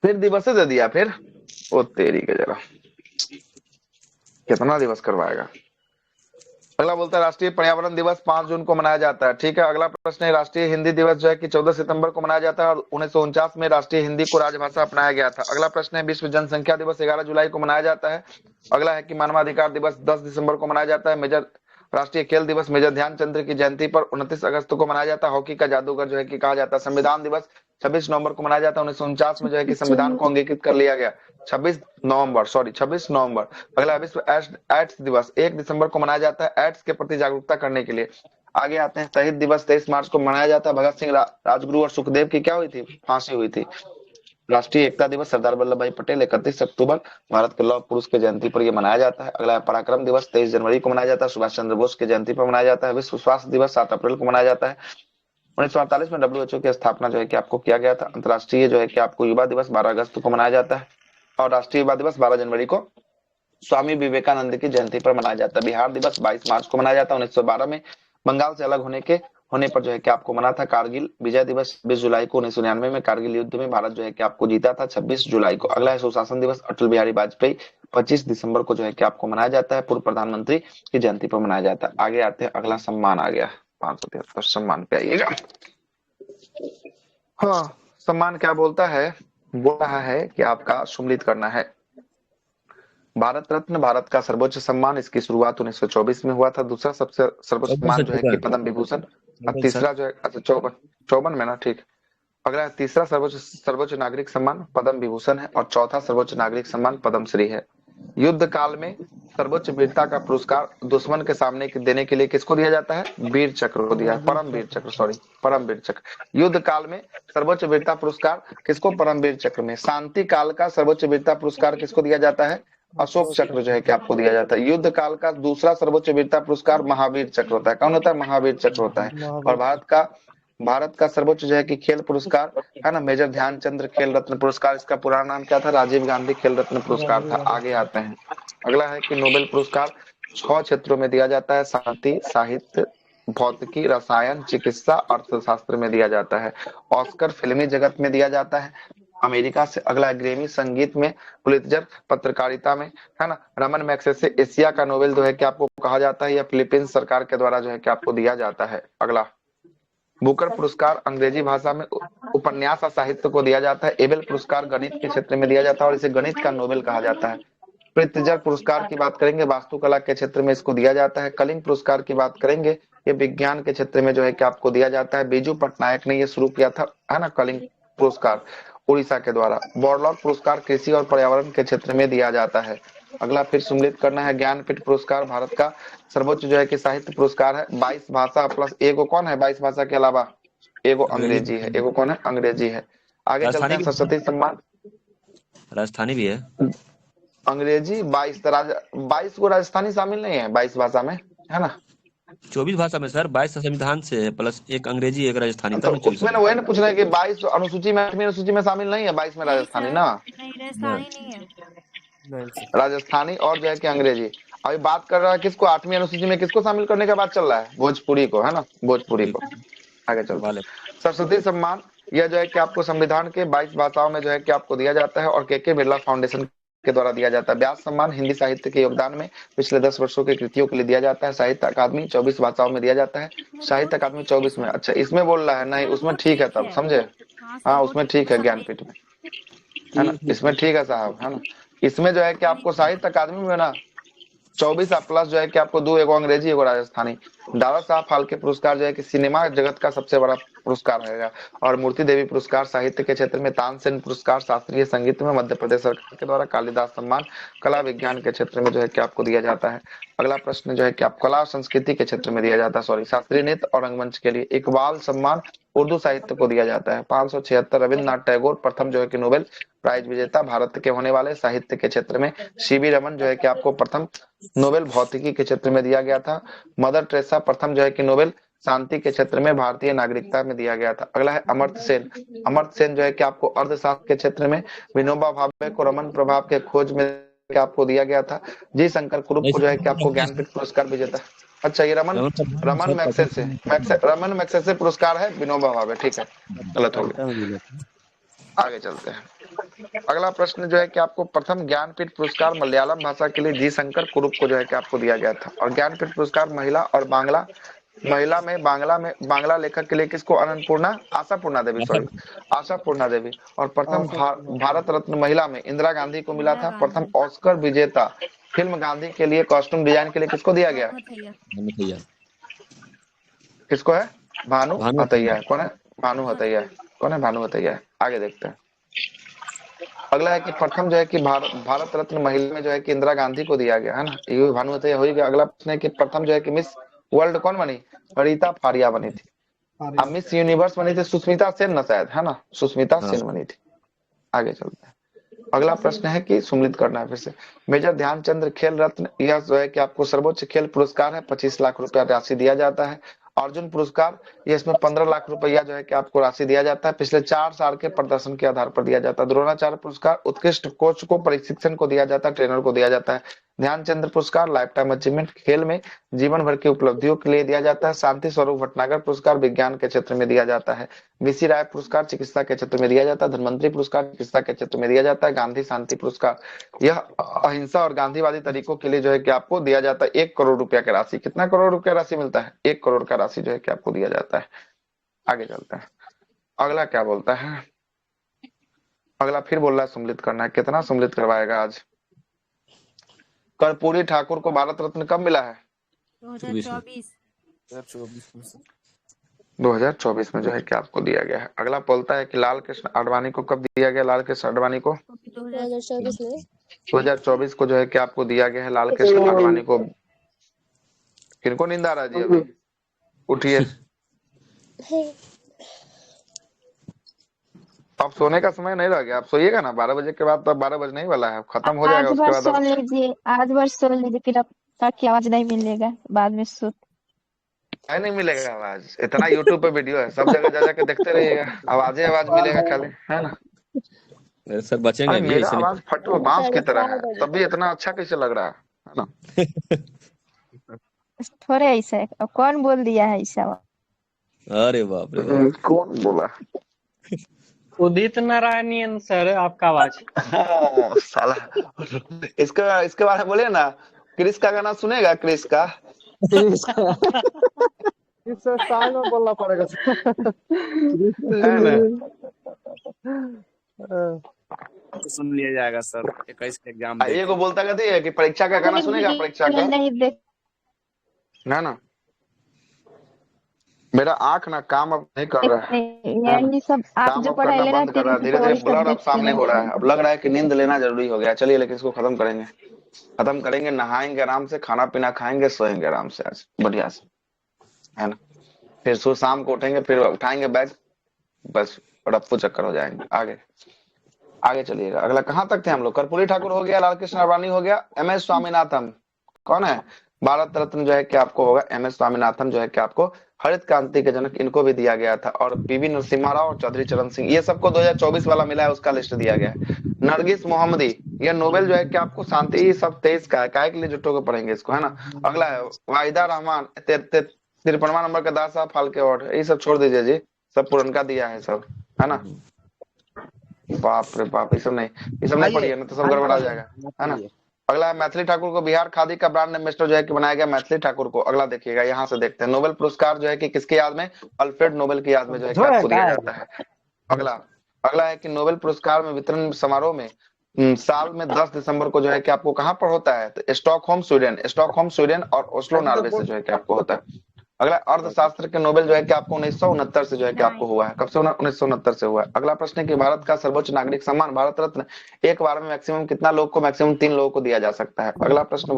फिर दिवस दे दिया फिर। ओ तेरी के जरा, कितना दिवस करवाएगा। अगला बोलता है राष्ट्रीय पर्यावरण दिवस 5 जून को मनाया जाता है। ठीक है। अगला प्रश्न है राष्ट्रीय हिंदी दिवस जो है कि 14 सितंबर को मनाया जाता है और 1949 में राष्ट्रीय हिंदी को राजभाषा अपनाया गया था। अगला प्रश्न है विश्व जनसंख्या दिवस 11 जुलाई को मनाया जाता है। अगला है कि मानवाधिकार दिवस 10 दिसंबर को मनाया जाता है। मेजर राष्ट्रीय खेल दिवस मेजर ध्यानचंद्र की जयंती पर 29 अगस्त को मनाया जाता है। हॉकी का जादूगर जो है कि कहा जाता है। संविधान दिवस 26 नवंबर को मनाया जाता है। 1949 में जो है कि संविधान को अंगीकृत कर लिया गया। 26 नवंबर। अगला विश्व एड्स दिवस 1 दिसंबर को मनाया जाता है एड्स के प्रति जागरूकता करने के लिए। आगे आते हैं शहीद दिवस 23 मार्च को मनाया जाता है। भगत सिंह राजगुरु और सुखदेव की क्या हुई थी? फांसी हुई थी। राष्ट्रीय एकता दिवस सरदार वल्लभ भाई पटेल 31 अक्टूबर भारत के लौह पुरुष की जयंती पर यह मनाया जाता है। अगला पराक्रम दिवस 23 जनवरी को मनाया जाता है। सुभाष चंद्र बोस की जयंती पर मनाया जाता है। विश्व स्वास्थ्य दिवस 7 अप्रैल को मनाया जाता है। 1948 में WHO की स्थापना जो है कि आपको किया गया था। अंतर्राष्ट्रीय जो है कि आपको युवा दिवस 12 अगस्त को मनाया जाता है और राष्ट्रीय युवा दिवस 12 जनवरी को स्वामी विवेकानंद की जयंती पर मनाया जाता है। बिहार दिवस 22 मार्च को मनाया जाता है। 1912 में बंगाल से अलग होने पर जो है कि आपको मना था। कारगिल विजय दिवस 20 जुलाई को 1999 में कारगिल युद्ध में भारत जो है कि आपको जीता था 26 जुलाई को। अगला है सुशासन दिवस अटल बिहारी वाजपेयी 25 दिसंबर को जो है कि आपको मनाया जाता है। पूर्व प्रधानमंत्री की जयंती पर मनाया जाता है। आगे आते हैं, अगला सम्मान आ गया 573 सम्मान पे आइएगा। हाँ, सम्मान क्या बोलता है? बोल रहा है कि आपका सम्मिलित करना है। भारत रत्न भारत का सर्वोच्च सम्मान, इसकी शुरुआत 1924 में हुआ था। दूसरा सबसे सर्वोच्च सम्मान जो है कि पद्म विभूषण और तीसरा जो है अच्छा 54 में ना, ठीक। अगला तीसरा सर्वोच्च नागरिक सम्मान पद्म विभूषण है और चौथा सर्वोच्च नागरिक सम्मान पद्मश्री है। युद्ध काल में सर्वोच्च वीरता का पुरस्कार दुश्मन के सामने देने के लिए किसको दिया जाता है? वीर चक्र को दिया, परम वीर चक्र। युद्ध काल में सर्वोच्च वीरता पुरस्कार किसको? परमवीर चक्र में। शांति काल का सर्वोच्च वीरता पुरस्कार किसको दिया जाता है? अशोक चक्र जो है कि आपको दिया जाता है। युद्ध काल का दूसरा सर्वोच्च वीरता पुरस्कार महावीर चक्र होता है। कौन होता है? महावीर चक्र होता है। और भारत का सर्वोच्च जो है कि खेल पुरस्कार है ना, मेजर ध्यानचंद्र खेल रत्न पुरस्कार। इसका पूरा नाम क्या था? राजीव गांधी खेल रत्न पुरस्कार था। आगे आते हैं, अगला है कि नोबेल पुरस्कार 6 क्षेत्रों में दिया जाता है। शांति, साहित्य, भौतिकी, रसायन, चिकित्सा, अर्थशास्त्र में दिया जाता है। ऑस्कर फिल्मी जगत में दिया जाता है अमेरिका से। अगला ग्रेमी संगीत में, पुलित्जर पत्रकारिता में, है ना। रमन मैग्सेसे एशिया का नोबेल जो है कि आपको कहा जाता है या फिलीपींस सरकार के द्वारा जो है कि आपको दिया जाता है। अगला बुकर पुरस्कार अंग्रेजी भाषा में उपन्यास और साहित्य को दिया जाता है। एबेल पुरस्कार गणित के क्षेत्र में दिया जाता है और इसे गणित का नोबेल कहा जाता है। प्रित्जर पुरस्कार की बात करेंगे, वास्तुकला के क्षेत्र में इसको दिया जाता है। कलिंग पुरस्कार की बात करेंगे, ये विज्ञान के क्षेत्र में जो है कि आपको दिया जाता है। बीजू पटनायक ने ये शुरू किया था, है ना, कलिंग पुरस्कार उड़ीसा के द्वारा। बॉर्लॉग पुरस्कार कृषि और पर्यावरण के क्षेत्र में दिया जाता है। अगला फिर सम्मिलित करना है, ज्ञानपीठ पुरस्कार भारत का सर्वोच्च जो है कि साहित्य पुरस्कार है। 22 भाषा प्लस एगो कौन है? 22 भाषा के अलावा एगो अंग्रेजी है। एगो कौन है? अंग्रेजी है। आगे चलते हैं, सरस्वती सम्मान राजस्थानी भी है। अंग्रेजी 22 को राजस्थानी शामिल नहीं है 22 भाषा में, है ना। 24 भाषा में सर, 22 संविधान से प्लस एक अंग्रेजी एक राजस्थानी। तो उसमें ना वही ना पूछ रहे हैं कि 22 अनुसूची में 8वीं अनुसूची में शामिल नहीं है, 22 में राजस्थानी ना, राजस्थानी और जो है कि अंग्रेजी। अभी बात कर रहा है किसको? 8वीं अनुसूची में किसको शामिल करने का बात चल रहा है? भोजपुरी को, है ना, भोजपुरी को। आगे चलते, सरस्वती सम्मान यह जो है कि आपको संविधान के 22 भाषाओं में जो है कि आपको दिया जाता है और के बिरला फाउंडेशन के द्वारा दिया जाता है। व्यास सम्मान हिंदी साहित्य के योगदान में पिछले 10 वर्षों की कृतियों के लिए दिया जाता है। साहित्य अकादमी 24 भाषाओं में दिया जाता है। साहित्य अकादमी 24 में, अच्छा इसमें बोल रहा है नहीं, उसमें ठीक है तब समझे। हाँ उसमें ठीक है, ज्ञानपीठ में, है ना, इसमें ठीक है साहब, है ना। इसमें जो है कि आपको साहित्य अकादमी में ना 24 प्लस जो है कि आपको 2 एगो अंग्रेजी एगो राजस्थानी। दादा साहब फाल्के पुरस्कार जो है कि सिनेमा जगत का सबसे बड़ा पुरस्कार रहेगा। और मूर्ति देवी पुरस्कार साहित्य के क्षेत्र में, तानसेन पुरस्कार शास्त्रीय संगीत में मध्य प्रदेश सरकार के द्वारा, कालिदास सम्मान कला विज्ञान के क्षेत्र में जो है कि आपको दिया जाता है। अगला प्रश्न जो है कि आप कला और संस्कृति के क्षेत्र में दिया जाता है, सॉरी, शास्त्रीय नृत्य और रंगमंच के लिए इकबाल सम्मान उर्दू साहित्य को दिया जाता है। 576 रविन्द्रनाथ टैगोर प्रथम जो है कि नोबेल प्राइज विजेता भारत के होने वाले साहित्य के क्षेत्र में। सीवी रमन जो है कि आपको प्रथम नोबेल भौतिकी के क्षेत्र में दिया गया था। मदर टेरेसा प्रथम जो है कि नोबेल शांति के क्षेत्र में भारतीय नागरिकता में दिया गया था। अगला है अमर्त्य सेन। अमर्त्य सेन जो है कि आपको अर्थशास्त्र के क्षेत्र में। विनोबा भावे को रमन प्रभाव के खोज में आपको दिया गया था। जी शंकर कुरुप को जो है कि आपको ज्ञानपीठ पुरस्कार विजेता। अच्छा, ये रमन मैग्सेसे पुरस्कार है विनोबा भावे, ठीक है, गलत हो गया, आगे चलते हैं। अगला प्रश्न जो है कि आपको प्रथम ज्ञानपीठ पुरस्कार मलयालम भाषा के लिए जी शंकर कुरुप को जो है कि आपको दिया गया था। और ज्ञानपीठ पुरस्कार महिला और बांग्ला लेखक के लिए किसको? आशापूर्णा देवी। और प्रथम भारत रत्न महिला में इंदिरा गांधी को मिला था। प्रथम ऑस्कर विजेता फिल्म गांधी के लिए कॉस्ट्यूम डिजाइन के लिए किसको दिया गया? किसको है? भानु हतैया। कौन है? भानु हतैया। आगे देखते हैं। अगला है कि प्रथम जो है कि भारत रत्न महिला में जो है कि इंदिरा गांधी को दिया गया है ना, ये भानु हतैया हो गया। अगला प्रश्न है कि प्रथम जो है कि मिस वर्ल्ड कौन बनी? रीता फारिया बनी थी। अब मिस यूनिवर्स बनी थी सुष्मिता सेन ना, शायद, है ना, सुष्मिता सेन बनी थी। आगे चलते हैं। अगला प्रश्न है कि सम्मिलित करना है फिर से। मेजर ध्यानचंद खेल रत्न, यह जो है कि आपको सर्वोच्च खेल पुरस्कार है, 25 लाख रुपया राशि दिया जाता है। अर्जुन पुरस्कार, ये इसमें 15 लाख रुपया जो है कि आपको राशि दिया जाता है, पिछले 4 साल के प्रदर्शन के आधार पर दिया जाता है। द्रोणाचार्य पुरस्कार उत्कृष्ट कोच को, प्रशिक्षण को दिया जाता है, ट्रेनर को दिया जाता है। ध्यानचंद्र पुरस्कार लाइफ टाइम अचीवमेंट, खेल में जीवन भर की उपलब्धियों के लिए दिया जाता है। शांति स्वरूप भटनागर पुरस्कार विज्ञान के क्षेत्र में दिया जाता है। बीसी राय पुरस्कार चिकित्सा के क्षेत्र में दिया जाता है। धनवंतरी पुरस्कार चिकित्सा के क्षेत्र में दिया जाता है। गांधी शांति पुरस्कार, यह अहिंसा और गांधीवादी तरीकों के लिए जो है कि आपको दिया जाता है 1 करोड़ रुपया की राशि। कितना करोड़ रुपया राशि मिलता है? 1 करोड़ का राशि जो है कि आपको दिया जाता है। आगे चलते हैं। अगला क्या बोलता है? अगला फिर बोल रहा है सम्मिलित करना है। कितना सम्मिलित करवाएगा आज? कर्पूरी ठाकुर को भारत रत्न कब मिला है? 2024 में जो है कि आपको दिया गया है। अगला बोलता है कि लाल कृष्ण आडवाणी को कब दिया गया? लाल कृष्ण आडवाणी को 2024 को जो है कि आपको दिया गया है लाल कृष्ण आडवाणी को। किनको नींद आ रहा है जी? अभी उठिए, अब सोने का समय नहीं रह गया, आप सोइएगा ना 12 बजे के बाद। तो 12 बजे नहीं वाला है, खत्म हो जाएगा उसके बाद। आज भर सो लीजिए, फिर अब तक आवाज नहीं मिलेगा, बाद में नहीं मिलेगा आवाज। इतना यूट्यूब पे वीडियो है, सब जगह जा जाके देखते रहिएगा, आवाज मिलेगा खाली, है ना। सर बचेंगे भी, मेरा आवाज फटो बांस की तरह है, तब भी इतना अच्छा कैसे लग रहा है ना? थोड़े ऐसा है। कौन बोल दिया है ऐसा? अरे बाप रे बाप, कौन बोला? उदित नारायणियन सर, आपका आवाज। साला, इसके बारे में बोले ना। क्रिस का गाना सुनेगा? क्रिस का इससे साल में बोलना पड़ेगा। सुन लिया जाएगा सर, 21 के एग्जाम देंगे। ये को बोलता कहती है कि परीक्षा का गाना सुनेगा? परीक्षा का नहीं देख ना मेरा आंख ना काम अब नहीं कर रहा है, ये सब आप जो पढ़ाई ले रहे हैं धीरे धीरे ब्लर अब सामने हो रहा है। अब लग रहा है कि नींद लेना जरूरी हो गया। चलिए, लेकिन इसको खत्म करेंगे, नहाएंगे आराम से, खाना पीना खाएंगे, सोएंगे आराम से आज बढ़िया से, है ना। फिर शाम को उठेंगे, फिर उठाएंगे बैग, बस रफ्फू चक्कर हो जाएंगे। आगे चलिएगा। अगला कहाँ तक थे हम लोग? कर्पूरी ठाकुर हो गया, लाल कृष्ण आडवाणी हो गया, MS स्वामीनाथन कौन है? भारत रत्न जो है कि आपको होगा MS स्वामीनाथन, जो है कि आपको हरित क्रांति के जनक, इनको भी दिया गया था। और PV नरसिम्हा राव और चौधरी चरण सिंह, ये सबको 2024 वाला मिला है, उसका लिस्ट दिया गया है। नरगिस मोहम्मदी, ये नोबेल जो है कि आपको शांति सब 23 का है, काय के लिए जुटो को पढ़ेंगे इसको, है ना। अगला है वाहिदा रहमान, 53वां नंबर का दादा साहब फाल्के अवार्ड, ये सब छोड़ दीजिए जी, सब पुरनका दिया है सब, है ना। बाप रे बाप, ये सब नहीं पढ़िए ना तो सब गड़बड़ा जाएगा, है ना। अगला है मैथिली ठाकुर को बिहार खादी का ब्रांड एम्बेसडर जो है कि बनाया गया मैथिली ठाकुर को। अगला देखिएगा, यहाँ से देखते हैं। नोबेल पुरस्कार जो है कि किसके याद में? अल्फ्रेड नोबेल की याद में जो है कि आपको दिया जाता है। अगला है कि नोबेल पुरस्कार में वितरण समारोह में साल में 10 दिसंबर को जो है कि आपको कहाँ पर होता है? तो स्टॉकहोम स्वीडन और ओस्लो नॉर्वे से जो है कि आपको होता है। अगला, अर्थशास्त्र के नोबेल जो है कि आपको 1969 से जो है कि आपको हुआ है। कब से? 1969 से हुआ है। अगला प्रश्न है कि भारत का सर्वोच्च नागरिक सम्मान भारत रत्न एक बार में मैक्सिमम कितना लोग को? मैक्सिमम 3 लोगों को दिया जा सकता है। अगला प्रश्न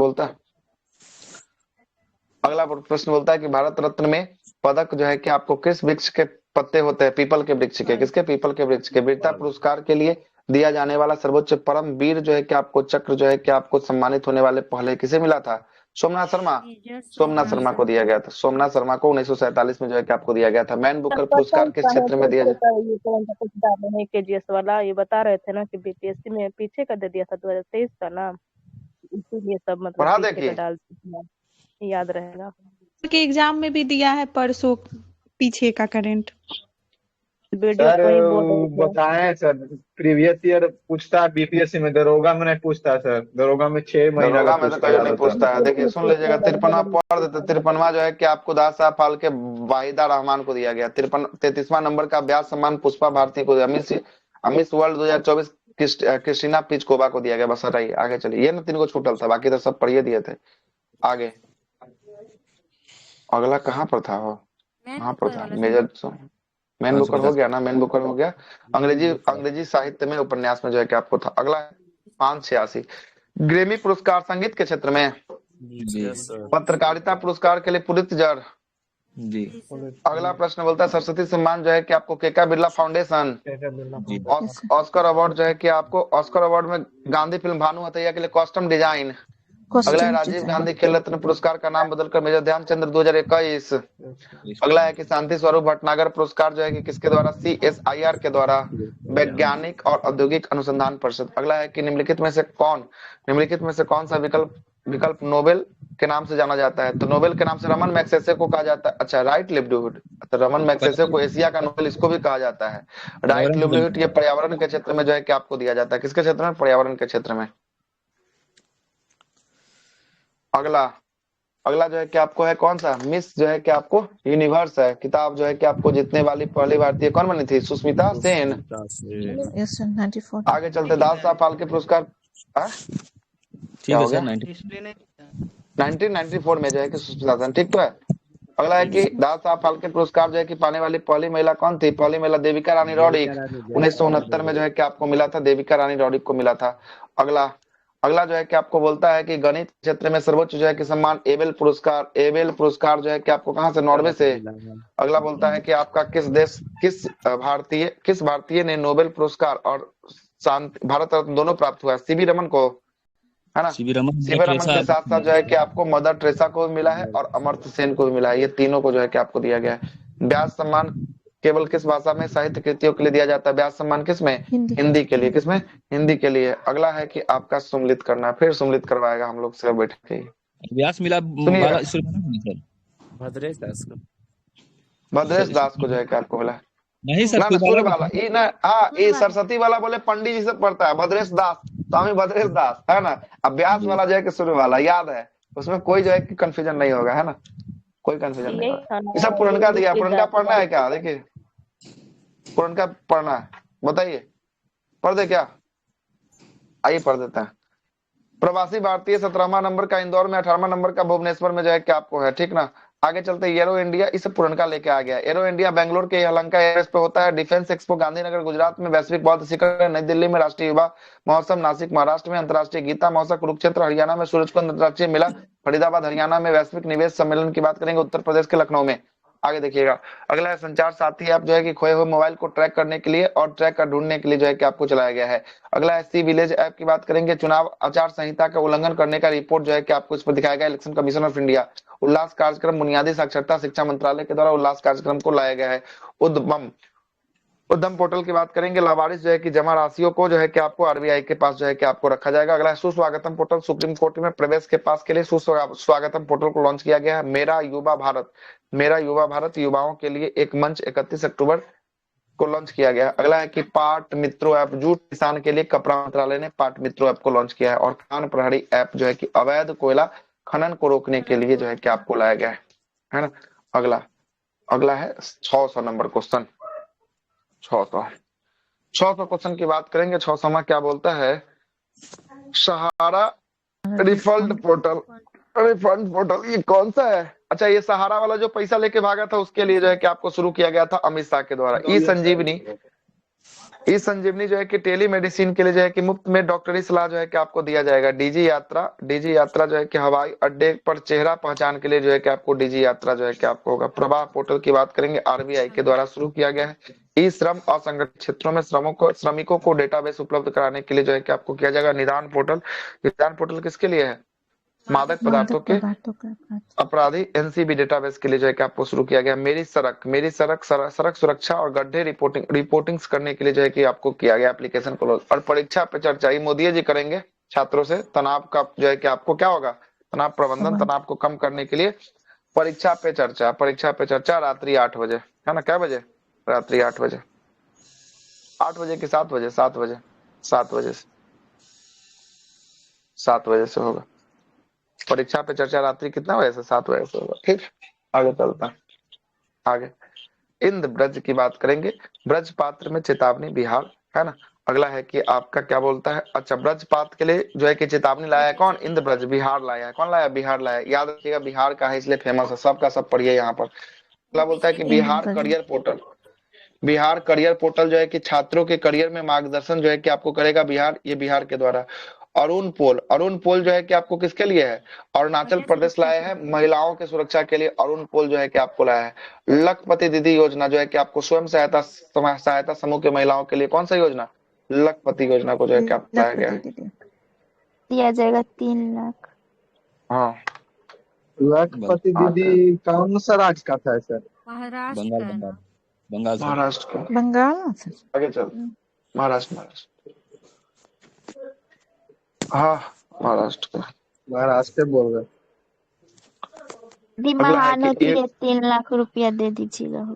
बोलता है कि भारत रत्न में पदक जो है कि आपको किस वृक्ष के पत्ते होते हैं? पीपल के वृक्ष के। किसके? पीपल के वृक्ष के। वीरता पुरस्कार के लिए दिया जाने वाला सर्वोच्च परम वीर जो है कि आपको चक्र जो है कि आपको सम्मानित होने वाले पहले किसे मिला था? सोमनाथ शर्मा को दिया गया था। सोमनाथ शर्मा को 1947 में जो है कि आपको दिया गया था। मैन बुकर पुरस्कार किस क्षेत्र में दिया जाता है? ये कुछ डाले हैं केजीएस वाला, ये बता रहे थे ना कि बीपीएससी में पीछे का दे दिया था 2023 का ना, इसीलिए सब मतलब पढ़ा पीछे देखिए। का डाल दिया, याद रहेगा। के एग्जाम में भी दिया है परसों पीछे का करंट। वीडियो सर को ही बोल रहे थे। बताएं सर, प्रीवियस ईयर पूछता है बीपीएससी में, दरोगा में नहीं पूछता सर। दरोगा में 6 महीना का दरोगा में तो पूछता कहीं है नहीं पूछता है। देखिए सुन लीजिएगा, 53वां पढ़ देते। 53वां जो है कि आपको दास साहब फाल्के वाहिदा रहमान को दिया गया। 33वां नंबर का व्यास सम्मान पुष्पा भारती को दिया। मिस वर्ल्ड 2024 क्रिस्टीना पिचकोवा को दिया गया। बस हटाइए, आगे चलिए। ये ना 3 को छूटल था, बाकी तो सब पढ़िए दिए थे। आगे अगला कहाँ पर था? वो कहाँ पर था? मेजर मैन बुकर हो गया ना? मैन बुकर हो गया। अंग्रेजी साहित्य में उपन्यास में जो है कि आपको था। अगला 586 ग्रेमी पुरस्कार संगीत के क्षेत्र में। पत्रकारिता पुरस्कार के लिए पुलित्जर जी। अगला प्रश्न बोलता है सरस्वती सम्मान जो है कि आपको केका बिरला फाउंडेशन। ऑस्कर अवार्ड जो है कि आपको ऑस्कर अवार्ड में गांधी फिल्म भानु हथैया के लिए कॉस्ट्यूम डिजाइन। अगला है राजीव गांधी खेल रत्न पुरस्कार का नाम बदलकर मेजर ध्यानचंद्र 2021। अगला है कि शांति स्वरूप भटनागर पुरस्कार जो है कि किसके द्वारा? CSIR के द्वारा, वैज्ञानिक और औद्योगिक अनुसंधान परिषद। अगला है कि निम्नलिखित में से कौन सा विकल्प नोबेल के नाम से जाना जाता है? तो नोबेल के नाम से रमन मैग्सेसे को कहा जाता है। अच्छा, राइट लिवलीहुड। तो रमन मैग्सेसे को एशिया का नोबेल इसको भी कहा जाता है। राइट लिवलीहुड ये पर्यावरण के क्षेत्र में जो है कि आपको दिया जाता है। किसके क्षेत्र में? पर्यावरण के क्षेत्र में। अगला जो है कि आपको है कौन सा? मिस जो है कि आपको यूनिवर्स है। किताब जो है कि आपको जीतने वाली पहली भारतीय कौन बनी थी? सुष्मिता सेन। आगे चलते दास साहब फाल्के पुरस्कार क्या हो गया? 1994 में जो है कि सुष्मिता सेन। ठीक तो है। अगला है कि दास साहब फाल्के पुरस्कार जो है कि पाने वाली पहली महिला कौन थी? पहली महिला देविका रानी रॉडिक। 1969 में जो है कि आपको मिला था, देविका रानी रॉडिक को मिला था। अगला जो है कि आपको बोलता है कि गणित क्षेत्र में सर्वोच्च जो है कि सम्मान एबेल पुरस्कार जो है कि आपको कहां से? नॉर्वे से। अगला बोलता है कि आपका किस भारतीय ने नोबेल पुरस्कार और भारत रत्न दोनों प्राप्त हुआ? सीवी रमन को, है ना? सीवी रमन के साथ साथ जो है कि आपको मदर टेरेसा को भी मिला है और अमर्त्य सेन को भी मिला है। ये तीनों को जो है कि आपको दिया गया है। व्यास सम्मान केवल किस भाषा में साहित्य कृतियों के लिए दिया जाता है? व्यास सम्मान किस में? हिंदी के लिए। किसमें? हिंदी के लिए। अगला है कि आपका सम्मिलित करना, फिर सम्मिलित करवाएगा हम लोग से बैठ के। व्यास मिला भद्रेश दास को। भद्रेश दास को जो है कि आपको मिला नहीं सर, ना सूर्य वाला ये ना। हाँ, ये सरस्वती वाला बोले पंडित जी से पढ़ता है। भद्रेश दास, स्वामी भद्रेश दास, है ना? अब व्यास वाला जो है कि सूर्य वाला, याद है? उसमें कोई जो है कि कंफ्यूजन नहीं होगा, है ना? कोई कंफ्यूजन नहीं होगा। ये सब पुरनका दिया। पुरनका पढ़ना है क्या? देखिए पुरनका पढ़ना है, बताइए पढ़ दे क्या? आइए पढ़ देते हैं। प्रवासी भारतीय 17वां नंबर का इंदौर में, 18वां नंबर का भुवनेश्वर में जो है कि आपको है। ठीक ना? आगे चलते एरो इंडिया, इसे पुरनका लेके आ गया। एरो इंडिया बेंगलोर के यलहंका एयरबेस पे होता है। डिफेंस एक्सपो गांधीनगर गुजरात में। वैश्विक बौद्ध शिखर नई दिल्ली में। राष्ट्रीय युवा महोत्सव नासिक महाराष्ट्र में। अंतर्राष्ट्रीय गीता महोत्सव कुरुक्षेत्र हरियाणा में। सूरजकुंड अंतर्राष्ट्रीय मेला फरीदाबाद हरियाणा में। वैश्विक निवेश सम्मेलन की बात करेंगे उत्तर प्रदेश के लखनऊ में। आगे देखिएगा, अगला है संचार साथी ऐप जो है कि खोए हुए मोबाइल को ट्रैक करने के लिए और ट्रैक कर ढूंढने के लिए जो है कि आपको चलाया गया है। अगला है सी विलेज ऐप की बात करेंगे। चुनाव आचार संहिता का उल्लंघन करने का रिपोर्ट जो है कि आपको इस पर दिखाया गया। इलेक्शन कमीशन ऑफ इंडिया उल्लास कार्यक्रम, बुनियादी साक्षरता शिक्षा मंत्रालय के द्वारा उल्लास कार्यक्रम को लाया गया है। उद्यम पोर्टल की बात करेंगे। लावारिस जो है कि जमा राशियों को जो है कि आपको आरबीआई के पास जो है कि आपको रखा जाएगा। अगला है सुस्वागतम पोर्टल, सुप्रीम कोर्ट में प्रवेश के पास के लिए सुस्वागतम पोर्टल को लॉन्च किया गया है। मेरा युवा भारत युवाओं के लिए एक मंच 31 अक्टूबर को लॉन्च किया गया। अगला है कि पाट मित्रों ऐप, जूट किसान के लिए कपड़ा मंत्रालय ने पाट मित्रों ऐप को लॉन्च किया है। और खान प्रहरी ऐप जो है कि अवैध कोयला खनन को रोकने के लिए जो है कि आपको लाया गया है ना? अगला है 600 नंबर क्वेश्चन। 600 क्वेश्चन की बात करेंगे। 600 क्या बोलता है सहारा रिफंड पोर्टल, रिफंड पोर्टल ये कौन सा है? अच्छा, ये सहारा वाला जो पैसा लेके भागा था उसके लिए जो है कि आपको शुरू किया गया था अमित शाह के द्वारा। ई संजीवनी, ई संजीवनी जो है कि टेली मेडिसिन के लिए जो है कि मुफ्त में डॉक्टरी सलाह जो है कि आपको दिया जाएगा। डीजी यात्रा, डीजी यात्रा जो है कि हवाई अड्डे पर चेहरा पहचान के लिए जो है कि आपको डीजी यात्रा जो है कि आपको होगा। प्रवाह पोर्टल की बात करेंगे, आरबीआई के द्वारा शुरू किया गया है। ई श्रम, असंगठित क्षेत्रों में श्रमिकों को डेटाबेस उपलब्ध कराने के लिए जो है कि आपको किया जाएगा। निदान पोर्टल, निदान पोर्टल किसके लिए है? मादक पदार्थों के अपराधी एनसीबी डेटाबेस के लिए जो है कि आपको शुरू किया गया। मेरी सड़क, मेरी सड़क, सड़क सुरक्षा और गड्ढे रिपोर्टिंग्स करने के लिए जो है कि आपको किया गया एप्लीकेशन को। और परीक्षा पे चर्चा, ये मोदी जी करेंगे छात्रों से। तनाव का जो है कि आपको क्या होगा? तनाव प्रबंधन, तनाव को कम करने के लिए परीक्षा पे चर्चा, परीक्षा पे चर्चा रात्रि 8 बजे, है ना? क्या बजे? रात्रि 8 बजे, 8 बजे की 7 बजे? 7 बजे, 7 बजे से 7 बजे से होगा परीक्षा पे चर्चा। रात्रि कितना बजे से? 7 बजे से होगा। ठीक, आगे चलता है। आगे इंद्र ब्रज की बात करेंगे। ब्रजपात्र में चेतावनी, बिहार, है ना? अगला है कि आपका क्या बोलता है? अच्छा, ब्रजपात के लिए जो है कि चेतावनी लाया है कौन? इंद्र ब्रज, बिहार लाया है। कौन लाया? बिहार लाया। याद रखिएगा, बिहार का है इसलिए फेमस है, सबका सब पढ़िए यहाँ पर। अगला बोलता है कि Bihar career portal, Bihar career portal जो है कि छात्रों के करियर में मार्गदर्शन जो है कि आपको करेगा बिहार, ये बिहार के द्वारा। अरुण पोल, अरुण पोल जो है कि आपको किसके लिए है? अरुणाचल प्रदेश लाया है, महिलाओं के सुरक्षा के लिए अरुण पोल जो है कि आपको लाया है। लखपति दीदी योजना जो है कि आपको स्वयं सहायता समूह के महिलाओं के लिए, कौन सा योजना? लखपति योजना को जो है कि आपको लाया गया है। दिया जाएगा 3 लाख। हाँ, लखपति दीदी कौन सा राज्य का था सर? महाराष्ट्र बंगाल, का है बंगाल, ना? बंगाल से। महाराष्ट्र का। बंगाल से। आगे चल, महाराष्ट्र, महाराष्ट्र, हाँ महाराष्ट्र का। महाराष्ट्र बोल रहे। दी महानती है, 3 लाख रुपया दे दीजिएगा।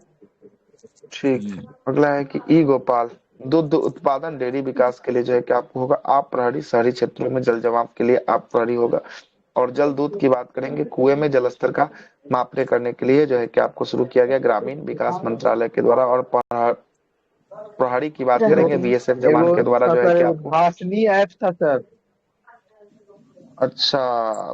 ठीक, अगला है कि ई गोपाल, दूध उत्पादन डेयरी विकास के लिए जो है कि आपको होगा। आप प्रहरी, शहरी क्षेत्रों में जल जमाव के लिए आप प्रहरी होगा। और जल दूध की बात करेंगे, कुएं में जल स्तर का मापने करने के लिए जो है कि आपको शुरू किया गया ग्रामीण विकास मंत्रालय के द्वारा। और प्रहरी की बात करेंगे, बीएसएफ जवान के द्वारा जो है कि आपको भाषणी ऐप था सर। अच्छा,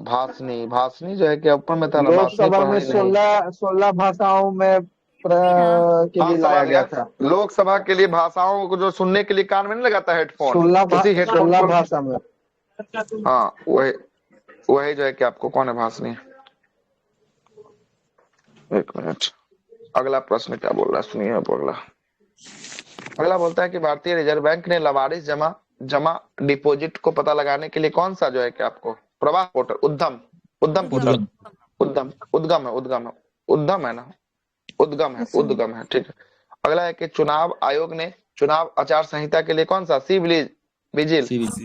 भाषणी, भाषणी जो है कि ऊपर में था ना, लोकसभा में 16 भाषाओं में के लिए लाया गया था। लोकसभा के लिए भाषाओं को जो सुनने के लिए कान में नहीं लगाता हेडफोन, 16 भाषा में। हाँ, वही जो है कि आपको कौन है भाषणी? एक मिनट, अगला प्रश्न क्या बोल रहा है सुनिए आप। अगला बोलता है कि भारतीय रिजर्व बैंक ने लावारिस जमा डिपॉजिट को पता लगाने के लिए कौन सा जो है कि आपको प्रवाह पोर्टल, उद्यम पोर्टल, उद्यम है ना, उद्गम है। ठीक है, अगला है कि चुनाव आयोग ने चुनाव आचार संहिता के लिए कौन सा? सी विजिल,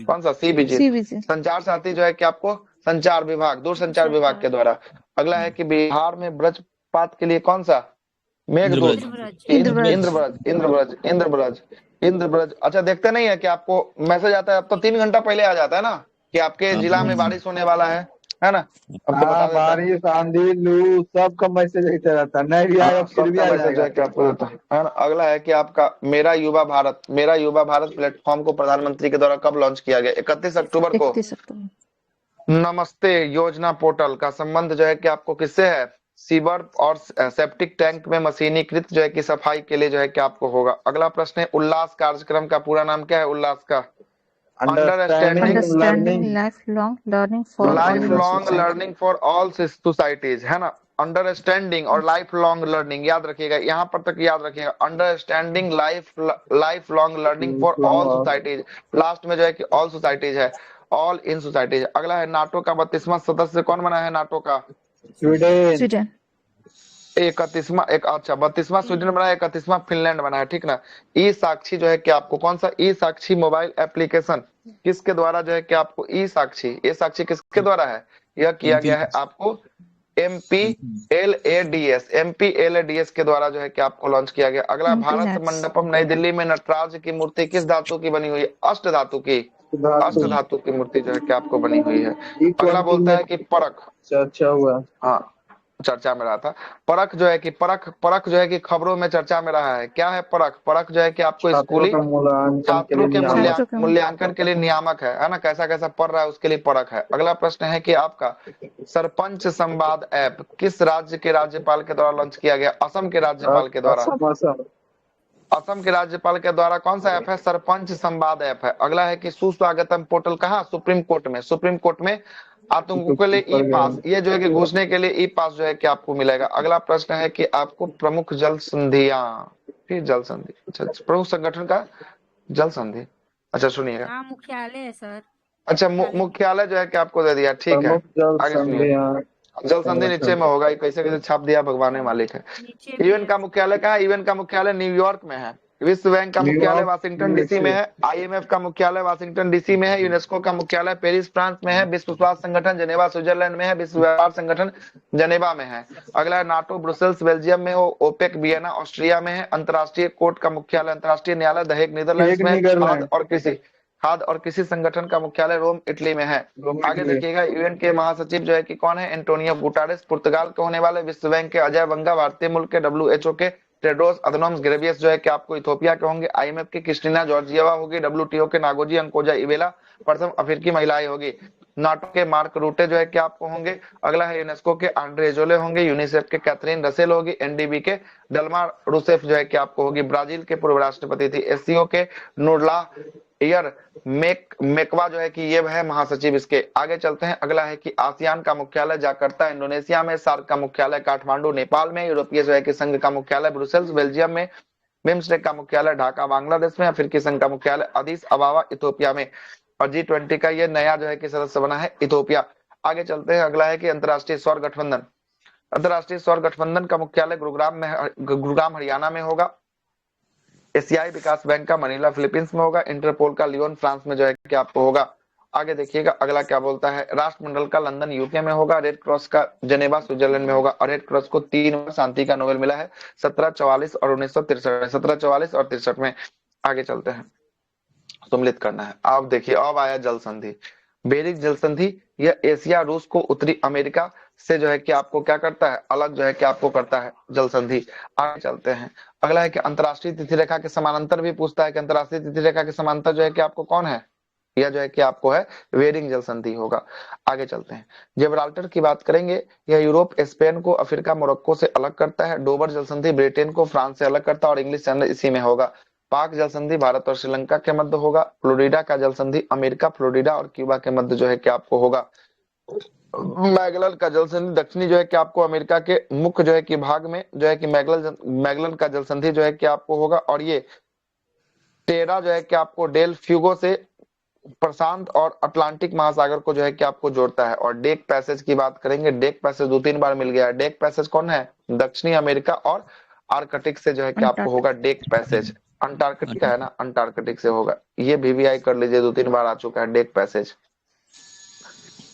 कौन सा? C vigil. संचार साथी जो है कि आपको संचार विभाग, दूरसंचार विभाग के द्वारा। अगला है कि बिहार में ब्रजपात के लिए कौन सा? मेघदूत, इंद्रब्रज। अच्छा, देखते नहीं है कि आपको मैसेज आता है? अब तो 3 घंटा पहले आ जाता है ना कि आपके जिला में बारिश होने वाला है ना? अब तो बता बारिश, आंधी, लू, सबका मैसेज ऐसे रहता है। नहीं भी आया फिर भी आ जाएगा आपको देता है ना। अगला है कि आपका मेरा युवा भारत प्लेटफॉर्म को प्रधानमंत्री के द्वारा कब लॉन्च किया गया? 31 अक्टूबर को। नमस्ते योजना पोर्टल का संबंध जो है कि आपको किससे है? सीवर और सेप्टिक टैंक में मशीनीकृत जो है कि सफाई के लिए जो है कि आपको होगा। अगला प्रश्न है, उल्लास कार्यक्रम का पूरा नाम क्या है? उल्लास का understanding lifelong learning for all societies, है ना? अंडरस्टैंडिंग और लाइफ लॉन्ग लर्निंग याद रखिएगा, यहाँ पर तक याद रखिएगा। Understanding life long learning for all societies, last में जो है कि ऑल सोसाइटीज है, ऑल इन सोसाइटीज। अगला है, नाटो का 32वां सदस्य कौन बना है? नाटो का स्वीडन। 32वां स्वीडन बना है, 31वां फिनलैंड बना है। ठीक ना? ई साक्षी जो है कि आपको कौन सा? ई साक्षी मोबाइल एप्लीकेशन किसके द्वारा जो है कि आपको ई साक्षी किसके द्वारा है? यह किया गया है आपको MPLADS के द्वारा जो है कि आपको लॉन्च किया गया। अगला, भारत मंडपम नई दिल्ली में नटराज की मूर्ति किस धातु की बनी हुई है? अष्ट धातु की मूर्ति जो है कि आपको बनी हुई है। अगला बोलता है कि परख, अच्छा हुआ। हाँ, चर्चा में रहा था। परख जो है कि परख जो है कि खबरों में चर्चा में रहा है। क्या है परख? परख जो है कि आपको छात्रों स्कूली का मूल्यांकन के छात्रों लिए के नियामक। मूल्यांकन के लिए नियामक है ना, कैसा कैसा पढ़ रहा है उसके लिए परख है। अगला प्रश्न है कि आपका सरपंच संवाद ऐप किस राज्य के राज्यपाल के द्वारा लॉन्च किया गया? असम के राज्यपाल के द्वारा। असम। असम के राज्यपाल के द्वारा कौन सा ऐप है? सरपंच संवाद ऐप है। अगला है कि सुस्वागतम पोर्टल कहाँ? सुप्रीम कोर्ट में। सुप्रीम कोर्ट में आतंकों के लिए ई पास, ये जो है कि घुसने के लिए ई पास जो है कि आपको मिलेगा। अगला प्रश्न है कि आपको प्रमुख जल संधियां, फिर जल संधि, अच्छा प्रमुख संगठन का जल संधि, अच्छा सुनिएगा। हाँ मुख्यालय है सर। अच्छा मुख्यालय जो है कि आपको दे दिया, ठीक है। प्रमुख जल आगे सुनिए। जल संधि नीचे में होगा, कैसे कैसे छाप दिया भगवान मालिक है। यूएन का मुख्यालय कहाँ है? यूएन का मुख्यालय न्यूयॉर्क में है। विश्व बैंक का मुख्यालय वाशिंगटन डीसी में है। आईएमएफ का मुख्यालय वाशिंगटन डीसी में है। यूनेस्को का मुख्यालय पेरिस फ्रांस में है। विश्व स्वास्थ्य संगठन जेनेवा स्विट्जरलैंड में है। विश्व व्यापार संगठन जेनेवा में है। अगला है नाटो ब्रुसेल्स बेल्जियम में हो। ओपेक वियना ऑस्ट्रिया में है। अंतर्राष्ट्रीय कोर्ट का मुख्यालय अंतर्राष्ट्रीय न्यायालय द हेग नीदरलैंड्स में है। खाद्य और कृषि संगठन का मुख्यालय रोम इटली में है। आगे देखिएगा, यूएन के महासचिव जो है कि कौन है? एंटोनियो गुटारेस पुर्तगाल के होने वाले। विश्व बैंक के अजय बंगा भारतीय मुल्क के। डब्ल्यूएचओ के टेड्रोस अधनोम घेब्रेयेसस जो है कि आपको इथोपिया के होंगे। आईएमएफ की क्रिस्टीना जॉर्जिएवा होगी। डब्ल्यूटीओ के नागोजी अंकोजा इवेला प्रथम अफ्रीकी महिलाएं होगी। नाटो के मार्क रूटे जो है कि आपको होंगे। अगला है यूनेस्को के आंड्रे एजोले होंगे। यूनिसेफ के कैथरीन रसेल होगी। एनडीबी के डलमा रूसेफ जो है कि आपको होगी। ब्राजील के पूर्व राष्ट्रपति थी। एससीओ के नूरला एयर मेकवा जो है कि ये है महासचिव इसके। आगे चलते हैं। अगला है कि आसियान का मुख्यालय जाकर्ता इंडोनेशिया में। सार्क का मुख्यालय काठमांडू नेपाल में। यूरोपीय जो है कि संघ का मुख्यालय ब्रुसेल्स बेल्जियम में। बिम्स्टेक का मुख्यालय ढाका बांग्लादेश में। अफ्रीकी संघ का मुख्यालय अदीस अबाबा इथोपिया में। और G20 का ये नया जो है कि सदस्य बना है इथोपिया। आगे चलते हैं। अगला है कि अंतर्राष्ट्रीय सौर गठबंधन। अंतर्राष्ट्रीय सौर गठबंधन का मुख्यालय गुरुग्राम हरियाणा में होगा। एशियाई विकास बैंक का मनीला फिलीपींस में होगा। इंटरपोल का लियोन फ्रांस में जो है कि आपको होगा। आगे देखिएगा अगला क्या बोलता है। राष्ट्रमंडल का लंदन यूके में होगा। रेड क्रॉस का जेनेवा स्विट्जरलैंड में होगा। और रेड क्रॉस को 3 बार शांति का नोबेल मिला है, 1744 और 1963, 1744 और 63 में। आगे चलते हैं, सम्मिलित करना है। अब देखिए अब आया जल संधि, बेरिंग जल संधि। यह एशिया रूस को उत्तरी अमेरिका से जो है कि आपको क्या करता है? अलग जो है कि आपको करता है जल संधि। आगे चलते हैं। अगला है कि अंतरराष्ट्रीय तिथि रेखा के समानांतर भी पूछता है कि अंतरराष्ट्रीय तिथि रेखा के समानांतर जो है कि आपको कौन है? यह जो है कि आपको है बेरिंग जल संधि होगा। आगे चलते हैं। जिब्राल्टर की बात करेंगे। यह यूरोप स्पेन को अफ्रीका मोरक्को से अलग करता है। डोबर जल संधि ब्रिटेन को फ्रांस से अलग करता है और इंग्लिश चैनल इसी में होगा। पाक जल संधि भारत और श्रीलंका के मध्य होगा। फ्लोरिडा का जल संधि अमेरिका, फ्लोरिडा और क्यूबा के मध्य जो है कि आपको होगा। मैगलन का जल संधि दक्षिणी जो है कि आपको अमेरिका के मुख्य जो है कि भाग में जो है कि मैगलन का जल संधि जो है कि आपको होगा। और ये टेरा जो है कि आपको डेल फ्यूगो से प्रशांत और अटलांटिक महासागर को जो है कि आपको जोड़ता है। और डेक पैसेज की बात करेंगे। डेक पैसेज 2-3 बार मिल गया है। डेक पैसेज कौन है? दक्षिणी अमेरिका और आर्कटिक से जो है कि आपको होगा डेक पैसेज। अंटार्कटिका है ना, अंटार्कटिक से होगा। ये VVI कर लीजिए, 2-3 बार आ चुका है डेक पैसेज।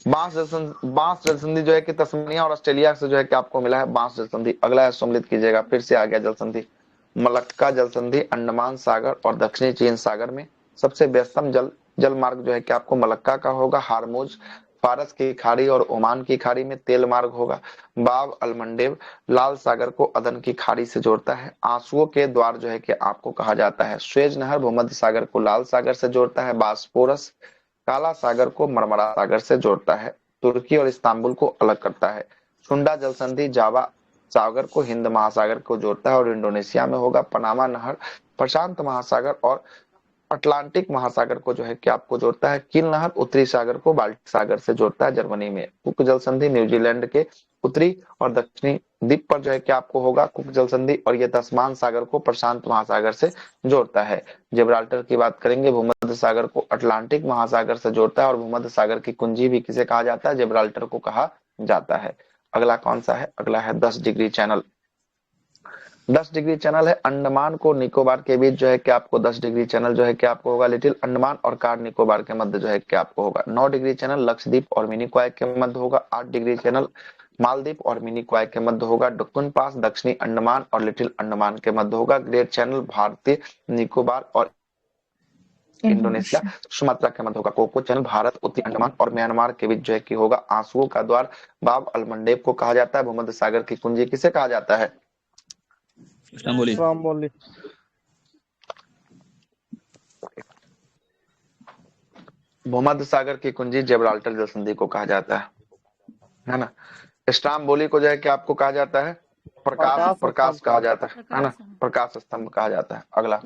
बांस जल संधि जो है कि तस्मानिया और ऑस्ट्रेलिया से जो है कि आपको मिला है बांस जल संधि। अगला है, सम्मिलित कीजिएगा, फिर से आ गया जल संधि। मलक्का जल संधि अंडमान सागर और दक्षिणी चीन सागर में। सबसे व्यस्तम जल मार्ग जो है कि आपको मलक्का का होगा। हारमुज फारस की खाड़ी और ओमान की खाड़ी में तेल मार्ग होगा। बाब अलमंडेब लाल सागर को अदन की खाड़ी से जोड़ता है। आंसुओं के द्वार जो है कि आपको कहा जाता है। स्वेज नहर भूमध्य सागर को लाल सागर से जोड़ता है। बास्पोरस काला सागर को मरमरा सागर से जोड़ता है। तुर्की और इस्तांबुल को अलग करता है। सुंडा जल संधि जावा सागर को हिंद महासागर को जोड़ता है और इंडोनेशिया में होगा। पनामा नहर प्रशांत महासागर और अटलांटिक महासागर को जो है कि आपको जोड़ता है। कील नहर उत्तरी सागर को बाल्टिक सागर से जोड़ता है जर्मनी में। कुक जल संधि न्यूजीलैंड के उत्तरी और दक्षिणी द्वीप पर जो है कि आपको होगा कुक जल संधि और ये तस्मान सागर को प्रशांत महासागर से जोड़ता है। जिब्राल्टर की बात करेंगे। भूमध्य सागर को अटलांटिक महासागर से जोड़ता है और भूमध्य सागर की कुंजी भी किसे कहा जाता है? जिब्राल्टर को कहा जाता है। अगला कौन सा है? अगला है 10 डिग्री चैनल। 10 डिग्री चैनल है अंडमान को निकोबार के बीच जो है कि आपको 10 डिग्री चैनल जो है कि आपको होगा। लिटिल अंडमान और कार निकोबार के मध्य जो है कि आपको होगा। 9 डिग्री चैनल लक्षद्वीप और मिनी क्वाय के मध्य होगा। 8 डिग्री चैनल मालदीव और मिनी क्वाय के मध्य होगा। डुक्कुन पास दक्षिणी अंडमान और लिटिल अंडमान के मध्य होगा। ग्रेट चैनल भारतीय निकोबार और इंडोनेशिया। सुमात्रा के मध्य होगा कोको चैनल। भारत, उत्तरी अंडमान और म्यांमार के बीच जो है कि होगा आंसुओं का द्वार। बाब अल मंडेब को कहा जाता है। भूमध्य सागर की कुंजी किसे कहा जाता है? स्ट्रोम्बोली। भूमध्य सागर की कुंजी जिब्राल्टर जल संधि को कहा जाता है ना। स्ट्रोम्बोली को जो है कि आपको कहा जाता है प्रकाश कहा जाता है ना, प्रकाश स्तंभ कहा जाता है। अगला,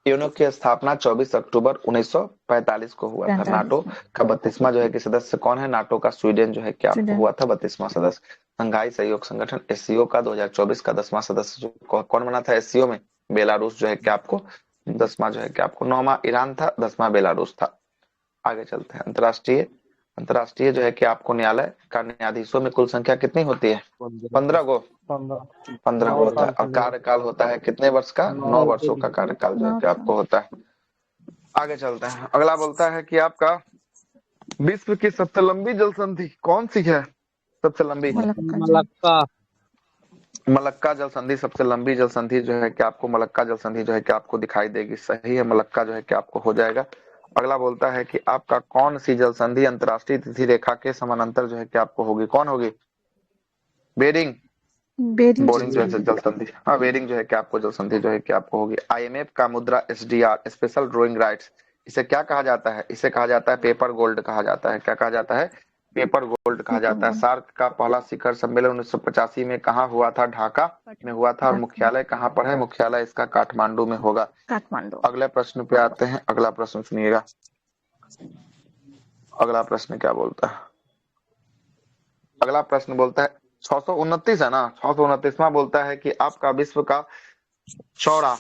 यूएनओ की स्थापना 24 अक्टूबर 1945 को हुआ था। नाटो का 32वां जो है कि सदस्य कौन है? नाटो का स्वीडन जो है कि आपको हुआ था 32वां सदस्य। शंघाई सहयोग संगठन एससीओ का 2024 का 10वां सदस्य कौन बना था एससीओ में? बेलारूस जो है कि आपको 10वां जो है कि आपको 9वां ईरान था, 10वां बेलारूस था। आगे चलते हैं। अंतरराष्ट्रीय जो है कि आपको न्यायालय का न्यायाधीशों में कुल संख्या कितनी होती है? 15 गो 15 गो होता है। और कार्यकाल होता है कितने वर्ष का? 9 वर्षों का कार्यकाल जो है कि आपको होता है। आगे चलते हैं। अगला बोलता है कि आपका विश्व की सबसे लंबी जल संधि कौन सी है? सबसे लंबी मलक्का जल संधि सबसे लंबी जल संधि जो है कि आपको मलक्का जल संधि जो है कि आपको दिखाई देगी। सही है, मलक्का जो है कि आपको हो जाएगा। अगला बोलता है कि आपका कौन सी जल संधि अंतरराष्ट्रीय तिथि रेखा के समानांतर जो है कि आपको होगी? कौन होगी? बेरिंग बोरिंग जो है जल संधि। हाँ, बेरिंग जो है कि आपको जल संधि जो है कि आपको होगी। आईएमएफ का मुद्रा एसडीआर स्पेशल ड्रॉइंग राइट्स, इसे क्या कहा जाता है? इसे कहा जाता है पेपर गोल्ड कहा जाता है। क्या कहा जाता है? पेपर गोल्ड कहा जाता है। सार्क का पहला शिखर सम्मेलन 1985 में कहाँ हुआ था? ढाका में हुआ था। और मुख्यालय कहाँ पर है? मुख्यालय इसका काठमांडू में होगा। अगले प्रश्न पे आते हैं। अगला प्रश्न सुनिएगा। अगला प्रश्न क्या बोलता है? अगला प्रश्न बोलता है 629 है ना, 629वां बोलता है कि आपका विश्व का चौड़ा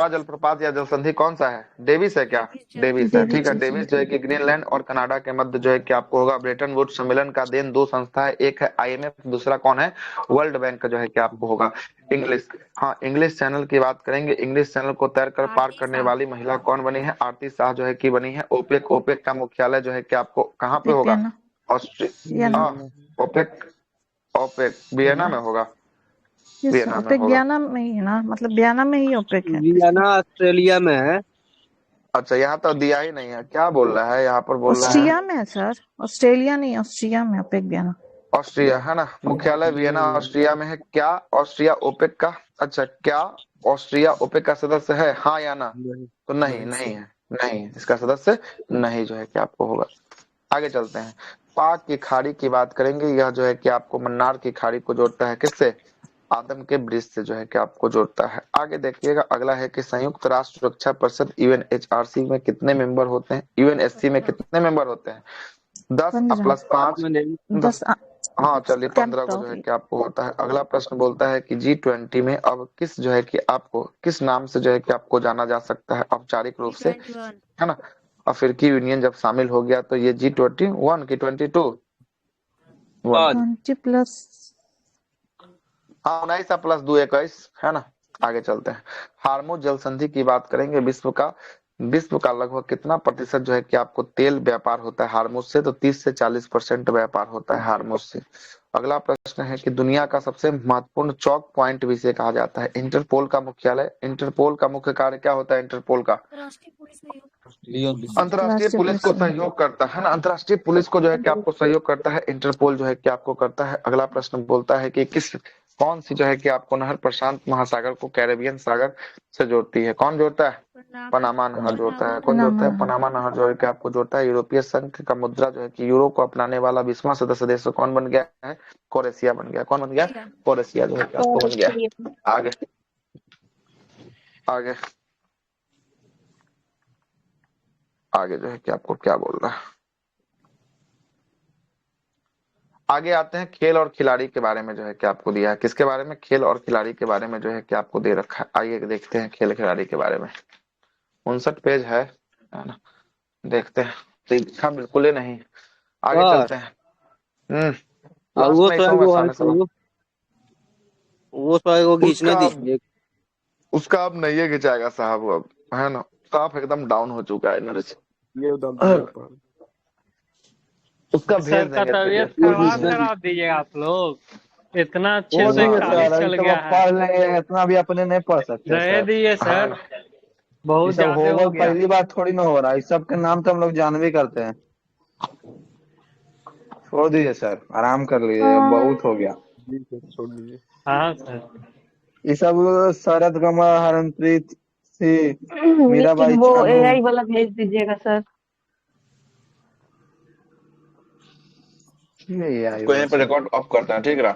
जलप्रपात या जल संधि कौन सा है? डेविस है क्या? डेविस है, ठीक है। डेविस जो है कि ग्रीनलैंड और कनाडा के मध्य जो है कि आपको होगा। ब्रेटन वुड्स सम्मेलन का देन दो संस्था है, एक है आईएमएफ, दूसरा कौन है? वर्ल्ड बैंक का जो है कि आपको होगा। इंग्लिश, हाँ इंग्लिश चैनल की बात करेंगे। इंग्लिश चैनल को तैर कर पार करने वाली महिला कौन बनी है? आरती शाह जो है कि बनी है। ओपेक, ओपेक का मुख्यालय जो है कि आपको कहाँ पे होगा? ऑस्ट्रेलिया। ओपेक, ओपेक वियना में होगा। वियना में होगा। वियना में ही है ना, मतलब वियना में ही ओपेक है। वियना ऑस्ट्रेलिया में है। अच्छा, यहाँ तो दिया ही नहीं है। क्या बोल रहा है यहाँ पर? बोल रहा ऑस्ट्रिया है में है सर, ऑस्ट्रेलिया नहीं, ऑस्ट्रिया में ओपेक वियना। ऑस्ट्रिया है ना, मुख्यालय वियना ऑस्ट्रिया में है। क्या ऑस्ट्रिया ओपेक का, अच्छा क्या ऑस्ट्रिया ओपेक का सदस्य है? हाँ या ना? तो नहीं, नहीं है, नहीं इसका सदस्य नहीं जो है कि आपको होगा। आगे चलते हैं। पाक की खाड़ी की बात करेंगे। यह जो है कि आपको मन्नार की खाड़ी को जोड़ता है किससे? आदम के ब्रिज से जो है कि आपको जोड़ता है। आगे देखिएगा। अगला है कि संयुक्त राष्ट्र सुरक्षा परिषद यूएनएचआरसी में कितने मेंबर होते हैं? यूएनएससी में कितने मेंबर होते हैं? 10 प्लस 5 10। हाँ चलिए 15 को जो है कि आपको होता है। अगला प्रश्न बोलता है कि G20 में अब किस जो है कि आपको किस नाम से जो है कि आपको जाना जा सकता है औपचारिक रूप से, है ना। अफ्रीकी यूनियन जब शामिल हो गया तो ये G21 की 22 20 प्लस, हाँ 19 प्लस 2 21 है ना। आगे चलते हैं। हार्मोज जल संधि की बात करेंगे। विश्व का लगभग कितना प्रतिशत जो है कि आपको तेल व्यापार होता है हार्मोज से? तो 30 से 40% व्यापार होता है हार्मोज से। अगला प्रश्न है कि दुनिया का सबसे महत्वपूर्ण चौक पॉइंट भी इसे कहा जाता है। इंटरपोल का मुख्यालय, इंटरपोल का मुख्य कार्य क्या होता है? इंटरपोल का अंतर्राष्ट्रीय पुलिस को सहयोग करता है ना, अंतर्राष्ट्रीय पुलिस को जो है कि आपको सहयोग करता है। इंटरपोल जो है कि आपको करता है। अगला प्रश्न बोलता है कि कौन सी जो है कि आपको नहर प्रशांत महासागर को कैरेबियन सागर से जोड़ती है? कौन जोड़ता है? पनामा नहर जोड़ता है। कौन जोड़ता है? पनामा नहर जो है कि आपको जोड़ता है। यूरोपीय संघ का मुद्रा जो है कि यूरो को अपनाने वाला 20वां सदस्य देश कौन बन गया है? क्रोएशिया बन गया। कौन बन गया? क्रोएशिया जो है कि आपको बन गया। आगे आगे आगे जो है कि आपको क्या बोल रहा है? आगे आते हैं। खेल और खिलाड़ी के बारे में जो है कि आपको दिया है। किसके बारे में? खेल और खिलाड़ी के बारे में जो है कि आपको दे रखा है। आइए देखते हैं खेल खिलाड़ी के बारे में। 59 पेज है ना, देखते हैं। लिखा बिल्कुल ही नहीं। आगे चलते हैं। वो खींचने दीजिए। उसका अब नहीं खिंचाएगा साहब, अब है ना, साफ एकदम डाउन हो चुका है एनर्जी। उसका भेज देंगे। तबीयत खराब करा दिए आप लोग, इतना अच्छे से खाली चल गया है। पढ़ लेंगे, इतना भी अपने नहीं पढ़ सकते। रह दिए सर। ये सब होगा पहली बार थोड़ी ना हो रहा है, इस सब के नाम तो हम लोग जान भी करते हैं। छोड़ दीजिए सर, आराम कर लीजिए, बहुत हो गया। छोड़ दीजिए। हाँ सर। ये सब शरद कमल, हरमनप्रीत सिंह, मीराबाई लेकिन वो चानू, एआई वाला भेज दीजिएगा सर। ये AI इसको यहीं पे रिकॉर्ड ऑफ करते हैं, ठीक रहा।